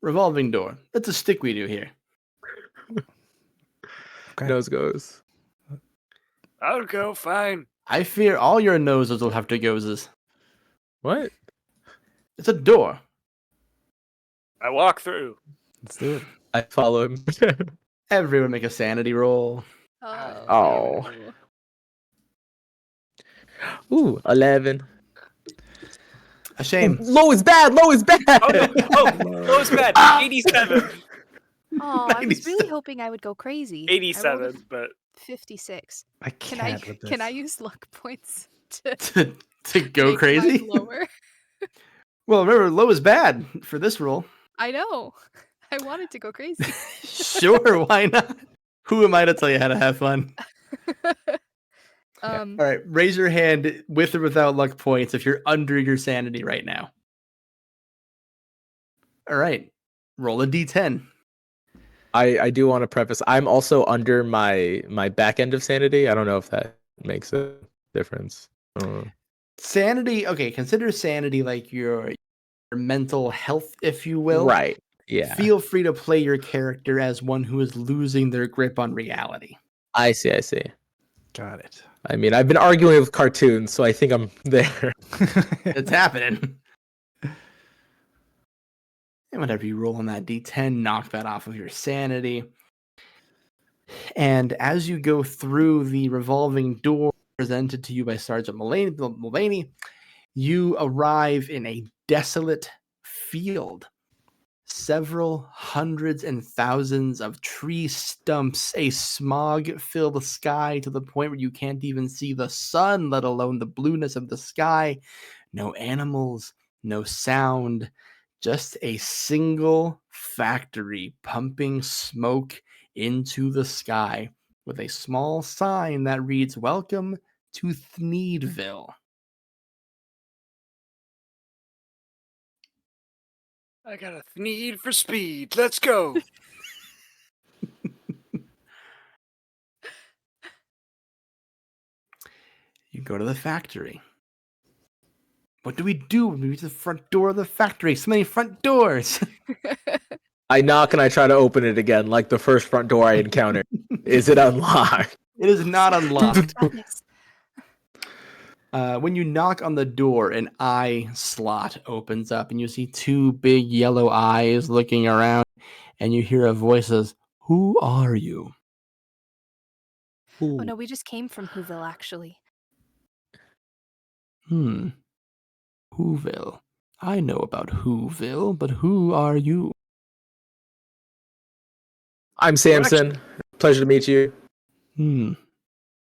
revolving door. That's a stick we do here. Okay. Nose goes. I'll go, fine. I fear all your noses will have to gozes. What? It's a door. I walk through. Let's do it. I follow him. Everyone make a sanity roll. Oh. Ooh, 11. A shame. Low is bad. Low is bad. Oh, no. That was bad. 87. Oh, I was 97. really hoping I would go crazy. I rolled 87, but 56. I Can can't with this. Can I use luck points to to go make crazy? mine lower? Well, remember, low is bad for this roll. I know. I wanted to go crazy. Sure, why not? Who am I to tell you how to have fun? All right, raise your hand with or without luck points if you're under your sanity right now. All right, roll a d10. I do want to preface. I'm also under my back end of sanity. I don't know if that makes a difference. Sanity, okay, consider sanity like your mental health, if you will. Right. Yeah. Feel free to play your character as one who is losing their grip on reality. I see. Got it. I mean, I've been arguing with cartoons, so I think I'm there. It's happening. And whenever you roll on that d10, knock that off of your sanity. And as you go through the revolving door presented to you by Sergeant Mulvaney, you arrive in a desolate field. Several hundreds and thousands of tree stumps, a smog-filled sky to the point where you can't even see the sun, let alone the blueness of the sky. No animals, no sound, just a single factory pumping smoke into the sky with a small sign that reads, "Welcome to Thneedville." I got a need for speed. Let's go. You go to the factory. What do we do when we reach the front door of the factory? So many front doors. I knock and I try to open it again, like the first front door I encountered. Is it unlocked? It is not unlocked. Madness. When you knock on the door, an eye slot opens up, and you see two big yellow eyes looking around, and you hear a voice says, "Who are you?" Oh no, we just came from Whoville, actually. Whoville. I know about Whoville, but who are you? I'm Samson. Pleasure to meet you.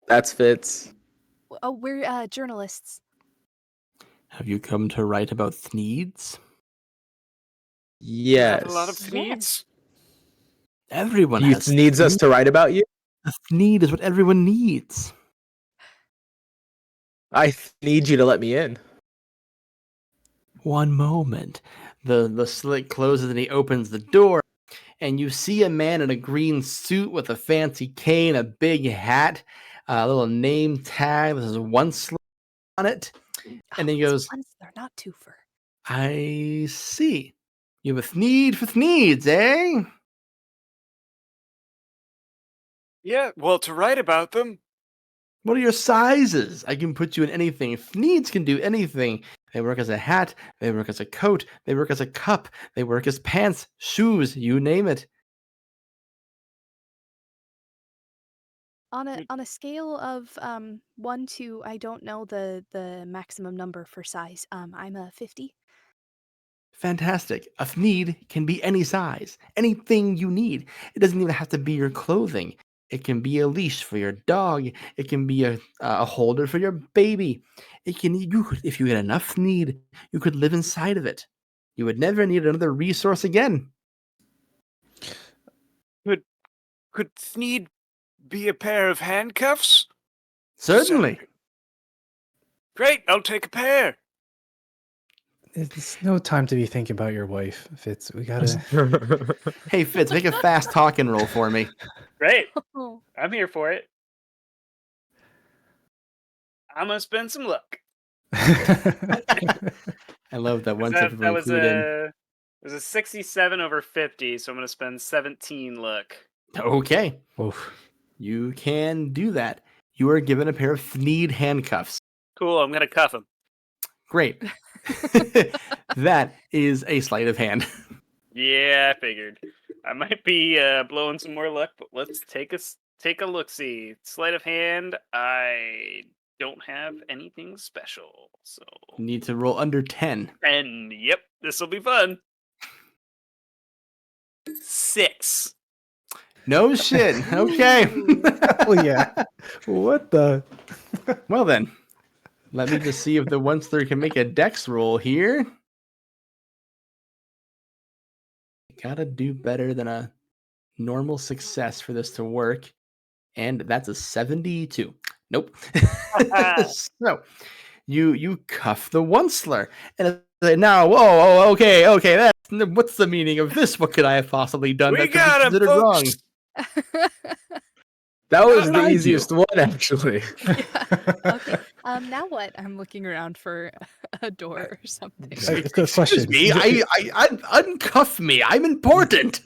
That's Fitz. Oh, we're journalists. Have you come to write about Thneeds? Yes. Have a lot of needs. Everyone You has needs us to write about you? A Thneed is what everyone needs. I need you to let me in. One moment. The slit closes and he opens the door, and you see a man in a green suit with a fancy cane, a big hat, a little name tag. There's one slit on it. And he goes, They're not twofer. "I see. You have a Thneed for Thneeds, eh? Yeah, well, to write about them. What are your sizes? I can put you in anything. Thneeds can do anything. They work as a hat, they work as a coat, they work as a cup, they work as pants, shoes, you name it." On a scale of 1 to, I don't know the maximum number for size. I'm a 50. Fantastic. A Thneed can be any size, anything you need. It doesn't even have to be your clothing. It can be a leash for your dog. It can be a holder for your baby. If you had enough Thneed, you could live inside of it. You would never need another resource again. Could Thneed be a pair of handcuffs? Certainly. Great, I'll take a pair. It's no time to be thinking about your wife, Fitz. We gotta. Hey, Fitz, make a fast talking roll for me. Great. Oh. I'm here for it. I'm gonna spend some luck. I love that one That, tip of that was including. a it was a 67 over 50, so I'm gonna spend 17 luck. Okay, Oof. you can do that. You are given a pair of Thneed handcuffs. Cool. I'm gonna cuff him. Great. That is a sleight of hand. Yeah, I figured. I might be blowing some more luck, but let's take a look. See, sleight of hand. I don't have anything special, so You need to roll under 10. and yep, this will be fun. 6. No shit. Okay. Oh yeah. What the? Well then, let me just see if the Once-Third can make a dex roll here. Gotta do better than a normal success for this to work. And that's a 72. Nope. So you cuff the Onceler, and it's like, now, whoa, okay, what's the meaning of this? What could I have possibly done We that could got be him, considered wrong? folks. That was did the I do? easiest one, actually. Okay. Now what? I'm looking around for a door or something. Quick question. Excuse me, I uncuff me. I'm important.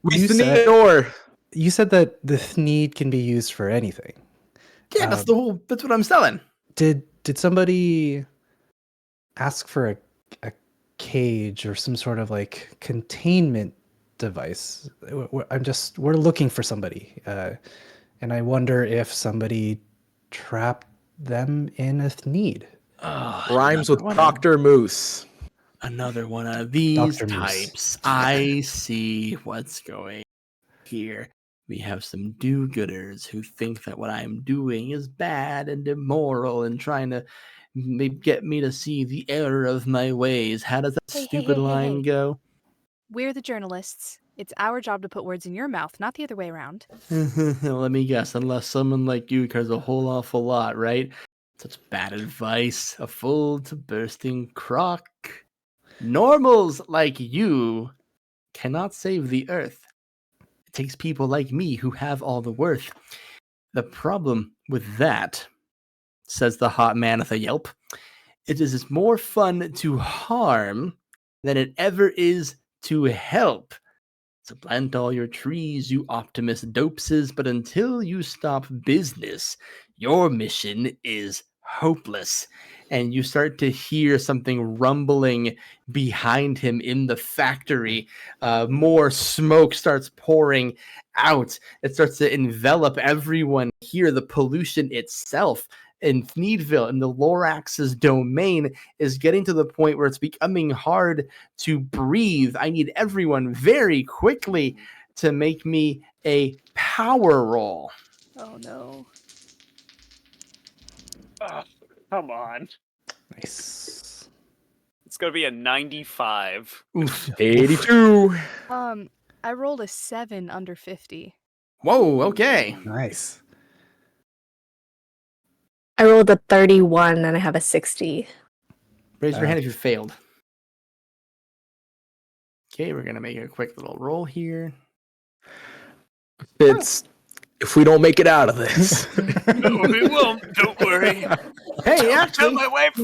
We You need said- a door. You said that the Thneed can be used for anything. Yeah, that's the whole. That's what I'm selling. Did somebody ask for a cage or some sort of like containment device? We're looking for somebody, and I wonder if somebody trapped them in a Thneed. Rhymes with Proctor Moose. Another one of these Dr. Moose. types. I see what's going here. We have some do-gooders who think that what I'm doing is bad and immoral and trying to get me to see the error of my ways. How does that Hey, stupid line go? We're the journalists. It's our job to put words in your mouth, not the other way around. Let me guess, unless someone like you cares a whole awful lot, right? Such bad advice, a full to bursting crock. Normals like you cannot save the earth. It takes people like me who have all the worth. The problem with that, says the hot man with a yelp, it is more fun to harm than it ever is to help. So plant all your trees, you Optimus dopeses, but until you stop business, your mission is hopeless. And you start to hear something rumbling behind him in the factory. More smoke starts pouring out. It starts to envelop everyone here. The pollution itself in Thneedville, in the Lorax's domain, is getting to the point where it's becoming hard to breathe. I need everyone very quickly to make me a power roll. Oh no. Oh, come on. Nice. It's going to be a 95. Oof. 82. I rolled a 7 under 50. Whoa, okay. Nice. I rolled a 31 and I have a 60. Raise your hand if you failed. Okay, we're going to make a quick little roll here. It's if we don't make it out of this. No, we won't. Don't worry. Hey, Tell actually, my wife.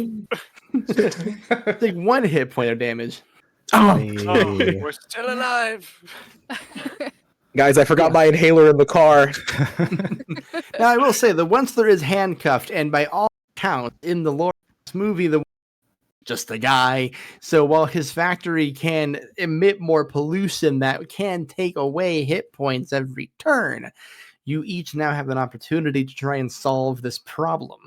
take 1 hit point of damage. Oh, Oh, we're still alive. guys, I forgot my inhaler in the car. Now, I will say, the Onceler is handcuffed, and by all accounts, in the Lorax movie, just a guy. So while his factory can emit more pollution that can take away hit points every turn, you each now have an opportunity to try and solve this problem.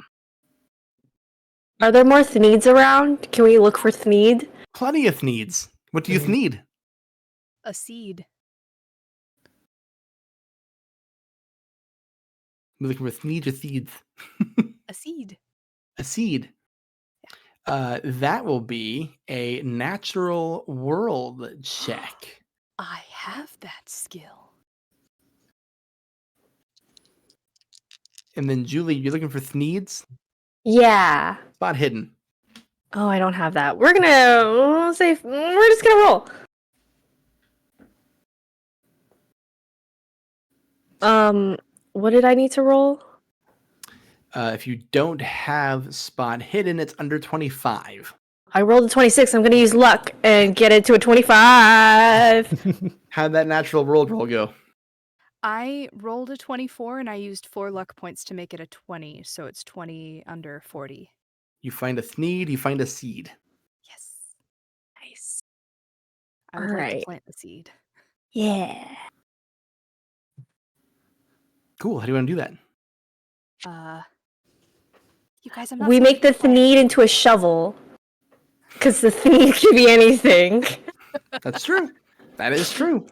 Are there more Thneeds around? Can we look for Thneed? Plenty of needs. What do you need? A seed. We're looking for needs or seeds. A seed. A seed. That will be a natural world check. I have that skill. And then, Julie, you're looking for needs? Yeah. Spot hidden. Oh, I don't have that. We're just gonna roll. What did I need to roll? If you don't have spot hidden, it's under 25. I rolled a 26. I'm gonna use luck and get it to a 25. How'd that natural world roll go? I rolled a 24 and I used 4 luck points to make it a 20, so it's 20 under 40. You find a need, you find a seed. Yes. Nice. I would like to Alright. plant the seed. Yeah. Cool. How do you want to do that? You guys, I'm not We saying make the you can't. Thneed into a shovel. Because the Thneed can be anything. That's true. That is true.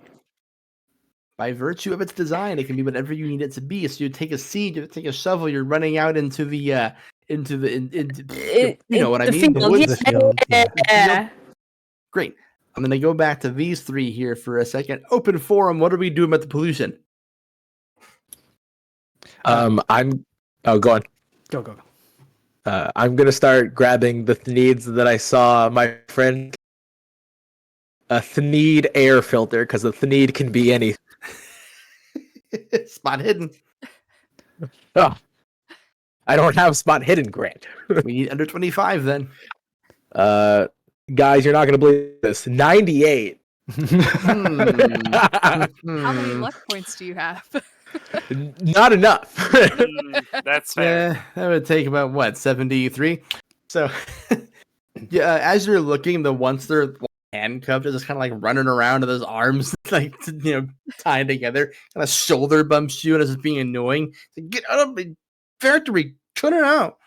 By virtue of its design, it can be whatever you need it to be. So you take a seed, you take a shovel, you're running out into the you know what I The mean? The field, woods. The field, yeah. Yeah. Great. I'm gonna go back to these three here for a second. Open forum. What are we doing about the pollution? I'm. Oh, go on. Go, go, go. I'm gonna start grabbing the Thneeds that I saw my friend. A Thneed air filter, because the Thneed can be any. Spot hidden. Oh, I don't have spot hidden, Grant. We need under 25 then. Guys, you're not gonna believe this. 98. How many Hmm. luck points do you have? Not enough. That's fair. Yeah, that would take about what 73. So, yeah, as you're looking, the once they're handcuffed, are just kind of like running around with his arms like tied together, kind of shoulder bumps you, and it's just being annoying. Like, get out of my factory, cut it out.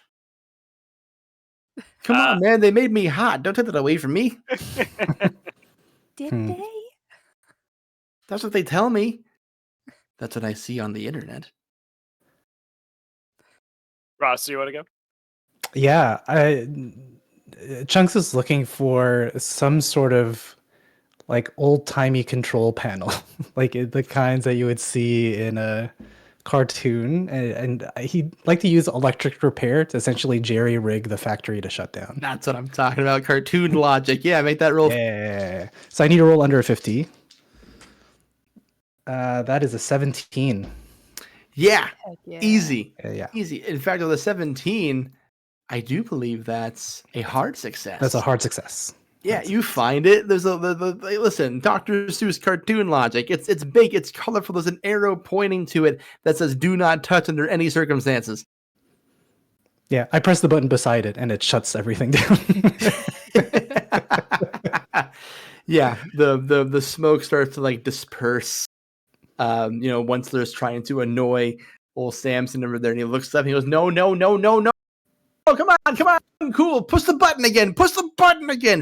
Come on, man, they made me hot. Don't take that away from me. Did Hmm. they? That's what they tell me. That's what I see on the internet. Ross, do you want to go? Yeah, Chunks is looking for some sort of like old-timey control panel, like the kinds that you would see in a cartoon, and he'd like to use electric repair to essentially jerry-rig the factory to shut down. That's what I'm talking about. Cartoon logic. Yeah, make that roll. Yeah. So I need to roll under a 50. That is a 17. Yeah, Heck yeah. easy. Yeah. Easy. In fact, with a 17, I do believe that's a hard success. That's a hard success. Yeah, you find it. There's listen, Dr. Seuss cartoon logic. It's big, it's colorful. There's an arrow pointing to it that says "Do not touch under any circumstances." Yeah, I press the button beside it and it shuts everything down. Yeah, the smoke starts to like disperse. Once there's trying to annoy old Samson over there, and he looks up and he goes, "No, no, no, no, no. Oh, come on, cool. Push the button again.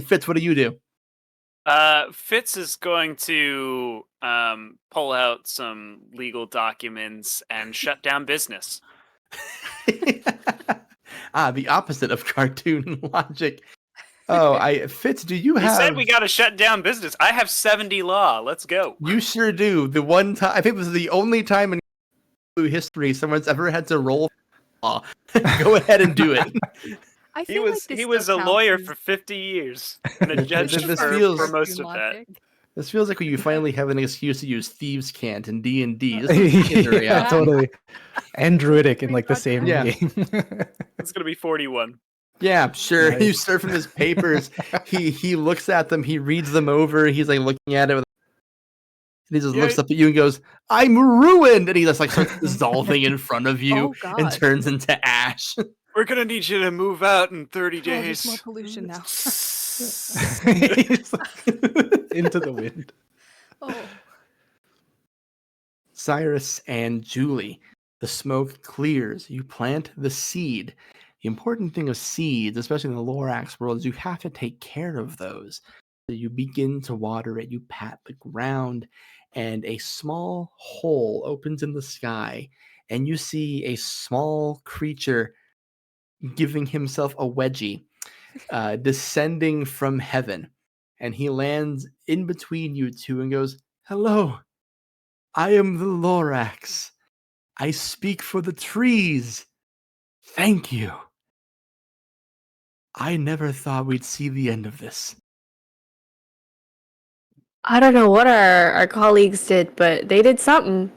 Fitz, what do you do? Fitz is going to pull out some legal documents and shut down business. The opposite of cartoon logic. Oh, Fitz, do you He have? said we got to shut down business. I have 70 law. Let's go. You sure do. The one time, I think it was the only time in history someone's ever had to roll law. Go ahead and do it. I He feel was like this he was a still counts lawyer as for 50 years and a judge This for, feels- for most cartoon of that. logic. This feels like when you finally have an excuse to use thieves' cant in D&D. Yeah, Yeah, totally. And druidic in like the same Yeah. game. It's gonna be 41. Yeah, sure. Nice. You serve him his papers. He looks at them. He reads them over. He's like looking at it. And he just looks up at you and goes, "I'm ruined." And he just like starts dissolving in front of you Oh, and God. turns into ash. We're gonna need you to move out in 30 Oh, there's days. more pollution now. He's like, into the wind. Oh, Cyrus and Julie, the smoke clears. You plant the seed. The important thing of seeds, especially in the Lorax world, is you have to take care of those. So you begin to water it, you pat the ground, and a small hole opens in the sky, and you see a small creature giving himself a wedgie, descending from heaven. And he lands in between you two and goes, "Hello. I am the Lorax. I speak for the trees. Thank you. I never thought we'd see the end of this." I don't know what our colleagues did, but they did something.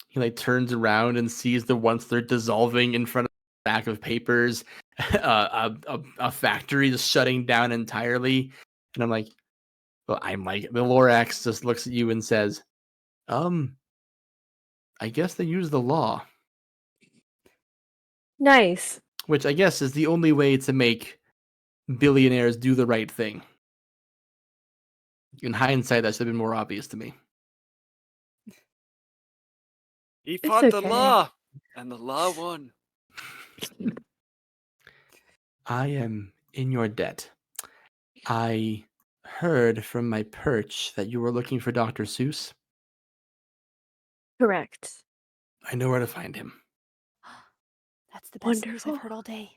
He like turns around and sees the once they're dissolving in front of a stack of papers, a factory just shutting down entirely. And I'm like, the Lorax just looks at you and says, I guess they use the law. Nice. Which I guess is the only way to make billionaires do the right thing. In hindsight, that should have been more obvious to me. He It's fought the okay. law, and the law won. I am in your debt. I heard from my perch that you were looking for Dr. Seuss. Correct. I know where to find him. that's the best news Wonderful. I've heard all day.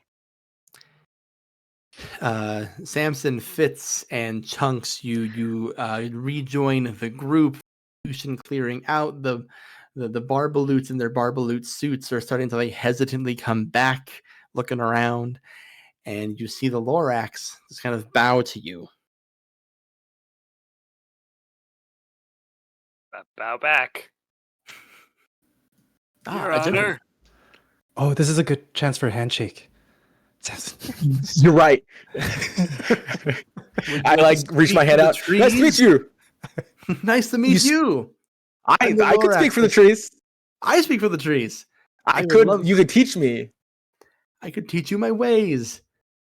Samson, Fitz, and Chunks, you rejoin the group. Pollution clearing out, the the Barbaloots in their Barbaloot suits are starting to like hesitantly come back, looking around, and you see the Lorax just kind of bow to you. Bow back. Your a gentleman. Honor. Oh, this is a good chance for a handshake. You're right. Would you I like to reach speak my for hand the out. Nice to meet trees? you. Nice to meet You you. I I'm the could speak Lorax. for the trees. I speak for the trees. I would could. love- You could teach me. I could teach you my ways.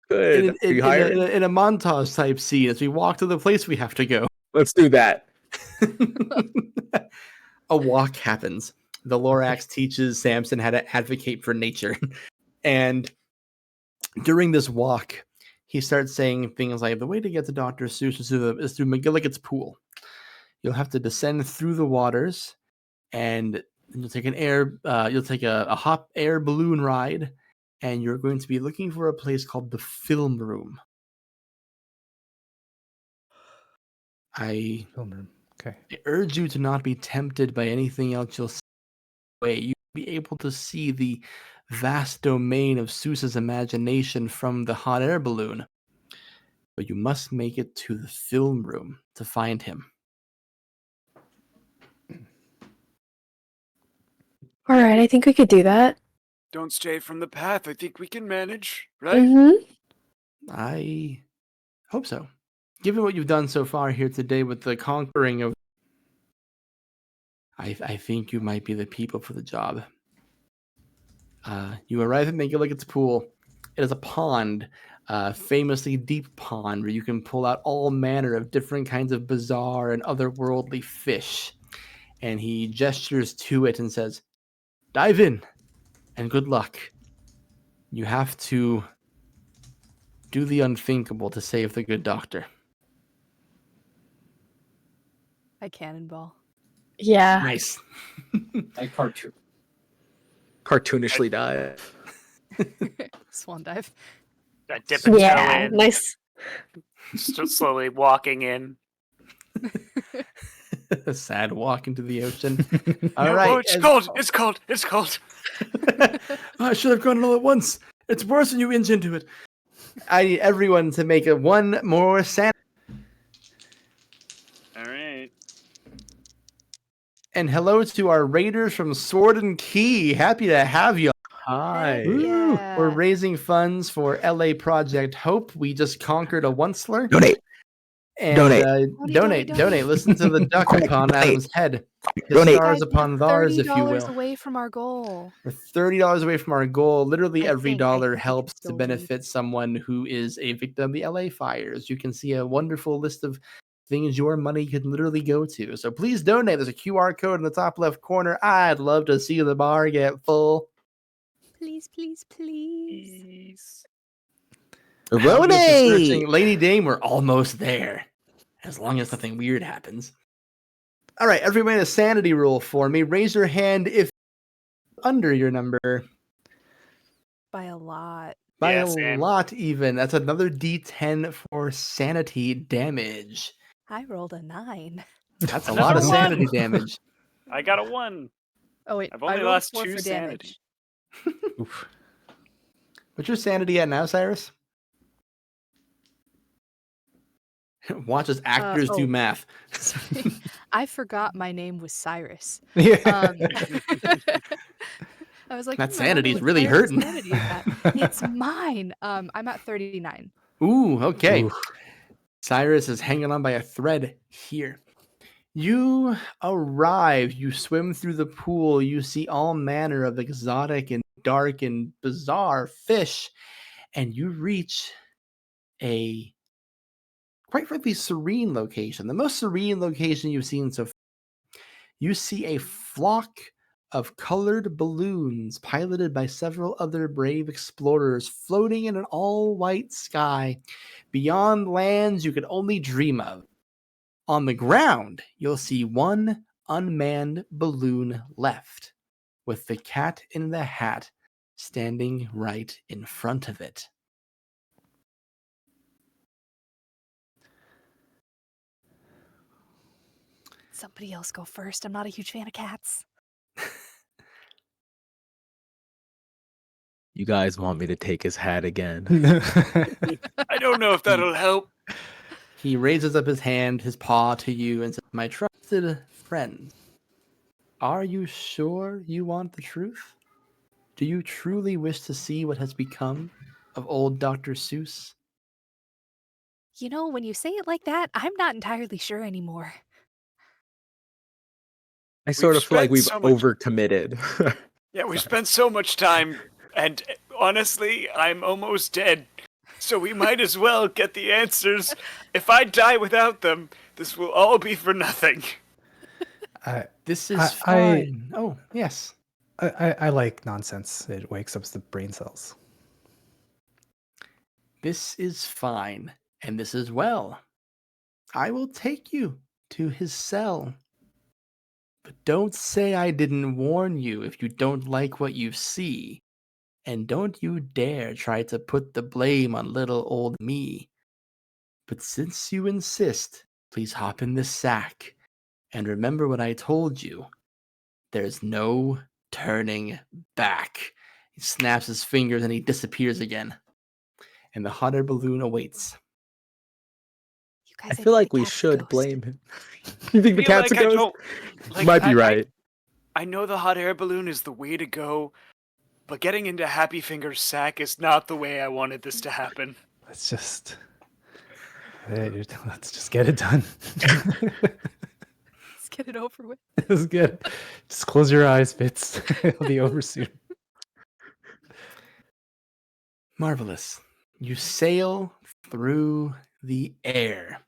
Good. Are you hired? In a montage type scene as we walk to the place we have to go. Let's do that. A walk happens. The Lorax teaches Samson how to advocate for nature. And during this walk, he starts saying things like, the way to get to Dr. Seuss is through McGillicud's pool. You'll have to descend through the waters, and you'll take a hop air balloon ride, and you're going to be looking for a place called the film room. I Film room. Okay. urge you to not be tempted by anything else you'll see. You'll be able to see the vast domain of Seuss's imagination from the hot air balloon. But you must make it to the film room to find him. All right, I think we could do that. Don't stray from the path. I think we can manage, right? Mm-hmm. I hope so. Given what you've done so far here today with the conquering of... I think you might be the people for the job. You arrive at McGillicud's pool. It is a pond, famously deep pond, where you can pull out all manner of different kinds of bizarre and otherworldly fish. And he gestures to it and says, dive in, and good luck. You have to do the unthinkable to save the good doctor. I cannonball. Yeah. Nice. Like cartoon. Cartoonishly dive. Swan dive. I dip a toe Yeah. in, Nice. slowly walking in. A sad walk into the ocean. All Oh, right. it's cold. It's cold. It's cold. I should have gone all at once. It's worse when you inch into it. I need everyone to make one more sanity. All right. And hello to our raiders from Sword and Key. Happy to have you. Hi. Heck Woo! yeah. We're raising funds for LA Project Hope. We just conquered a onceler. Donate. And Donate. donate. Listen to the duck Quick, upon donate. Adam's head. His Donate. stars Guys, upon we're thars, if you $30 will. away from our goal. We're $30 away from our goal. Literally I every think dollar it's helps to still benefit someone who is a victim of the LA fires. You can see a wonderful list of things your money can literally go to. So please donate. There's a QR code in the top left corner. I'd love to see the bar get full. Please, please, please. While you're searching, Donate. Lady Dame, we're almost there. As long as nothing weird happens. All right, everyone, a sanity rule for me. Raise your hand if under your number. By a lot. By Yeah, a same. lot, even. That's another D10 for sanity damage. I rolled a 9. That's a Another lot of one. sanity damage. I got a 1. Oh wait, I've I only rolled a lost 4 2 for sanity. damage. Oof. What's your sanity at now, Cyrus? Watch as actors do oh. math. Sorry. I forgot my name was Cyrus. Yeah. I was like, That I don't know sanity's what really Cyrus's hurting. sanity is at. It's mine. I'm at 39. Ooh, okay. Oof. Cyrus is hanging on by a thread here. You arrive, you swim through the pool, you see all manner of exotic and dark and bizarre fish, and you reach a quite frankly serene location. The most serene location you've seen so far. You see a flock of colored balloons piloted by several other brave explorers floating in an all-white sky beyond lands you could only dream of. On the ground, you'll see one unmanned balloon left, with the cat in the hat standing right in front of it. Somebody else go first. I'm not a huge fan of cats. You guys want me to take his hat again? I don't know if that'll help. He raises up his hand, his paw to you, and says, "My trusted friend, are you sure you want the truth? Do you truly wish to see what has become of old Dr. Seuss?" You know, when you say it like that, I'm not entirely sure anymore. I sort of feel like spent we've so much- overcommitted. Yeah, we spent so much time, and honestly, I'm almost dead. So we might as well get the answers. If I die without them, this will all be for nothing. This is I- fine. Oh, yes. I like nonsense. It wakes up the brain cells. This is fine, and this is well. I will take you to his cell. But don't say I didn't warn you if you don't like what you see. And don't you dare try to put the blame on little old me. But since you insist, please hop in this sack. And remember what I told you. There's no turning back. He snaps his fingers and he disappears again. And the hot air balloon awaits. You I guys, feel think like the we cat's a should ghost. blame him. You think the Feel cat's a like I ghost? don't- You like, might be right. I know the hot air balloon is the way to go, but getting into Happy Finger's sack is not the way I wanted this to happen. Let's just get it done. Let's get it over with. It's good. Just close your eyes, Fitz. It'll be over soon. Marvelous. You sail through the air.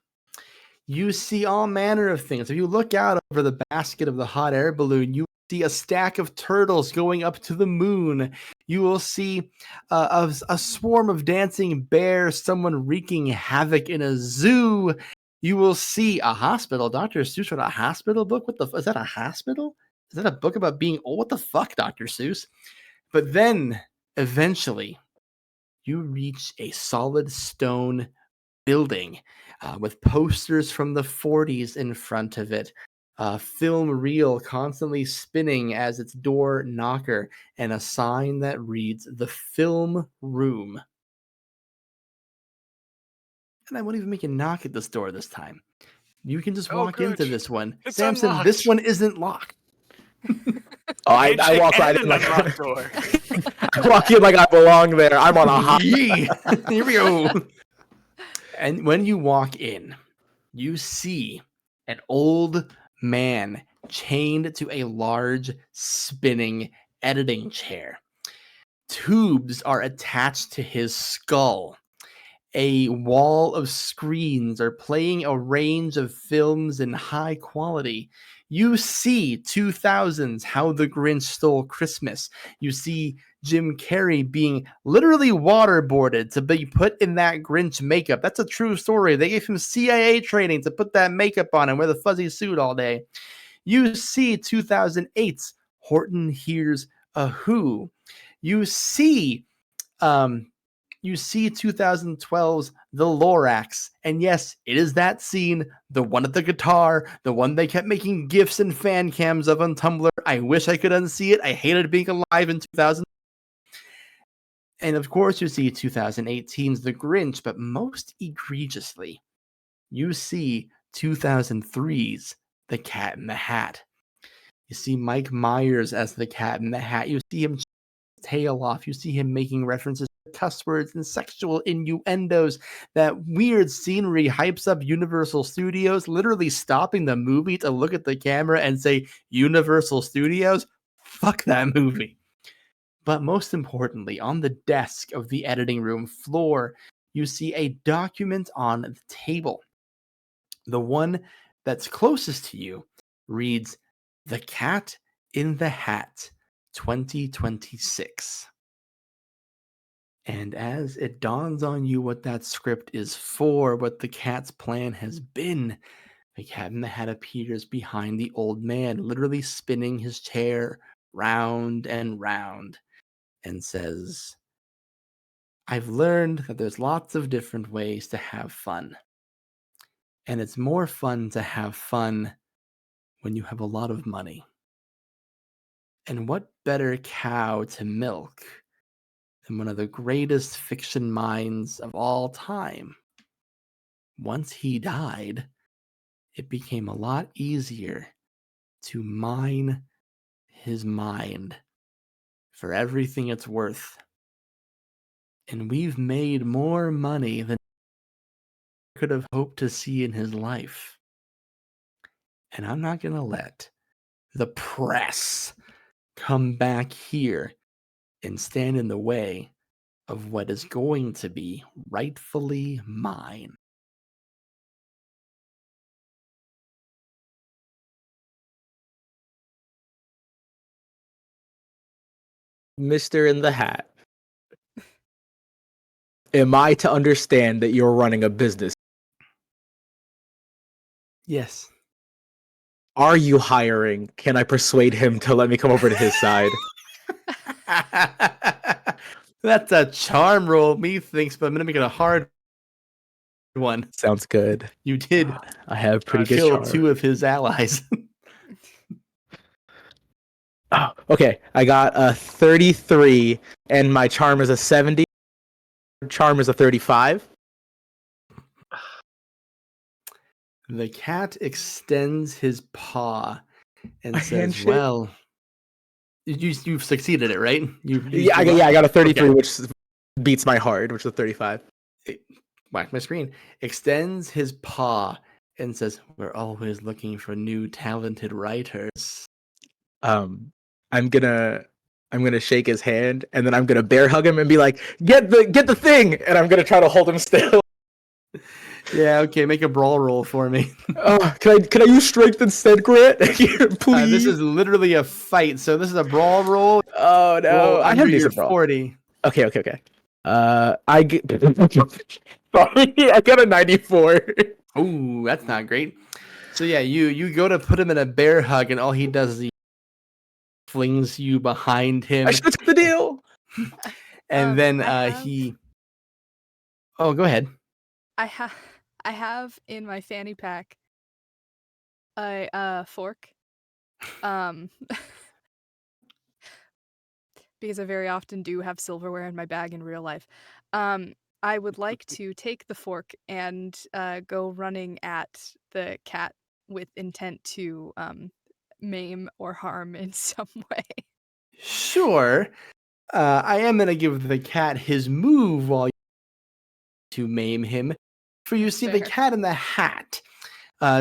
You see all manner of things. If you look out over the basket of the hot air balloon, you see a stack of turtles going up to the moon. You will see a swarm of dancing bears, someone wreaking havoc in a zoo. You will see a hospital. Dr. Seuss wrote a hospital book. What the? Is that a hospital? Is that a book about being old? What the fuck, Dr. Seuss? But then, eventually, you reach a solid stone building with posters from the 40s in front of it, a film reel constantly spinning as its door knocker, and a sign that reads "The Film Room." And I won't even make you knock at this door this time. You can just Oh, walk into good. this one. It's Samson, this unlocked. one isn't locked. Oh, I Handshake walk right and in an like unlocked door. I walk in like I belong there. I'm on a hot. Yee! Here we go. And when you walk in, you see an old man chained to a large spinning editing chair. Tubes are attached to his skull. A wall of screens are playing a range of films in high quality. You see 2000's How the Grinch Stole Christmas. You see Jim Carrey being literally waterboarded to be put in that Grinch makeup. That's a true story. They gave him CIA training to put that makeup on and wear the fuzzy suit all day. You see 2008's Horton Hears a Who. You see um, 2012's The Lorax. And yes, it is that scene, the one at the guitar, the one they kept making GIFs and fan cams of on Tumblr. I wish I could unsee it. I hated being alive in 2000. And of course, you see 2018's The Grinch, but most egregiously, you see 2003's The Cat in the Hat. You see Mike Myers as the Cat in the Hat. You see him tail off. You see him making references to cuss words and sexual innuendos. That weird scenery hypes up Universal Studios, literally stopping the movie to look at the camera and say, "Universal Studios? Fuck that movie." But most importantly, on the desk of the editing room floor, you see a document on the table. The one that's closest to you reads, "The Cat in the Hat 2026. And as it dawns on you what that script is for, what the cat's plan has been, the Cat in the Hat appears behind the old man, literally spinning his chair round and round, and says, "I've learned that there's lots of different ways to have fun. And it's more fun to have fun when you have a lot of money. And what better cow to milk and one of the greatest fiction minds of all time. Once he died, it became a lot easier to mine his mind for everything it's worth. And we've made more money than I could have hoped to see in his life. And I'm not going to let the press come back here and stand in the way of what is going to be rightfully mine. Mr. in the Hat, am I to understand that you're running a business? Yes. Are you hiring? Can I persuade him to let me come over to his side? That's a charm roll, methinks, but I'm going to make it a hard one. Sounds good. You did I have pretty good kill charm. 2 of his allies. Oh, okay, I got a 33, and my charm is a 70. Charm is a 35. The cat extends his paw and A says, handshake? "Well, you've succeeded it, right? Yeah, I got a 33, which beats my hard, which is a 35. Whack my screen. Extends his paw and says, "We're always looking for new talented writers." I'm gonna shake his hand, and then I'm gonna bear hug him and be like, get the thing, and I'm gonna try to hold him still. Yeah, okay, make a brawl roll for me. Can I use strength instead, Grant? Please. This is literally a fight, so this is a brawl roll. Oh no, Roll I under have your decent brawl. 40. Okay. I get. Sorry, I got a 94. Ooh, that's not great. So yeah, you go to put him in a bear hug, and all he does is he flings you behind him, I should have took the deal. and then I have- he. Oh, go ahead. I have in my fanny pack a fork. Because I very often do have silverware in my bag in real life. I would like to take the fork and go running at the cat with intent to maim or harm in some way. Sure. I am going to give the cat his move while you to maim him. For you see, the Fair. Cat in the Hat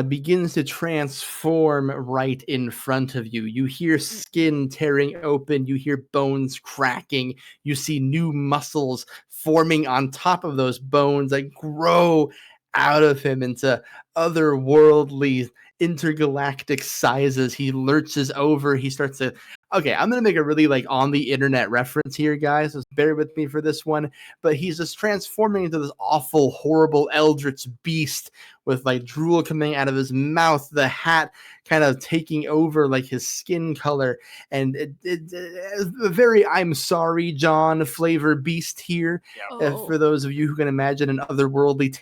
begins to transform right in front of you. You hear skin tearing open. You hear bones cracking. You see new muscles forming on top of those bones that grow out of him into otherworldly intergalactic sizes. He lurches over. He starts to. Okay, I'm gonna make a really like on the internet reference here, guys. So bear with me for this one. But he's just transforming into this awful, horrible, eldritch beast with like drool coming out of his mouth, the hat kind of taking over like his skin color, and a very "I'm sorry, John" flavor beast here. For those of you who can imagine an otherworldly,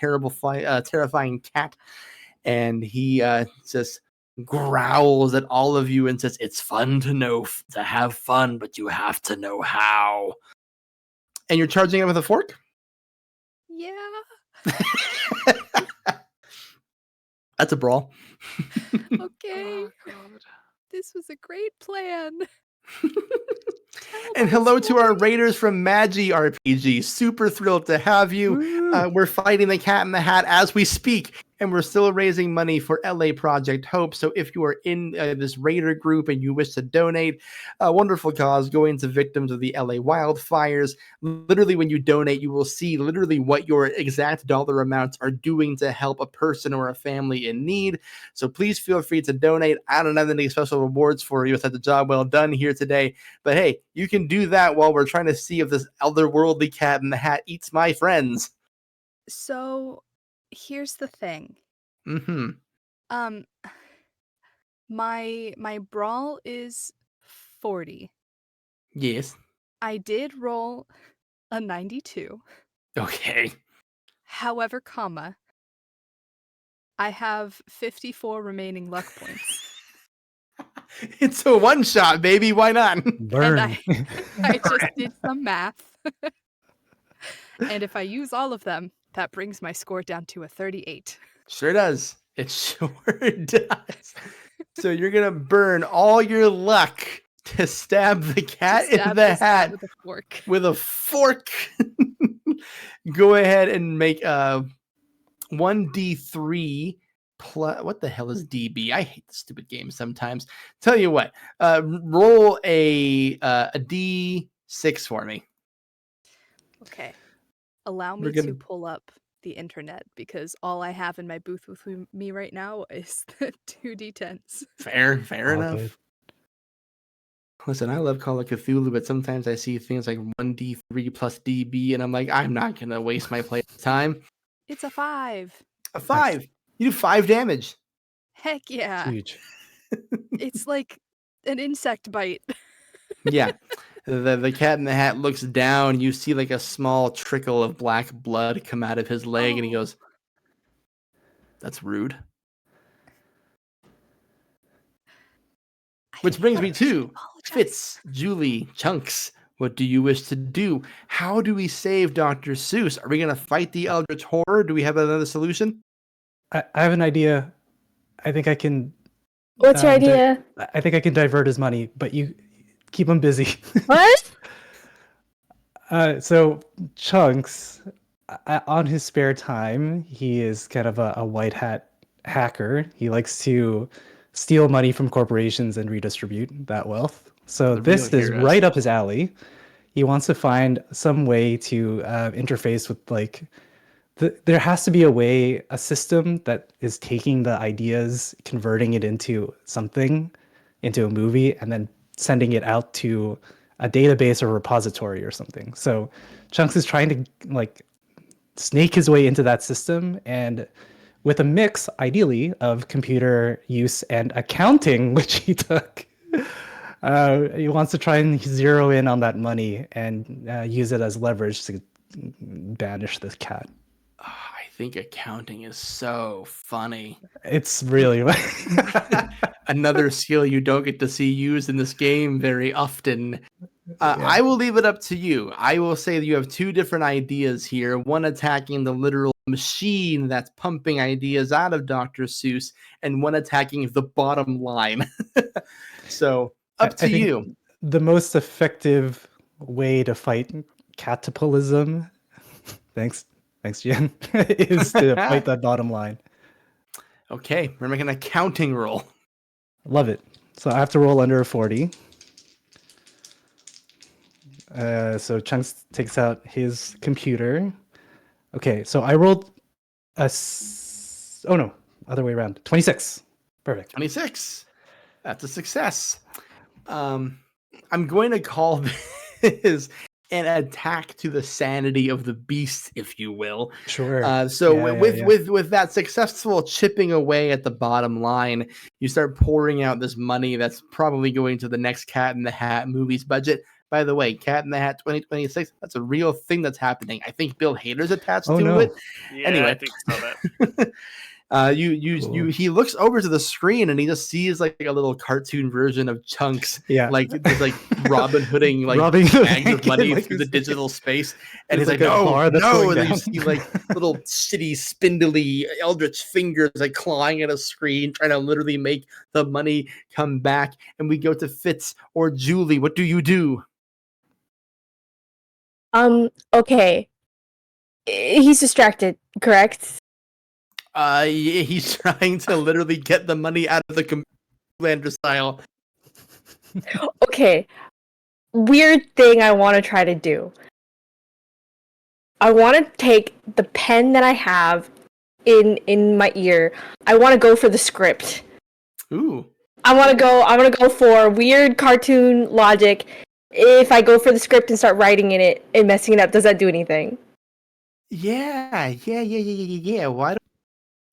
terrifying cat, and he just growls at all of you and says, "It's fun to have fun, but you have to know how." And you're charging it with a fork? Yeah. That's a brawl. Okay. This was a great plan. And hello to our raiders from Magi RPG. Super thrilled to have you. We're fighting the Cat in the Hat as we speak, and we're still raising money for LA Project Hope. So if you are in this raider group and you wish to donate, a wonderful cause going to victims of the LA wildfires. Literally, when you donate, you will see literally what your exact dollar amounts are doing to help a person or a family in need. So please feel free to donate. I don't have any special rewards for you. It's a job well done here today. But hey, you can do that while we're trying to see if this otherworldly Cat in the Hat eats my friends. So, here's the thing. Mm-hmm. My brawl is 40. Yes. I did roll a 92. Okay. However, I have 54 remaining luck points. It's a one shot, baby. Why not? Burn. I just did some math. And if I use all of them, that brings my score down to a 38. Sure does. It sure does. So you're gonna burn all your luck to stab the cat in Stab the this cat hat with a fork. with a fork. Go ahead and make 1d3 plus. What the hell is DB? I hate the stupid game sometimes. Tell you what, roll a d6 for me. Okay. Allow We're me gonna- to pull up the internet because all I have in my booth with me right now is the 2d10s. Fair All enough. good. Listen, I love Call of Cthulhu, but sometimes I see things like 1d3 plus DB, and I'm like, I'm not gonna waste my player's time. It's a 5. A 5. You do 5 damage. Heck yeah. Huge. It's like an insect bite. Yeah. The cat in the hat looks down. You see like a small trickle of black blood come out of his leg, and he Oh. goes, "That's rude." Which brings me to Fitz, Julie, Chunks. What do you wish to do? How do we save Dr. Seuss? Are we going to fight the Eldritch Horror? Do we have another solution? I have an idea. I think I can. What's your idea? I think I can divert his money, but you keep him busy. What? So Chunks, on his spare time, he is kind of a white hat hacker. He likes to steal money from corporations and redistribute that wealth. So The this real is heroes. right up his alley. He wants to find some way to interface with like there has to be a system that is taking the ideas, converting it into something, into a movie, and then sending it out to a database or repository or something. So Chunks is trying to like snake his way into that system, and with a mix, ideally, of computer use and accounting, which he took. He wants to try and zero in on that money and use it as leverage to banish this cat. I think accounting is so funny. It's really Another skill you don't get to see used in this game very often. I will leave it up to you. I will say that you have 2 different ideas here. One attacking the literal machine that's pumping ideas out of Dr. Seuss, and one attacking the bottom line. So up to I think you. the most effective way to fight catapolism, thanks, Jen, is to fight that bottom line. Okay, we're making an accounting roll. Love it. So I have to roll under a 40. So Chunks takes out his computer. Okay, so I rolled oh no, other way around. 26. Perfect. 26. That's a success. I'm going to call this an attack to the sanity of the beast, if you will. Sure. With that successful chipping away at the bottom line, you start pouring out this money that's probably going to the next Cat in the Hat movies budget. By the way, Cat in the Hat 2026, that's a real thing that's happening. I think Bill Hader's attached to it. Yeah, Anyway. I think so. He looks over to the screen and he just sees like a little cartoon version of Chunks, Yeah. like Robin Hooding like Robbing the bags of bank money and, like, through the there's- digital space, and he's there's, like, like, a bar no, that's no, going and then you down. see like little shitty, spindly eldritch fingers like clawing at a screen, trying to literally make the money come back. And we go to Fitz or Julie. What do you do? Okay. He's distracted, correct? Yeah, he's trying to literally get the money out of the computer style. Okay. Weird thing I want to try to do. I want to take the pen that I have in my ear. I want to go for the script. Ooh. I want to go for weird cartoon logic. If I go for the script and start writing in it and messing it up, does that do anything? Yeah. Why don't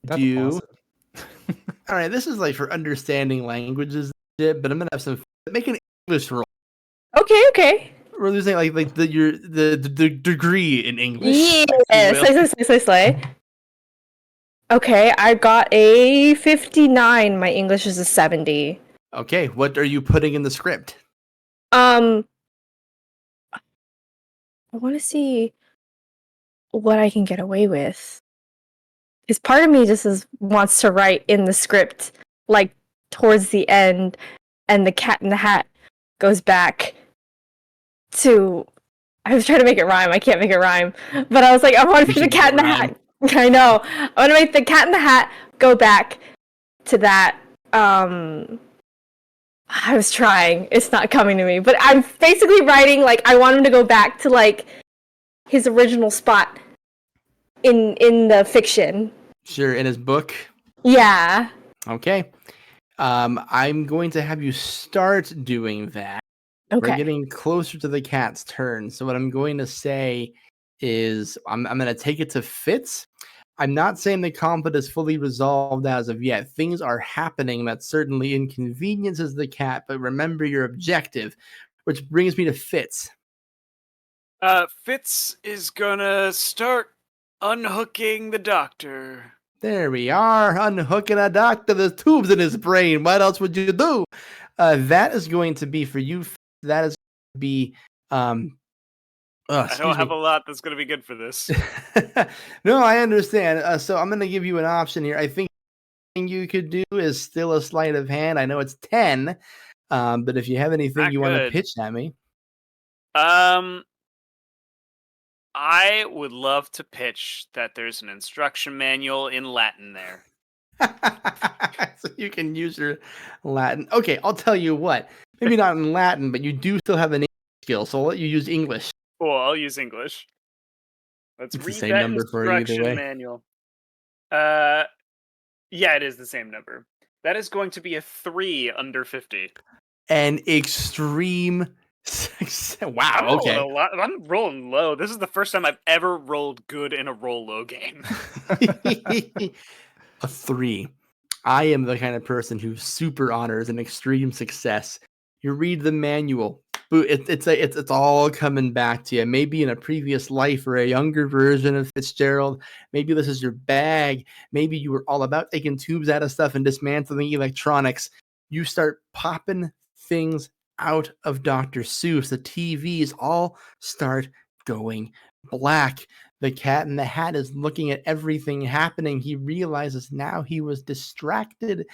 That's you? awesome. All right, this is like for understanding languages, and shit, but I'm gonna have some make an English roll. Okay. We're losing like the degree in English. if you Yeah, will. slay. Okay, I got a 59. My English is a 70. Okay, what are you putting in the script? I want to see what I can get away with. Because part of me wants to write in the script, like towards the end, and the Cat in the Hat goes back to. I was trying to make it rhyme. I can't make it rhyme, but I was like, I want to make the Cat in the Hat. I know. I want to make the Cat in the Hat go back to that. I was trying. It's not coming to me, but I'm basically writing like I want him to go back to like his original spot in the fiction. Sure, in his book. Yeah. Okay. I'm going to have you start doing that. Okay. We're getting closer to the cat's turn. So what I'm going to say is I'm going to take it to Fitz. I'm not saying the conflict is fully resolved as of yet. Things are happening that certainly inconveniences the cat, but remember your objective, which brings me to Fitz. Fitz is gonna start unhooking the doctor. There we are, unhooking a doctor. There's tubes in his brain. What else would you do? That is going to be for you. That is going to be. I don't have a lot that's going to be good for this. No, I understand. So I'm going to give you an option here. I think you could do is still a sleight of hand. I know it's 10, but if you have anything Not you want to good. pitch at me. I would love to pitch that there's an instruction manual in Latin there. So you can use your Latin. Okay, I'll tell you what. Maybe not in Latin, but you do still have an English skill, so I'll let you use English. Cool, I'll use English. Let's It's the read same that number for either instruction way. manual. Yeah, it is the same number. That is going to be a 3 under 50. An extreme success. Wow, I'm rolling okay. a lot. I'm rolling low. This is the first time I've ever rolled good in a roll low game. A 3. I am the kind of person who super honors an extreme success. You read the manual, it's all coming back to you. Maybe in a previous life or a younger version of Fitzgerald. Maybe this is your bag. Maybe you were all about taking tubes out of stuff and dismantling electronics. You start popping things out of Dr. Seuss. The TVs all start going black. The Cat in the Hat is looking at everything happening. He realizes now he was distracted,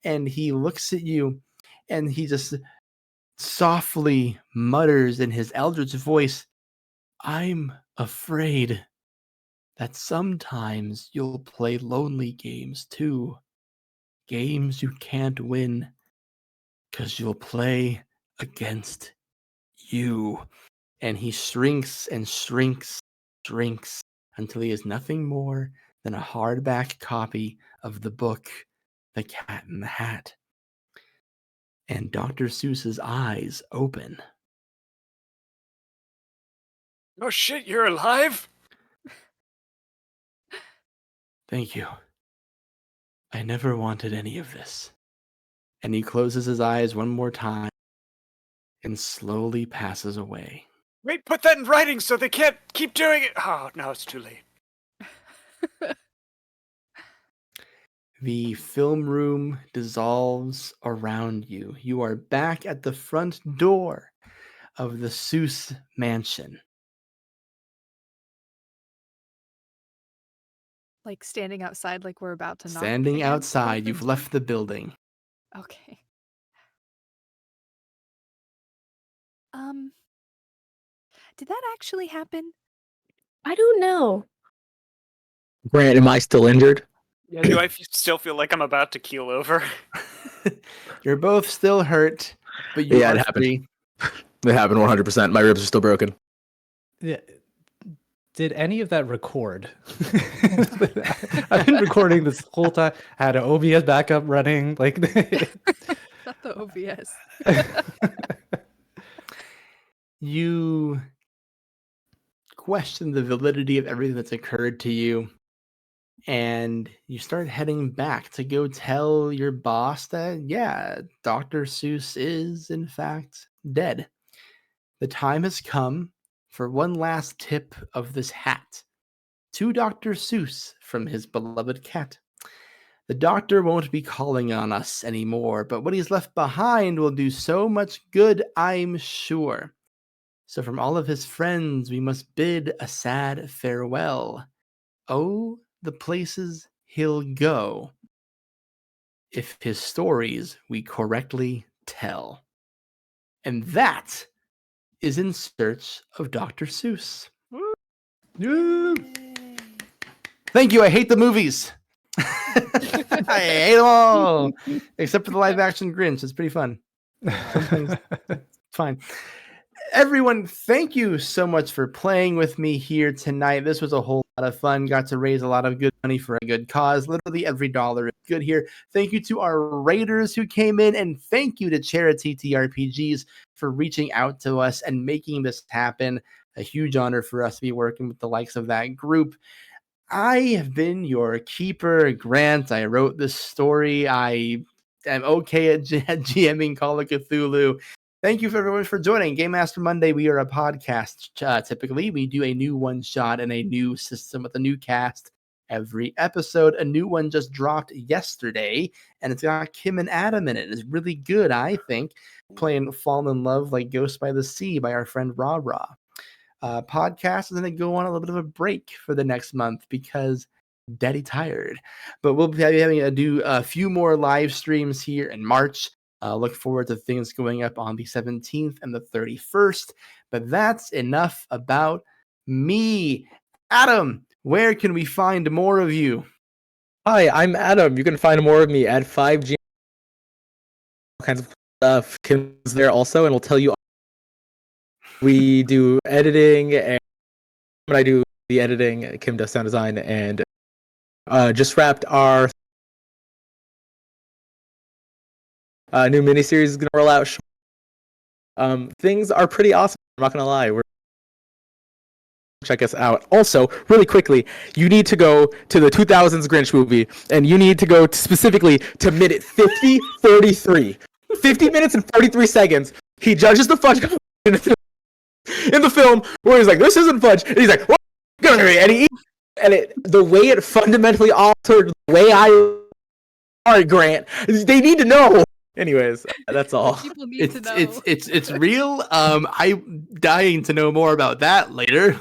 and he looks at you, and he just softly mutters in his eldritch voice, "I'm afraid that sometimes you'll play lonely games too. Games you can't win, 'cause you'll play against you." And he shrinks and shrinks, shrinks, until he is nothing more than a hardback copy of the book, The Cat in the Hat. And Dr. Seuss's eyes open. Oh shit, you're alive? Thank you. I never wanted any of this. And he closes his eyes one more time and slowly passes away. Wait, put that in writing so they can't keep doing it. Oh, no, it's too late. The film room dissolves around you. You are back at the front door of the Seuss mansion. Like standing outside, like we're about to knock. Standing again? outside, you've left the building. Okay. Did that actually happen? I don't know. Grant, am I still injured? Yeah, do I still feel like I'm about to keel over? You're both still hurt, but you Yeah, are it happened. free. It happened 100%. My ribs are still broken. Yeah. Did any of that record? I've been recording this whole time. Had an OBS backup running. Like, Not the OBS. You question the validity of everything that's occurred to you, and you start heading back to go tell your boss that, yeah, Dr. Seuss is, in fact, dead. The time has come for one last tip of this hat to Dr. Seuss from his beloved cat. The doctor won't be calling on us anymore, but what he's left behind will do so much good, I'm sure. So from all of his friends, we must bid a sad farewell. Oh, the places he'll go if his stories we correctly tell. And that is In Search of Dr. Seuss. Woo. Thank you. I hate the movies. I hate them all, except for the live action Grinch. It's pretty fun. Some things, it's fine. Everyone, thank you so much for playing with me here tonight. This was a whole lot of fun. Got to raise a lot of good money for a good cause. Literally every dollar is good here. Thank you to our raiders who came in, and thank you to Charity TRPGs for reaching out to us and making this happen. A huge honor for us to be working with the likes of that group. I have been your keeper, Grant. I wrote this story. I am okay at GMing Call of Cthulhu. Thank you for everyone for joining. Game Master Monday, we are a podcast. Typically, we do a new one-shot and a new system with a new cast every episode. A new one just dropped yesterday, and it's got Kim and Adam in it. It's really good, I think, playing Fall in Love Like Ghost by the Sea by our friend Ra Ra. Podcast, and then go on a little bit of a break for the next month because daddy tired. But we'll be having to do a few more live streams here in March. Look forward to things going up on the 17th and the 31st. But that's enough about me. Adam, where can we find more of you? Hi, I'm Adam. You can find more of me at 5G. All kinds of stuff. Kim's there also, and we'll tell you. We do editing, and when I do the editing, Kim does sound design, and just wrapped our new miniseries is going to roll out. Things are pretty awesome. I'm not going to lie. Check us out. Also, really quickly, you need to go to the 2000s Grinch movie, and you need to go specifically to minute 50:43. 50 minutes and 43 seconds. He judges the fudge in the film where he's like, "This isn't fudge," and he's like, "What?" And he eats, and the way it fundamentally altered the way I are Grant. They need to know. Anyways, that's all. People need to know. It's real. I'm dying to know more about that later.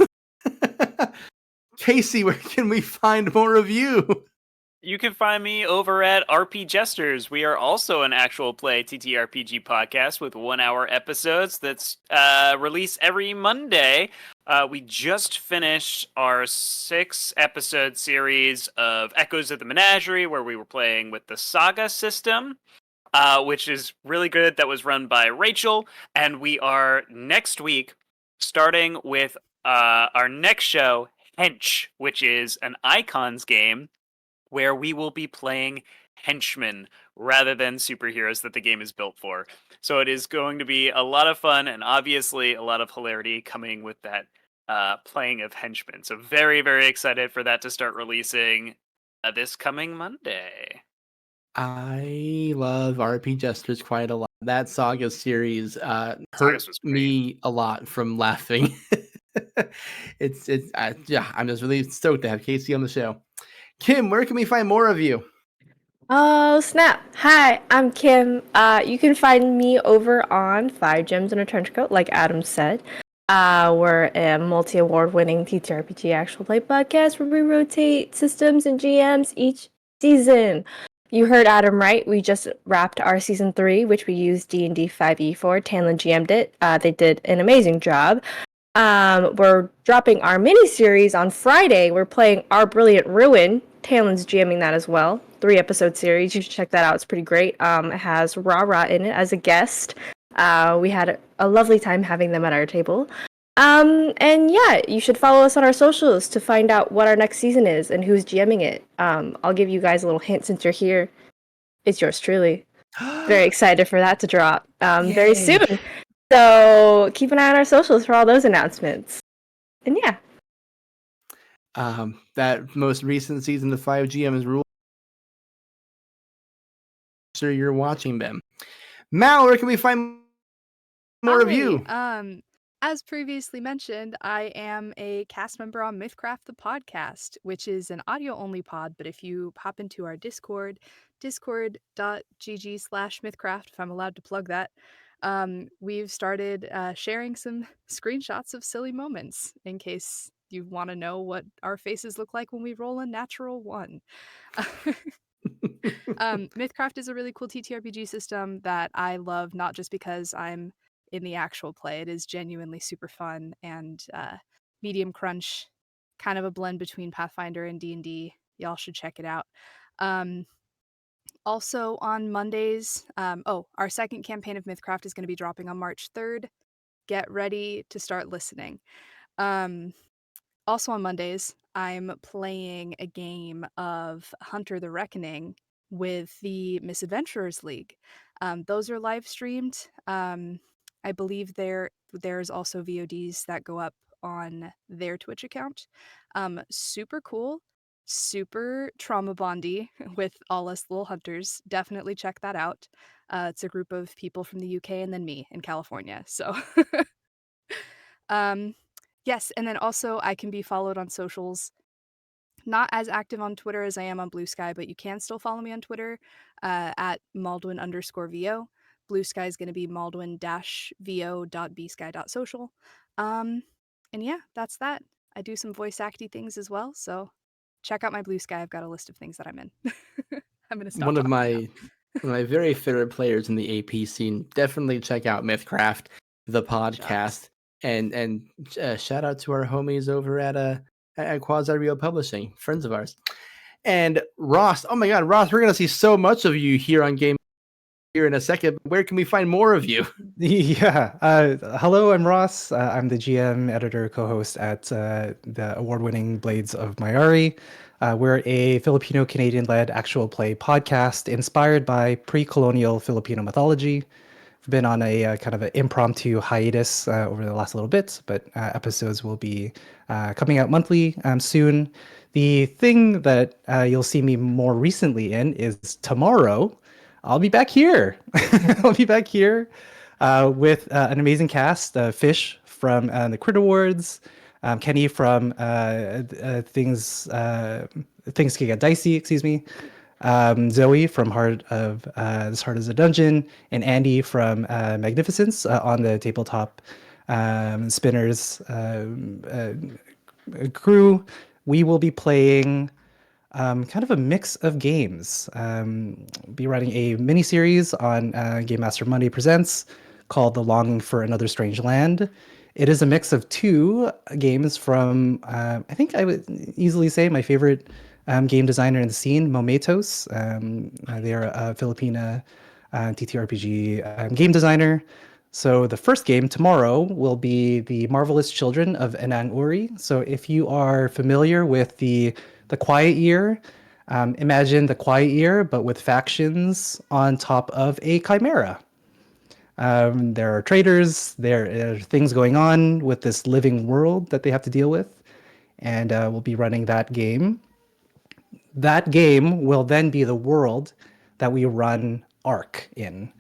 Casey, where can we find more of you? You can find me over at RP Jesters. We are also an actual play TTRPG podcast with 1 hour episodes that's released every Monday. We just finished our 6-episode series of Echoes of the Menagerie, where we were playing with the Saga system, which is really good. That was run by Rachel. And we are next week starting with our next show, Hench, which is an Icons game where we will be playing henchmen rather than superheroes that the game is built for. So it is going to be a lot of fun and obviously a lot of hilarity coming with that playing of henchmen. So very, very excited for that to start releasing this coming Monday. I love RP Jesters quite a lot. That Saga series hurt was great. me a lot from laughing. Yeah, I'm just really stoked to have Casey on the show. Kim, where can we find more of you? Oh, snap. Hi, I'm Kim. You can find me over on 5 Gems in a Trench Coat, like Adam said. We're a multi-award winning TTRPG actual play podcast where we rotate systems and GMs each season. You heard Adam right. We just wrapped our season 3, which we used D&D 5e for. Tanlin GM'd it. They did an amazing job. We're dropping our mini-series on Friday. We're playing Our Brilliant Ruin. Talen's GMing that as well. 3-episode series. You should check that out. It's pretty great. It has Ra Ra in it as a guest. We had a lovely time having them at our table. And yeah, you should follow us on our socials to find out what our next season is and who's GMing it. I'll give you guys a little hint since you're here. It's yours truly. Very excited for that to drop very soon. So keep an eye on our socials for all those announcements. And yeah. That most recent season of 5GM is rule. Sure, you're watching them. Mal, where can we find more of you? As previously mentioned, I am a cast member on Mythcraft the podcast, which is an audio-only pod, but if you hop into our Discord, discord.gg/mythcraft, if I'm allowed to plug that, we've started sharing some screenshots of silly moments in case you want to know what our faces look like when we roll a natural one. Mythcraft is a really cool TTRPG system that I love, not just because I'm in the actual play. It is genuinely super fun and medium crunch, kind of a blend between Pathfinder and D&D. Y'all should check it out. Also on Mondays, our second campaign of Mythcraft is going to be dropping on March 3rd. Get ready to start listening. Also on Mondays, I'm playing a game of Hunter the Reckoning with the Misadventurers League. Those are live streamed. I believe there's also VODs that go up on their Twitch account. Super cool, super trauma bondy with all us little hunters. Definitely check that out. It's a group of people from the UK and then me in California. So yes, and then also I can be followed on socials. Not as active on Twitter as I am on Blue Sky, but you can still follow me on Twitter at Maldwin_VO. Blue Sky is going to be Maldwin-VO.bsky.social. And yeah, that's that. I do some voice acty things as well, so check out my Blue Sky. I've got a list of things that I'm in. I'm going to stop One of talking now. my very favorite players in the AP scene. Definitely check out Mythcraft, the podcast, and shout out to our homies over at Quasi Real Publishing, friends of ours. And Ross, oh my God, Ross, we're gonna see so much of you here on Game here in a second. Where can we find more of you? Yeah. Hello, I'm Ross. I'm the GM, editor, co-host at the award-winning Blades of Mayari. We're a Filipino-Canadian-led actual play podcast inspired by pre-colonial Filipino mythology. We've been on a kind of an impromptu hiatus over the last little bit, but episodes will be coming out monthly soon. The thing that you'll see me more recently in is tomorrow. I'll be back here. I'll be back here with an amazing cast. Fish from the Crit Awards, Kenny from Things Can Get Dicey, excuse me. Zoe from Heart of This Heart is a Dungeon, and Andy from Magnificence on the tabletop spinners crew. We will be playing kind of a mix of games. Be writing a mini series on Game Master Monday Presents called The Longing for Another Strange Land. It is a mix of two games from, I think I would easily say my favorite game designer in the scene, Momentos. They are a Filipina TTRPG game designer. So the first game tomorrow will be The Marvelous Children of Enang Uri. So if you are familiar with the Quiet Year, imagine the Quiet Year, but with factions on top of a chimera. There are traders, there are things going on with this living world that they have to deal with, and we'll be running that game. That game will then be the world that we run Arc in.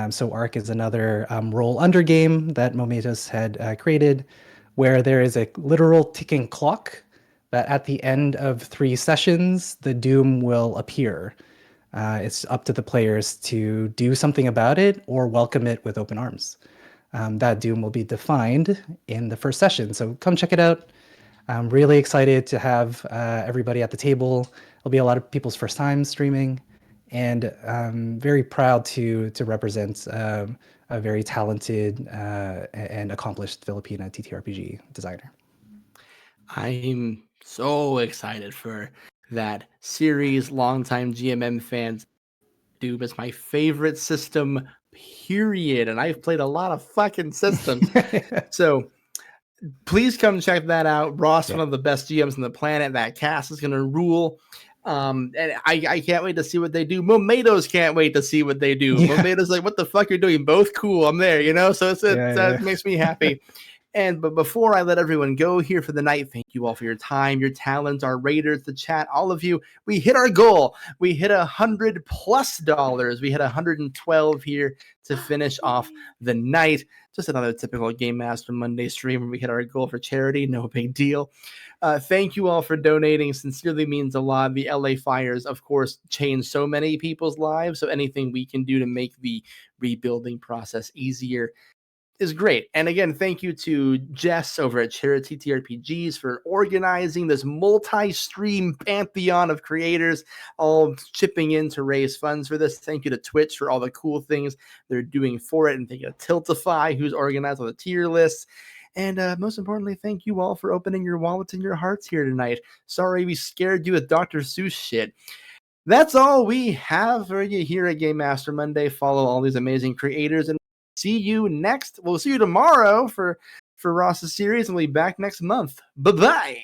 So Arc is another roll under game that Momentos had created, where there is a literal ticking clock that at the end of 3 sessions, the doom will appear. It's up to the players to do something about it or welcome it with open arms. That doom will be defined in the first session. So come check it out. I'm really excited to have everybody at the table. It'll be a lot of people's first time streaming, and I'm very proud to represent a very talented and accomplished Filipina TTRPG designer. I'm so excited for that series. Longtime GMM fans, Doom is my favorite system, period. And I've played a lot of fucking systems. So please come check that out. Ross, one of the best GMs on the planet. That cast is going to rule. And I can't wait to see what they do. Momentos can't wait to see what they do. Momentos like, what the fuck you're doing? Both cool. I'm there, you know? So it makes me happy. But before I let everyone go here for the night, thank you all for your time, your talents, our raiders, the chat, all of you. We hit our goal. We hit $100+ We hit 112 here to finish off the night. Just another typical Game Master Monday stream where we hit our goal for charity. No big deal. Thank you all for donating. Sincerely means a lot. The LA fires, of course, changed so many people's lives. So anything we can do to make the rebuilding process easier is great. And again, thank you to Jess over at Charity TRPGs for organizing this multi-stream pantheon of creators, all chipping in to raise funds for this. Thank you to Twitch for all the cool things they're doing for it. And thank you to Tiltify, who's organized all the tier lists. And most importantly, thank you all for opening your wallets and your hearts here tonight. Sorry we scared you with Dr. Seuss shit. That's all we have for you here at Game Master Monday. Follow all these amazing creators and see you next. We'll see you tomorrow for Ross's series, and we'll be back next month. Bye-bye.